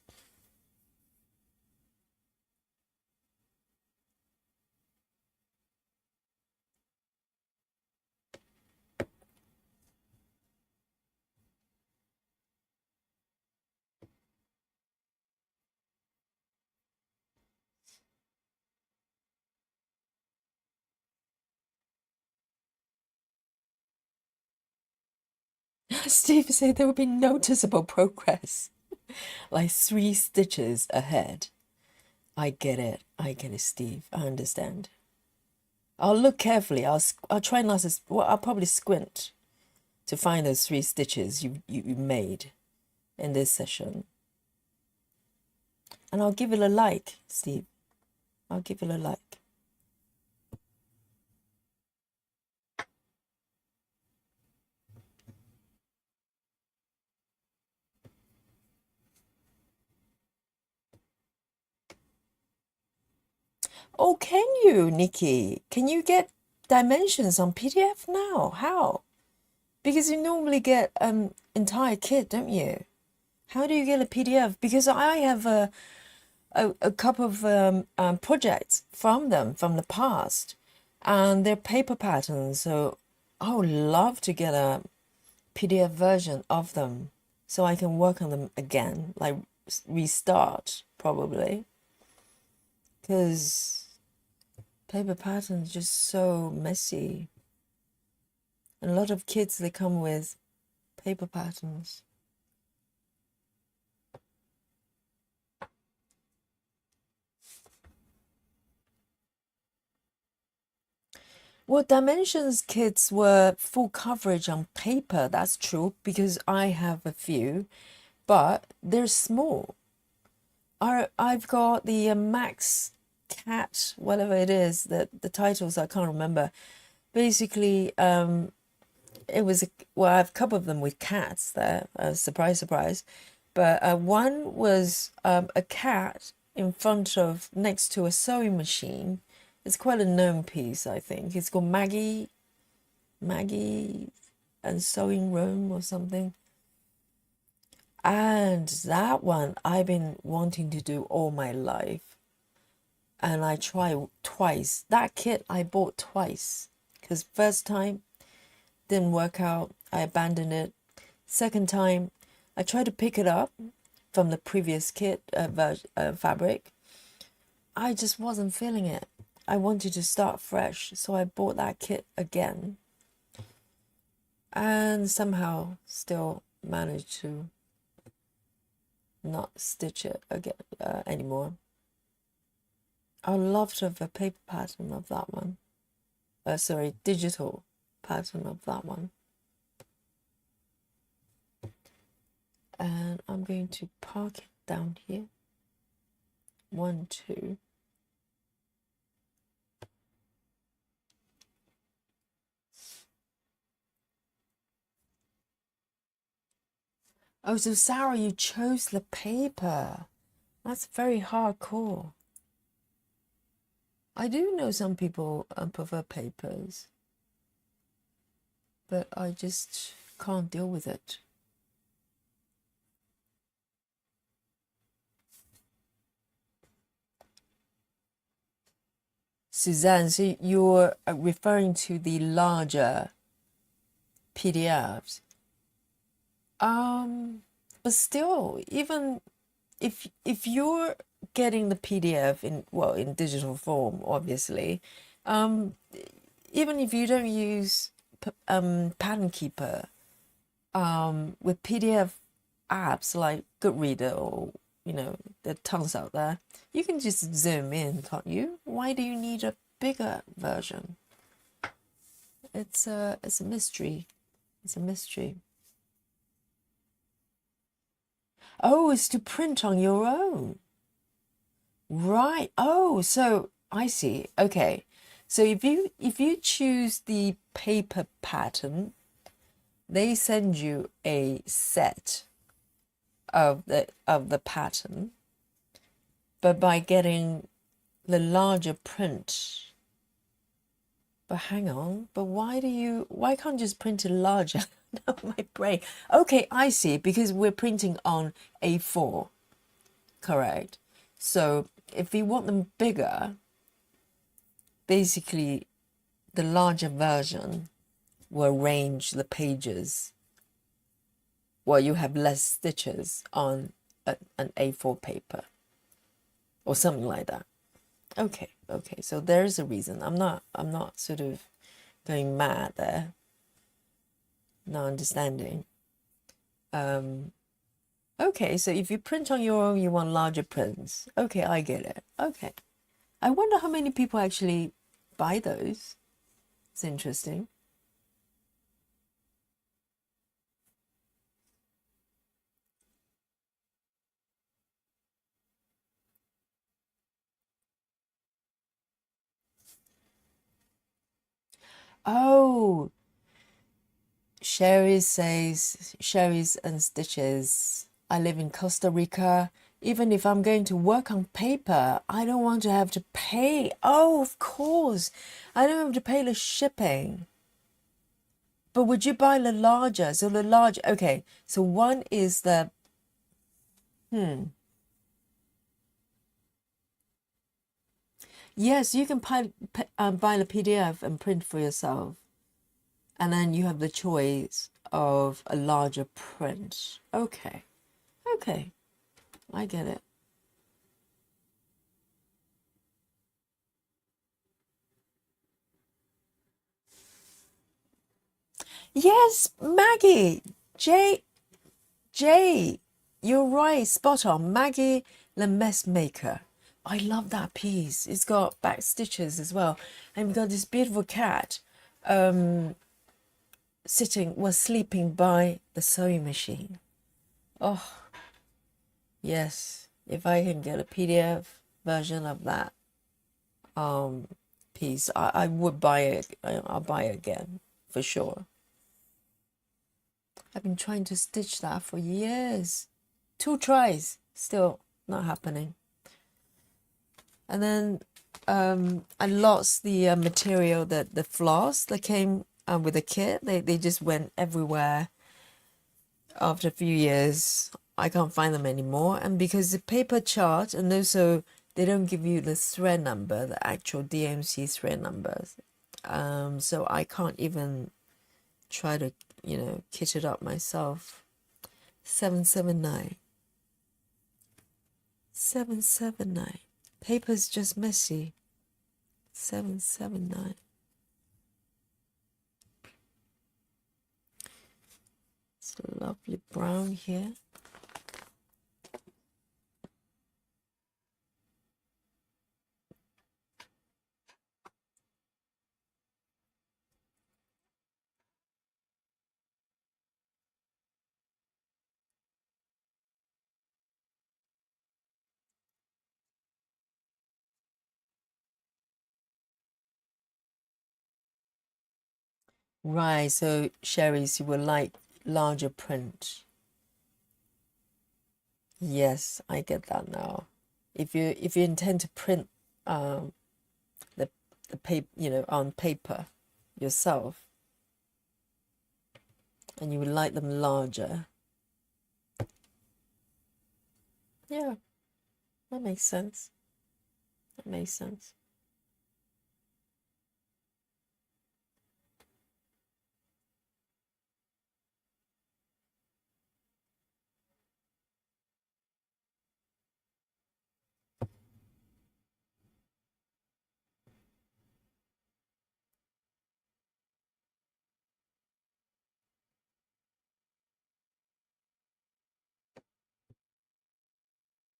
Steve said there would be noticeable progress. Like 3 stitches ahead. I get it. I get it, Steve. I understand. I'll look carefully. I'll try not to... Well, I'll probably squint to find those 3 stitches you made in this session. And I'll give it a like, Steve. I'll give it a like. Oh, can you, Nikki? Can you get dimensions on PDF now? How? Because you normally get an entire kit, don't you? How do you get a PDF? Because I have a couple of projects from them from the past, and they're paper patterns. So I would love to get a PDF version of them so I can work on them again, like restart probably, because paper patterns just so messy. And a lot of kits they come with paper patterns. Well, Dimensions kits were full coverage on paper, that's true, because I have a few, but they're small. I've got the Max Cat, whatever it is, the titles I can't remember. Basically, it was, well, I have a couple of them with cats there, surprise, surprise. But one was a cat in front of, next to a sewing machine. It's quite a known piece, I think. It's called Maggie and Sewing Room or something. And that one I've been wanting to do all my life. And I tried twice. That kit I bought twice. Because first time didn't work out. I abandoned it. Second time, I tried to pick it up from the previous kit fabric. I just wasn't feeling it. I wanted to start fresh, so I bought that kit again. And somehow still managed to not stitch it again anymore. I would love to have a paper pattern of that one. Sorry, digital pattern of that one. And I'm going to park it down here. 1, 2. Oh, so Sarah, you chose the paper. That's very hardcore. I do know some people prefer papers, but I just can't deal with it. Suzanne, so you're referring to the larger PDFs. But still, even if you're getting the PDF in digital form, obviously, even if you don't use Pattern Keeper, with PDF apps like Goodreader or there are tons out there, you can just zoom in, can't you? Why do you need a bigger version? It's a mystery. It's a mystery. Oh, it's to print on your own. Right. Oh, so I see. Okay. So if you choose the paper pattern, they send you a set of the pattern, but by getting the larger print. But hang on, but why can't you just print it larger? No, my brain. Okay, I see, because we're printing on A4, correct? So if we want them bigger, basically the larger version will arrange the pages. Well, you have less stitches on an A4 paper or something like that. Okay, so there's a reason. I'm not sort of going mad there. Not understanding. Okay, so if you print on your own, you want larger prints. Okay, I get it. Okay. I wonder how many people actually buy those. It's interesting. Oh, Sherry says, Sherry's and Stitches. I live in Costa Rica. Even if I'm going to work on paper, I don't want to have to pay. Oh, of course. I don't have to pay the shipping. But would you buy the larger? So the large, okay. So one is the, yes, you can buy the PDF and print for yourself. And then you have the choice of a larger print. Okay, okay, I get it. Yes, Maggie, J, you're right, spot on. Maggie the Mess Maker. I love that piece. It's got back stitches as well. And we've got this beautiful cat sleeping by the sewing machine. Oh, yes. If I can get a PDF version of that piece, I would buy it. I'll buy it again for sure. I've been trying to stitch that for years. 2 tries, still not happening. And then I lost the material, that the floss that came with the kit. They just went everywhere after a few years. I can't find them anymore. And because the paper chart, and also they don't give you the thread number, the actual DMC thread numbers. So I can't even try to, kit it up myself. 779. 779. Paper's just messy. 779. It's a lovely brown here. Right, so Sherry's, you would like larger print. Yes, I get that now. If you intend to print the paper, on paper yourself, and you would like them larger. Yeah, that makes sense. That makes sense.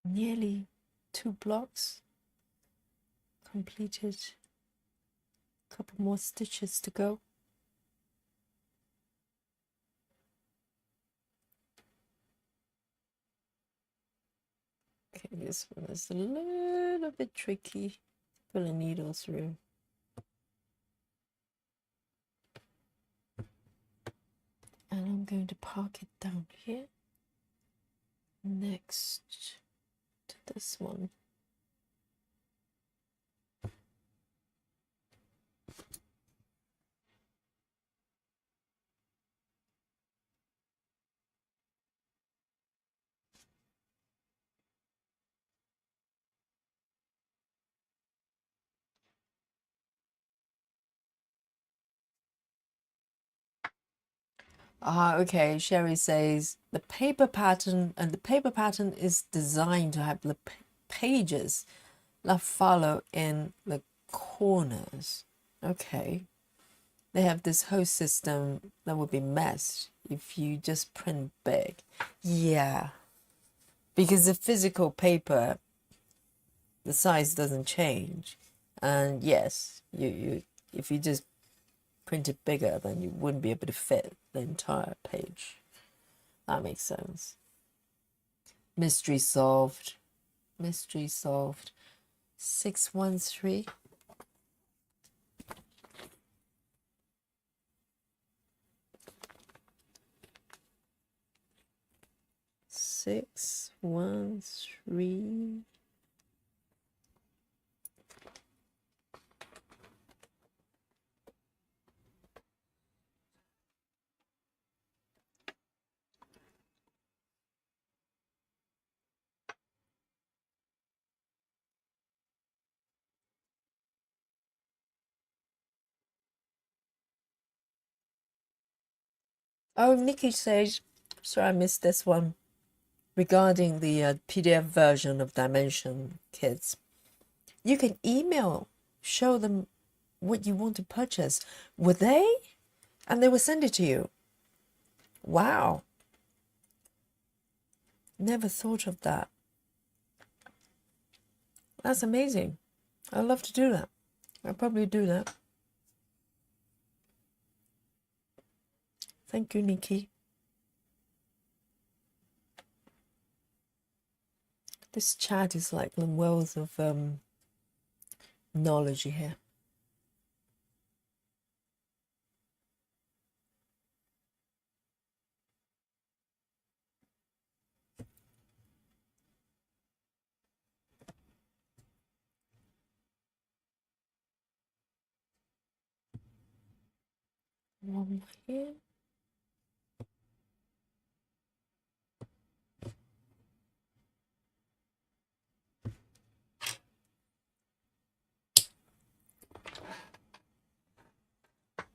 Nearly 2 blocks completed. Couple more stitches to go. Okay, this one is a little bit tricky. Put a needle through. And I'm going to park it down here next to this one. Okay, Sherry says the paper pattern, and the paper pattern is designed to have the pages that follow in the corners. Okay. They have this whole system that would be messed if you just print big. Yeah. Because the physical paper, the size doesn't change. And yes, you if you just print it bigger, then you wouldn't be able to fit the entire page. That makes sense. Mystery solved. Mystery solved. 613. 613. Oh, Nikki says, sorry, I missed this one regarding the PDF version of Dimension Kids. You can email, show them what you want to purchase. Would they? And they will send it to you. Wow. Never thought of that. That's amazing. I'd love to do that. I'll probably do that. Thank you, Nikki. This chat is like the wealth of knowledge here. One here.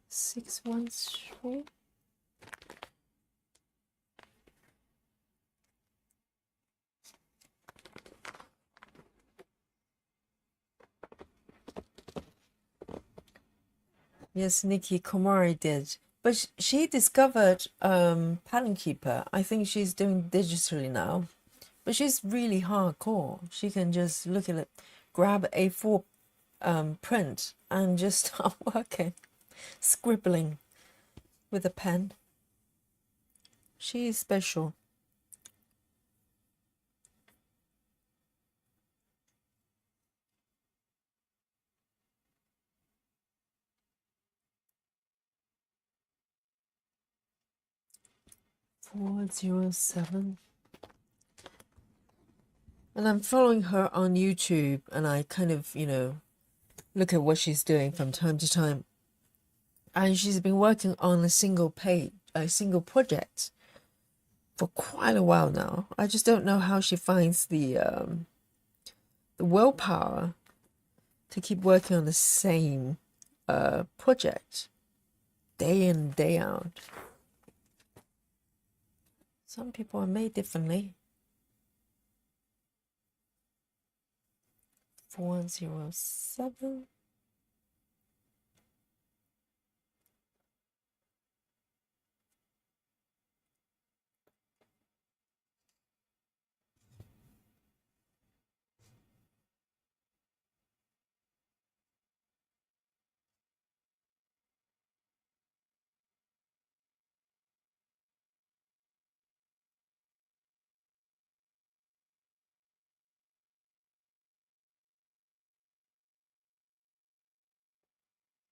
Six one three. Yes, Nikki Komari did. But she discovered Pattern Keeper. I think she's doing digitally now. But she's really hardcore. She can just look at it, grab A4 print and just start working, scribbling with a pen. She is special. $407. And I'm following her on YouTube, and I kind of, look at what she's doing from time to time. And she's been working on a single project for quite a while now. I just don't know how she finds the willpower to keep working on the same project day in, day out. Some people are made differently. 407.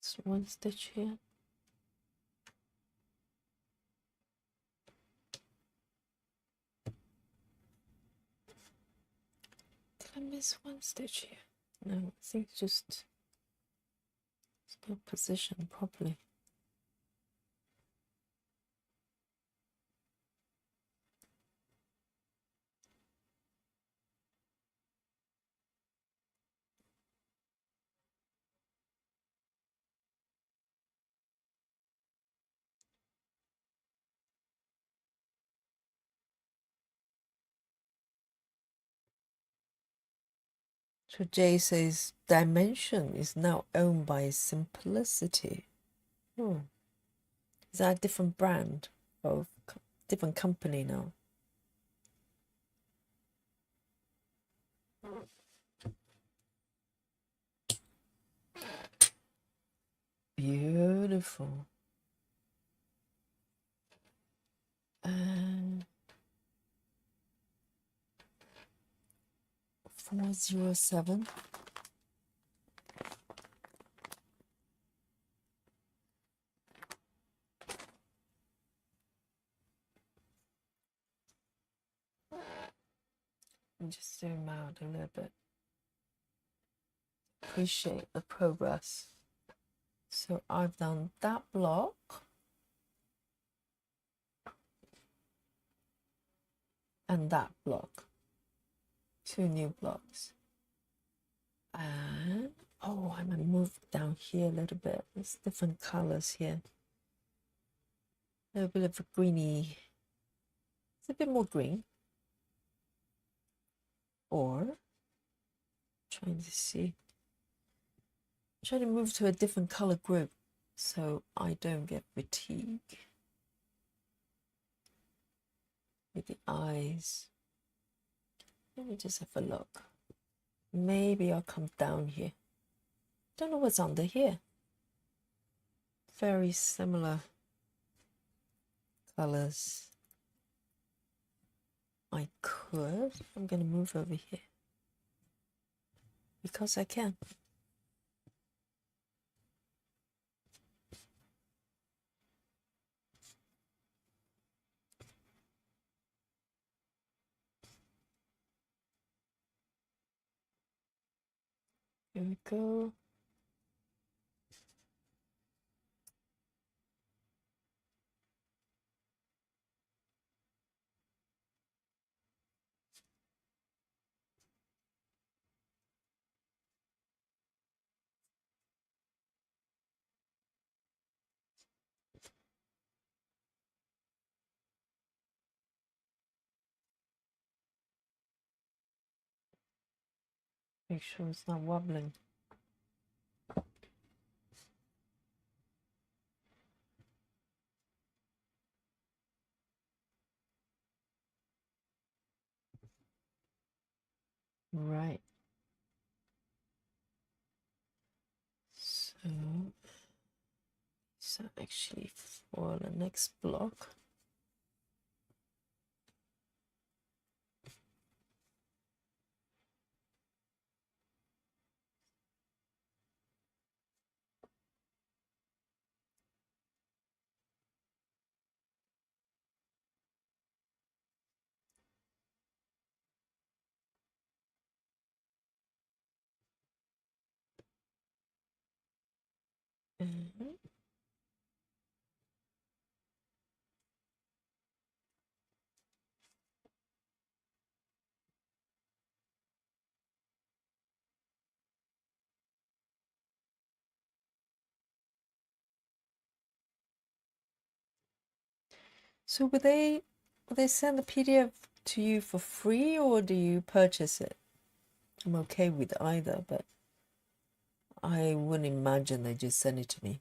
It's one stitch here. Did I miss one stitch here? No, I think just it's not positioned properly. So Jay says Dimension is now owned by Simplicity. Is that a different brand of different company now? Beautiful. And 407. And just zoom out a little bit. Appreciate the progress. So I've done that block. And that block. 2 new blocks. And oh, I'm gonna move down here a little bit. There's different colors here. A little bit of a greeny. It's a bit more green. Or trying to see. Trying to move to a different color group so I don't get fatigue with the eyes. Let me just have a look. Maybe I'll come down here. Don't know what's under here. Very similar colors. I could. I'm going to move over here because I can. Here we go. Make sure it's not wobbling. Right. So actually for the next block. Mhm. So would they send the PDF to you for free or do you purchase it? I'm okay with either, but I wouldn't imagine they just send it to me.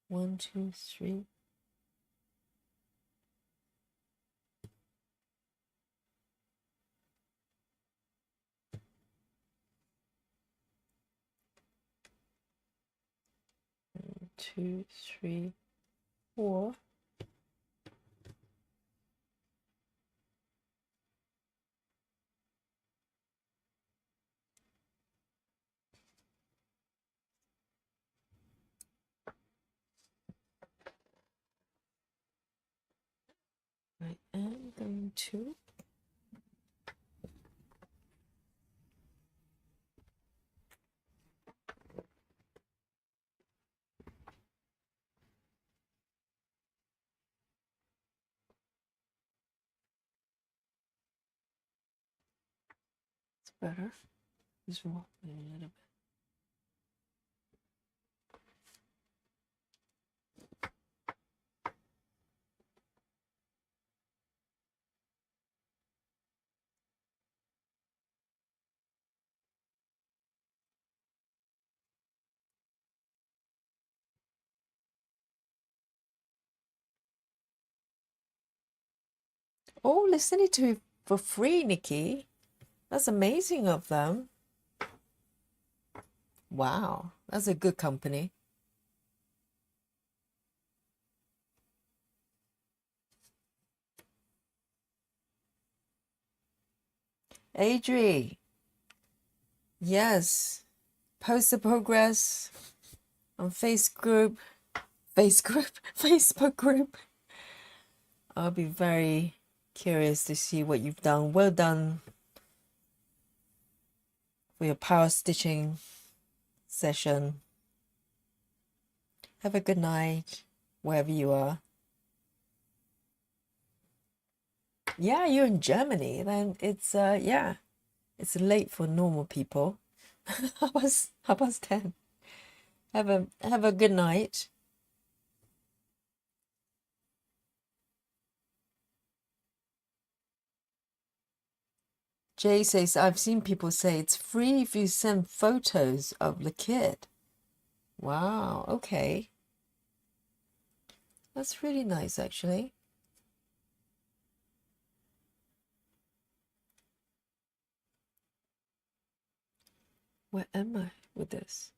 1, 2, 3. Two, three, four. I am going to it's better. Just roll it a little bit. Oh, listening to it for free, Nikki. That's amazing of them. Wow, that's a good company. Adri, yes, post the progress on Facebook group. I'll be very curious to see what you've done. Well done for your power stitching session. Have a good night, wherever you are. Yeah, you're in Germany. Then it's yeah, it's late for normal people. Half past 10. Have a good night. Jay says, I've seen people say it's free if you send photos of the kid. Wow, okay. That's really nice, actually. Where am I with this?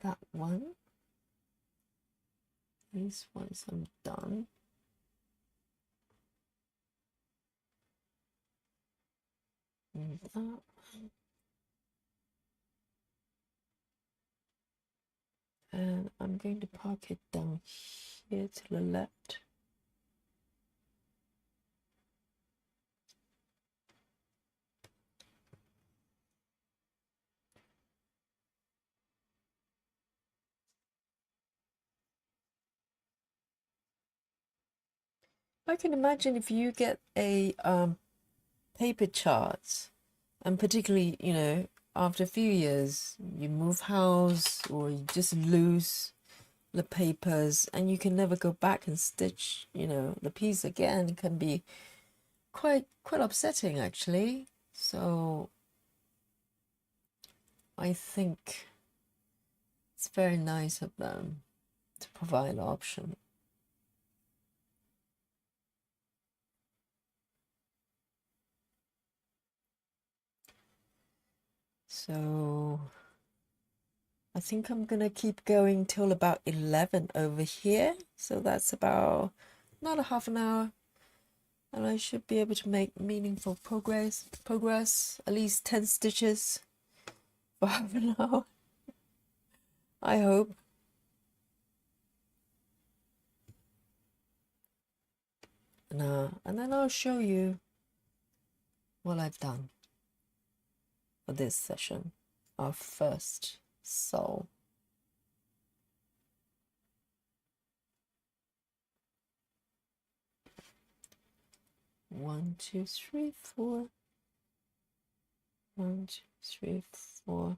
That one. These ones I'm done. And that. And I'm going to park it down here to the left. I can imagine if you get a paper chart, and particularly, you know, after a few years, you move house or you just lose the papers and you can never go back and stitch, you know, the piece again. It can be quite upsetting, actually. So I think it's very nice of them to provide an option. So I think I'm gonna keep going till about 11 over here. So that's about not a half an hour. And I should be able to make meaningful progress, at least 10 stitches for half an hour. I hope. And then I'll show you what I've done for this session, our first SAL. 1, 2, 3, 4. 1, 2, 3, 4.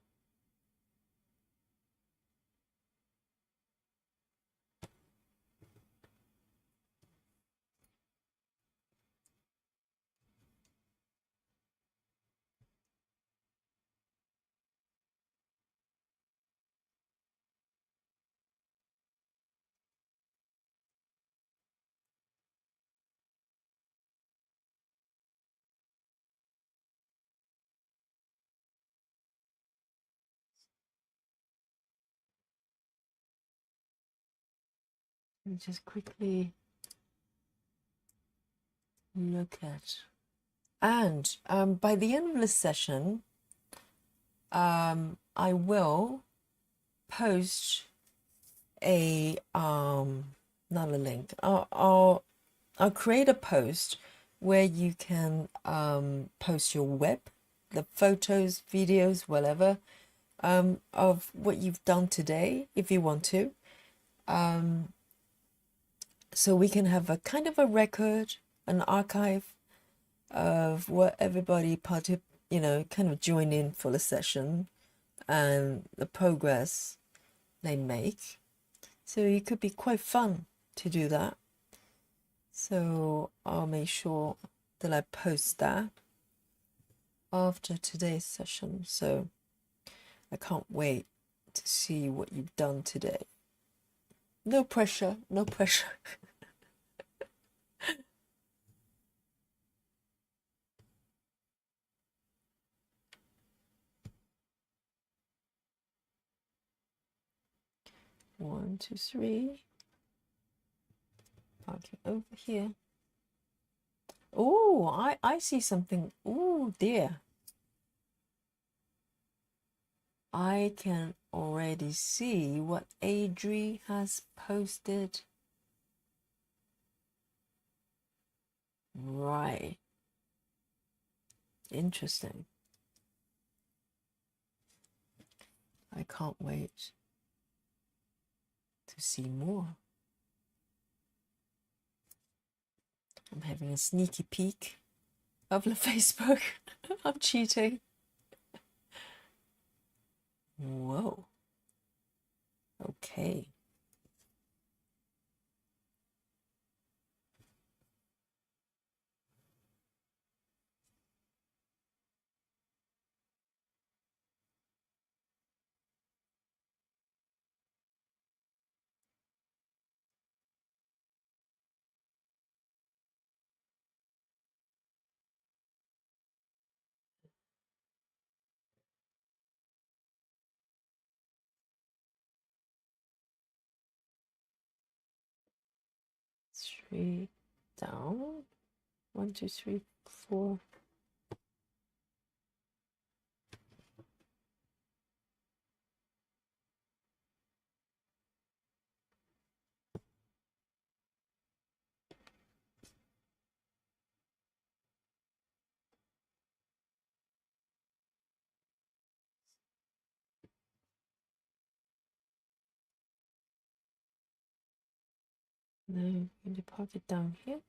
Let me just quickly look at. And by the end of this session, I will post a not a link. I'll create a post where you can post your web, the photos, videos, whatever, of what you've done today, if you want to. So we can have a kind of a record, an archive of what everybody you know, kind of join in for the session and the progress they make. So it could be quite fun to do that. So I'll make sure that I post that after today's session. So I can't wait to see what you've done today. No pressure, no pressure. One, two, three. Parking over here. Oh, I see something. Oh dear. I can already see what Adri has posted. Right. Interesting. I can't wait to see more. I'm having a sneaky peek of the Facebook. I'm cheating. Whoa. Okay. Three down. 1, 2, 3, 4. Now I'm going to pop it down here.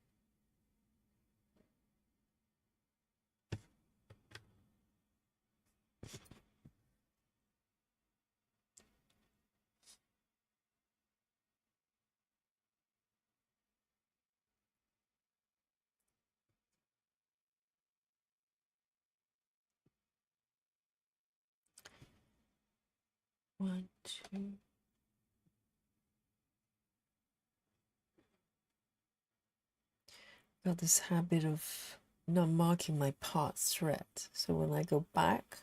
One, two. Got this habit of not marking my part thread. So when I go back,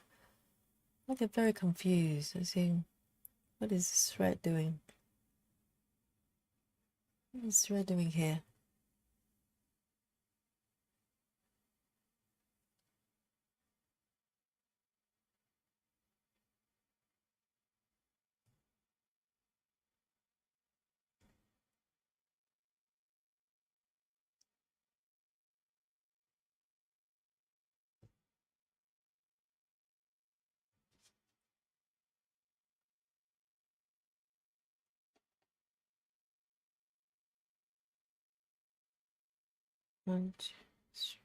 I get very confused. I think, what is this thread doing? What is this thread doing here? 1, 2, 3.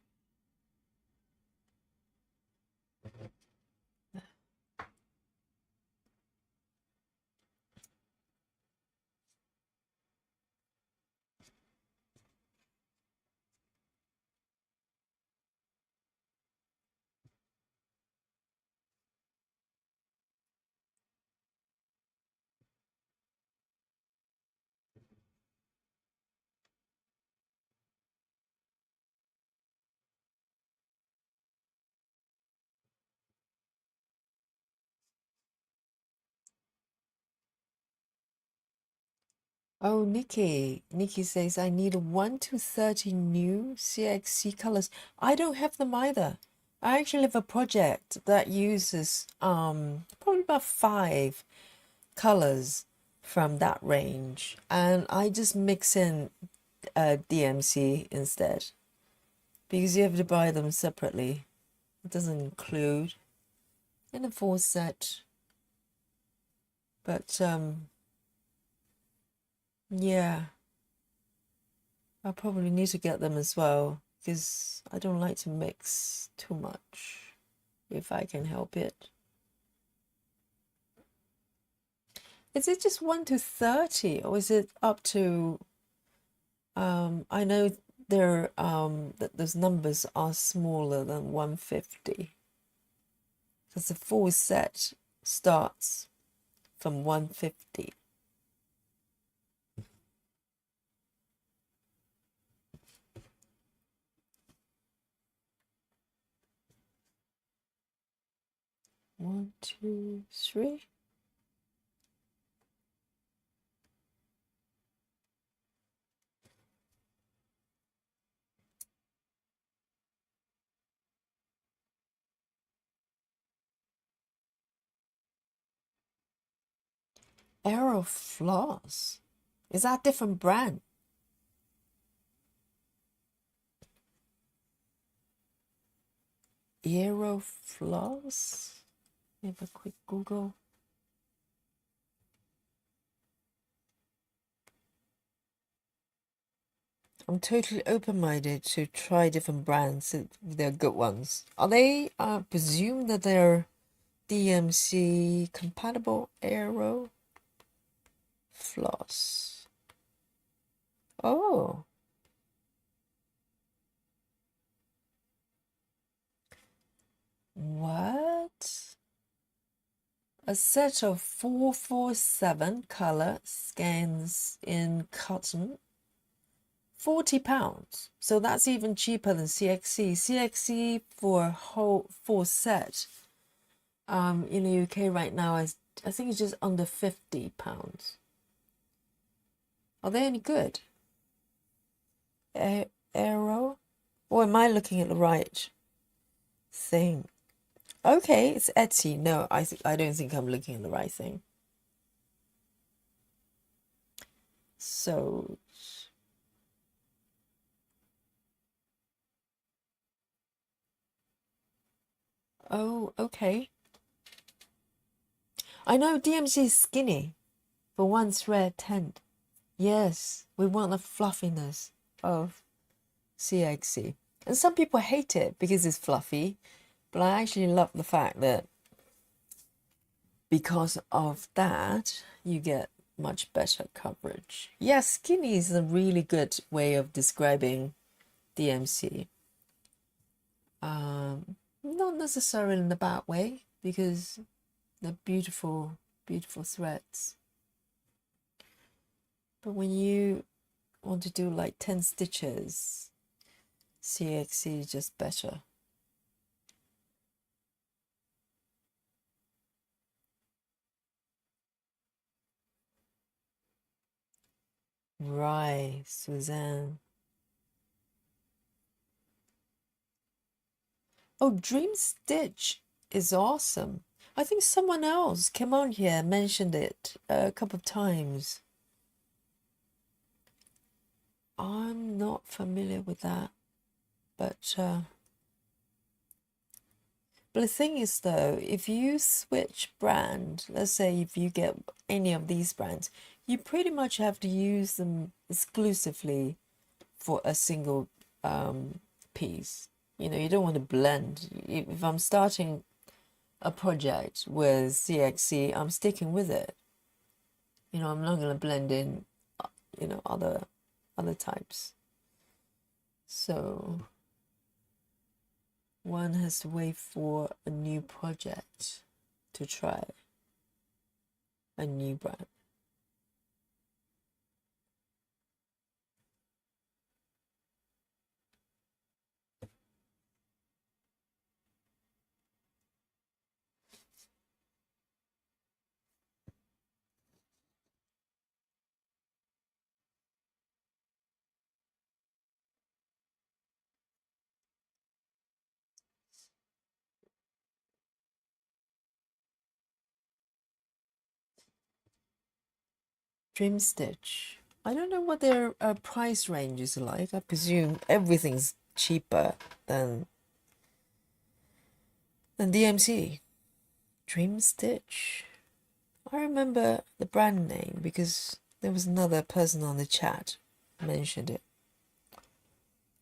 Oh, Nikki. Nikki says I need 1 to 30 new CXC colors. I don't have them either. I actually have a project that uses probably about 5 colors from that range, and I just mix in DMC instead because you have to buy them separately. It doesn't include in a full set, but yeah, I probably need to get them as well because I don't like to mix too much if I can help it. Is it just 1 to 30 or is it up to I know there that those numbers are smaller than 150 because the full set starts from 150. One, two, three. Aero Floss. Is that a different brand? Aero Floss? Have a quick Google. I'm totally open-minded to try different brands if they're good ones. Are they, presume that they're DMC compatible arrow floss. Oh. What? A set of 447 color scans in cotton, £40. So that's even cheaper than CXC. CXC for a whole full set in the UK right now is, I think it's just under £50. Are they any good? Arrow? Or am I looking at the right thing? Okay, it's Etsy. No, I don't think I'm looking at the right thing. So oh, okay. I know DMC is skinny for one thread tent. Yes, we want the fluffiness of CXC. And some people hate it because it's fluffy, but I actually love the fact that because of that, you get much better coverage. Yeah, skinny is a really good way of describing DMC. Not necessarily in a bad way, because they're beautiful, beautiful threads. But when you want to do like 10 stitches, CXC is just better. Right, Suzanne. Oh, Dream Stitch is awesome. I think someone else came on here and mentioned it a couple of times. I'm not familiar with that, but the thing is though, if you switch brand, let's say if you get any of these brands, you pretty much have to use them exclusively for a single piece. You know, you don't want to blend. If I'm starting a project with CXC, I'm sticking with it. You know, I'm not going to blend in, you know, other types. So one has to wait for a new project to try a new brand. Dream Stitch. I don't know what their price range is like. I presume everything's cheaper than DMC. Dream Stitch. I remember the brand name because there was another person on the chat mentioned it.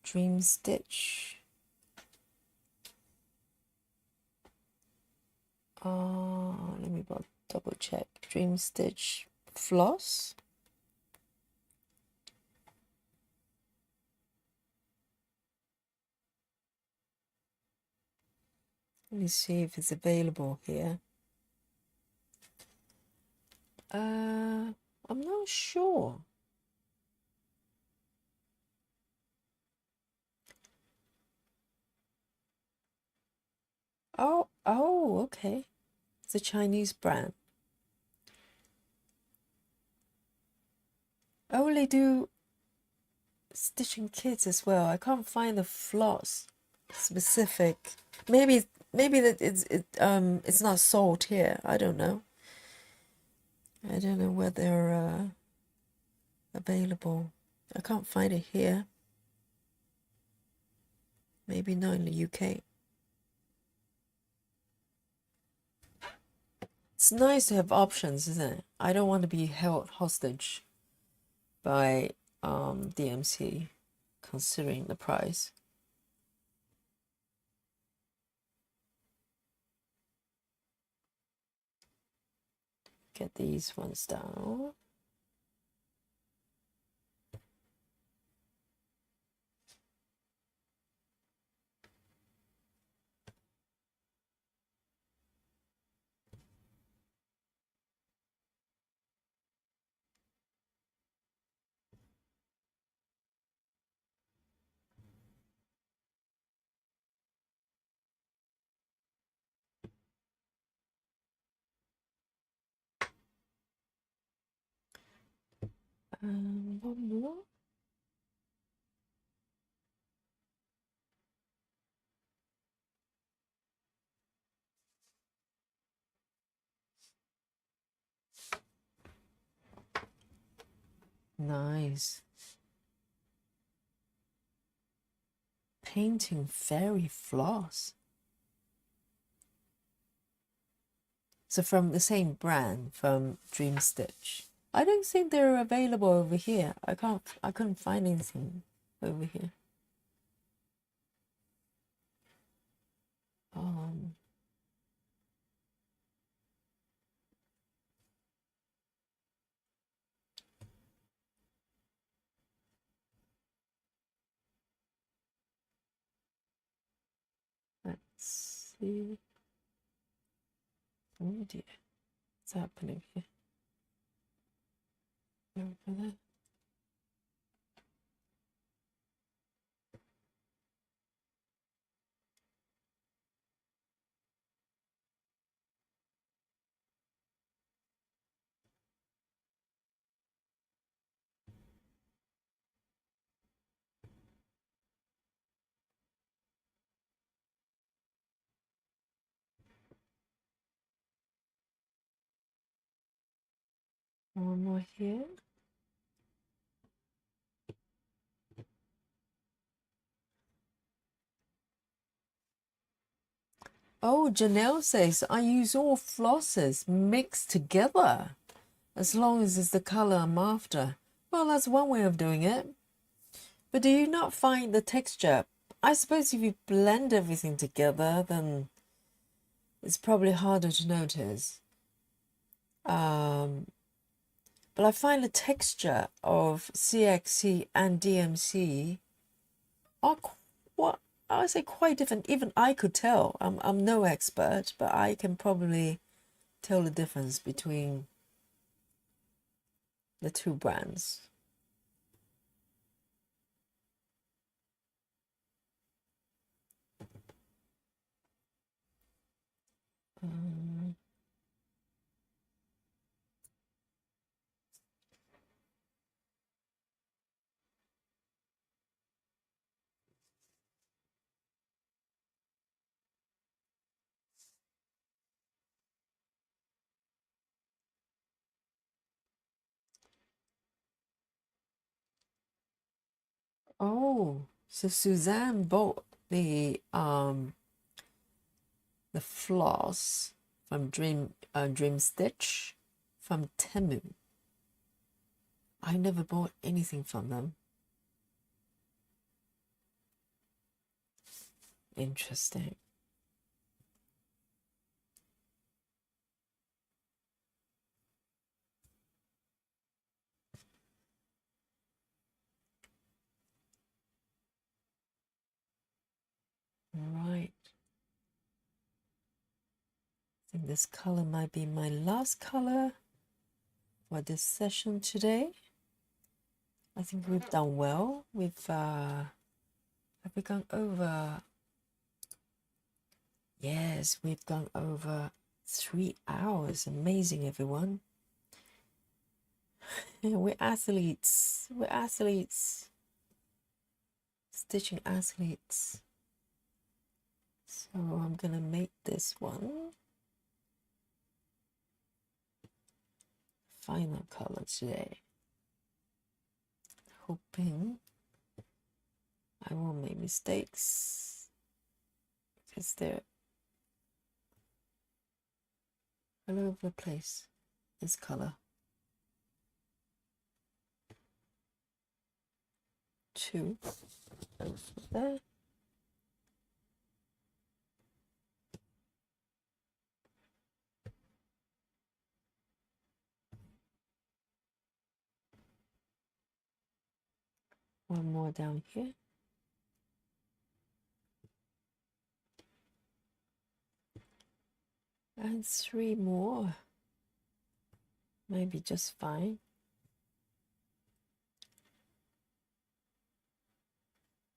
Dream Stitch. Let me double check. Dream Stitch Floss. Let me see if it's available here. I'm not sure. Oh, okay. It's a Chinese brand. Oh, they do stitching kits as well. I can't find the floss specific. Maybe that it's not sold here. I don't know. I don't know where they're available. I can't find it here. Maybe not in the UK. It's nice to have options, isn't it? I don't want to be held hostage by DMC, considering the price. get these ones down. And one more. Nice. Painting Fairy Floss. So from the same brand, from Dream Stitch. I don't think they're available over here. I couldn't find anything over here. Let's see. Oh dear, what's happening here? Over there. One more here. Oh, Janelle says, I use all flosses mixed together, as long as it's the color I'm after. Well, that's one way of doing it. But do you not find the texture? I suppose if you blend everything together, then it's probably harder to notice. But I find the texture of CXC and DMC are quite, I would say quite different. Even I could tell. I'm no expert, but I can probably tell the difference between the two brands. Oh, so Suzanne bought the floss from Dream Stitch from Temu. I never bought anything from them. Interesting. Right. I think this color might be my last color for this session today. I think we've done well. Have we gone over? Yes, we've gone over 3 hours. Amazing, everyone. We're athletes. We're athletes. Stitching athletes. So I'm gonna make this one final color today. Hoping I won't make mistakes because they're all over the place. This color. 2 over there. One more down here. And 3 more. Maybe just fine.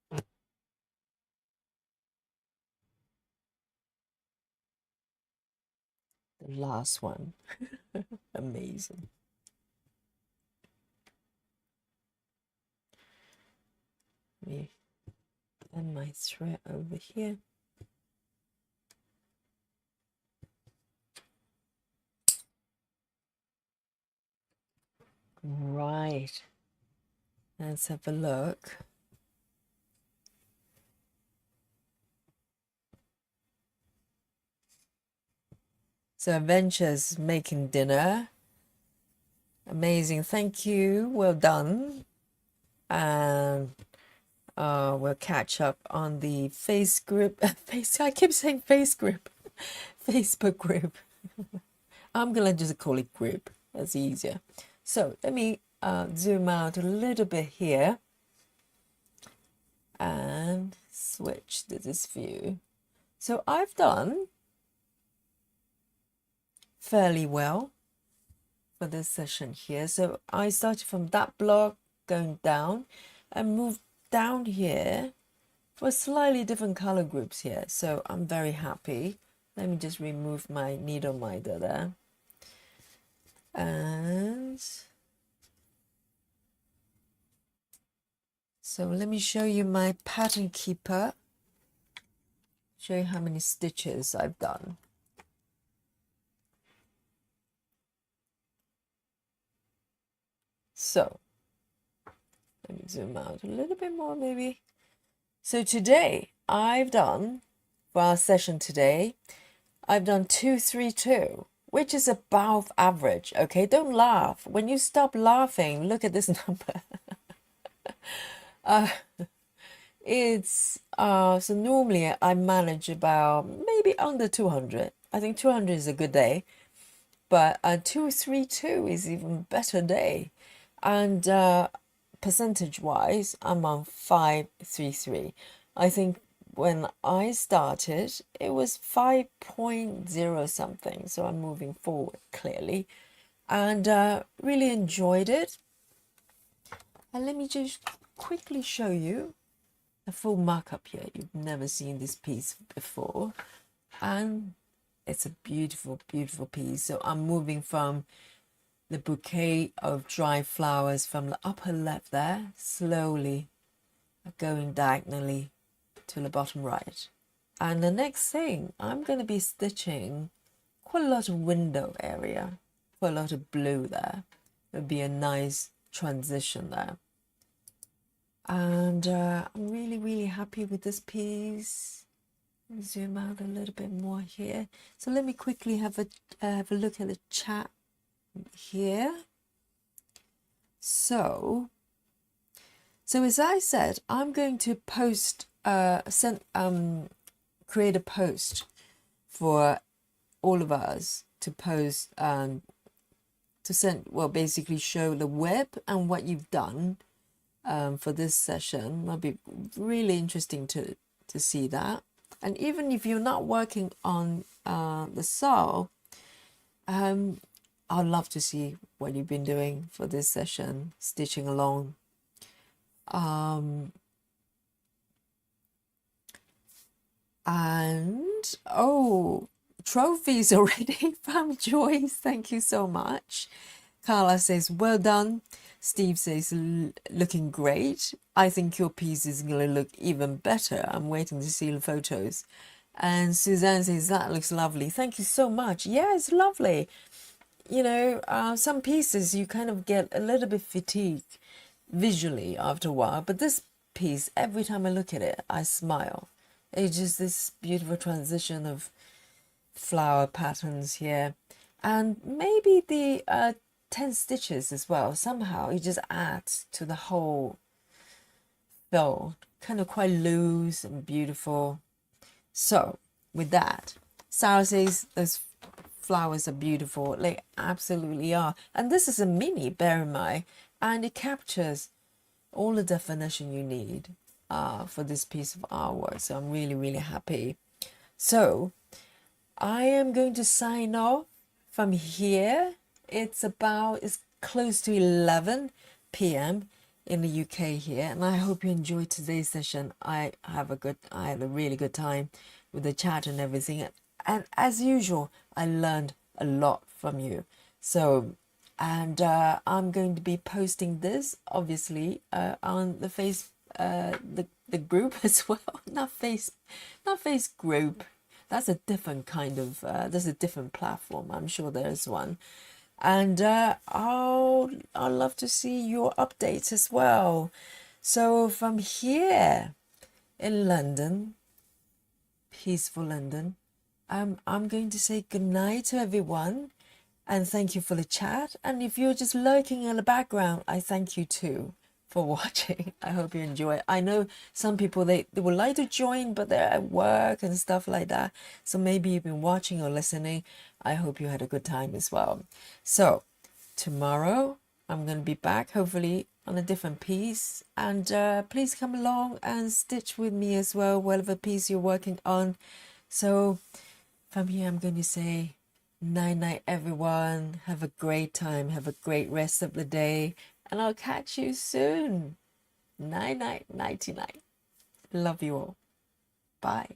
The last one. Amazing. Me and my thread over here. Right. Let's have a look. So Adventures making dinner. Amazing. Thank you. Well done. And we'll catch up on the face group. I keep saying face group. Facebook group. I'm gonna just call it group. That's easier. So let me zoom out a little bit here and switch to this view. So I've done fairly well for this session here. So I started from that block going down and moved down here for slightly different color groups here. So I'm very happy. Let me just remove my needle minder there. And so let me show you my pattern keeper. Show you how many stitches I've done. So let me zoom out a little bit more maybe. So today I've done, for our session today, I've done 232, which is above average. Okay, don't laugh. When you stop laughing, look at this number. So normally I manage about maybe under 200. I think 200 is a good day, but 232 is even better day. And percentage wise, I'm on 533. I think when I started it was 5.0 something, so I'm moving forward clearly, and really enjoyed it. And let me just quickly show you a full markup here. You've never seen this piece before, and it's a beautiful, beautiful piece. So I'm moving from the bouquet of dry flowers from the upper left there, slowly going diagonally to the bottom right. And the next thing, I'm going to be stitching quite a lot of window area, quite a lot of blue there. It'll be a nice transition there. And I'm really, really happy with this piece. Zoom out a little bit more here. So let me quickly have a look at the chat here. So as I said, I'm going to post, create a post for all of us to post, to send, well, basically show the web and what you've done for this session. That'll be really interesting to see that. And even if you're not working on the SAL, I'd love to see what you've been doing for this session, stitching along. And oh, trophies already from Joyce. Thank you so much. Carla says, well done. Steve says, looking great. I think your piece is going to look even better. I'm waiting to see the photos. And Suzanne says, that looks lovely. Thank you so much. Yeah, it's lovely. You know, some pieces you kind of get a little bit fatigued visually after a while. But this piece, every time I look at it, I smile. It's just this beautiful transition of flower patterns here. And maybe the 10 stitches as well. Somehow it just adds to the whole feel. Kind of quite loose and beautiful. So with that, Sarah says those flowers are beautiful. They absolutely are. And this is a mini, bear in mind. And it captures all the definition you need for this piece of artwork. So I'm really, really happy. So I am going to sign off from here. It's close to 11 p.m. in the UK here, and I hope you enjoyed today's session. I had a really good time with the chat and everything, and as usual, I learned a lot from you. So, and I'm going to be posting this obviously on the group as well. Not face group. That's a different kind of. There's a different platform. I'm sure there's one. And I'd love to see your updates as well. So from here in London, peaceful London, I'm going to say good night to everyone, and thank you for the chat. And if you're just lurking in the background, I thank you too for watching. I hope you enjoy it. I know some people, they would like to join, but they're at work and stuff like that. So maybe you've been watching or listening. I hope you had a good time as well. So tomorrow I'm going to be back, hopefully on a different piece. And please come along and stitch with me as well, whatever piece you're working on. So from here, I'm going to say night night, everyone. Have a great time. Have a great rest of the day. And I'll catch you soon. Night night, nighty night. Love you all. Bye.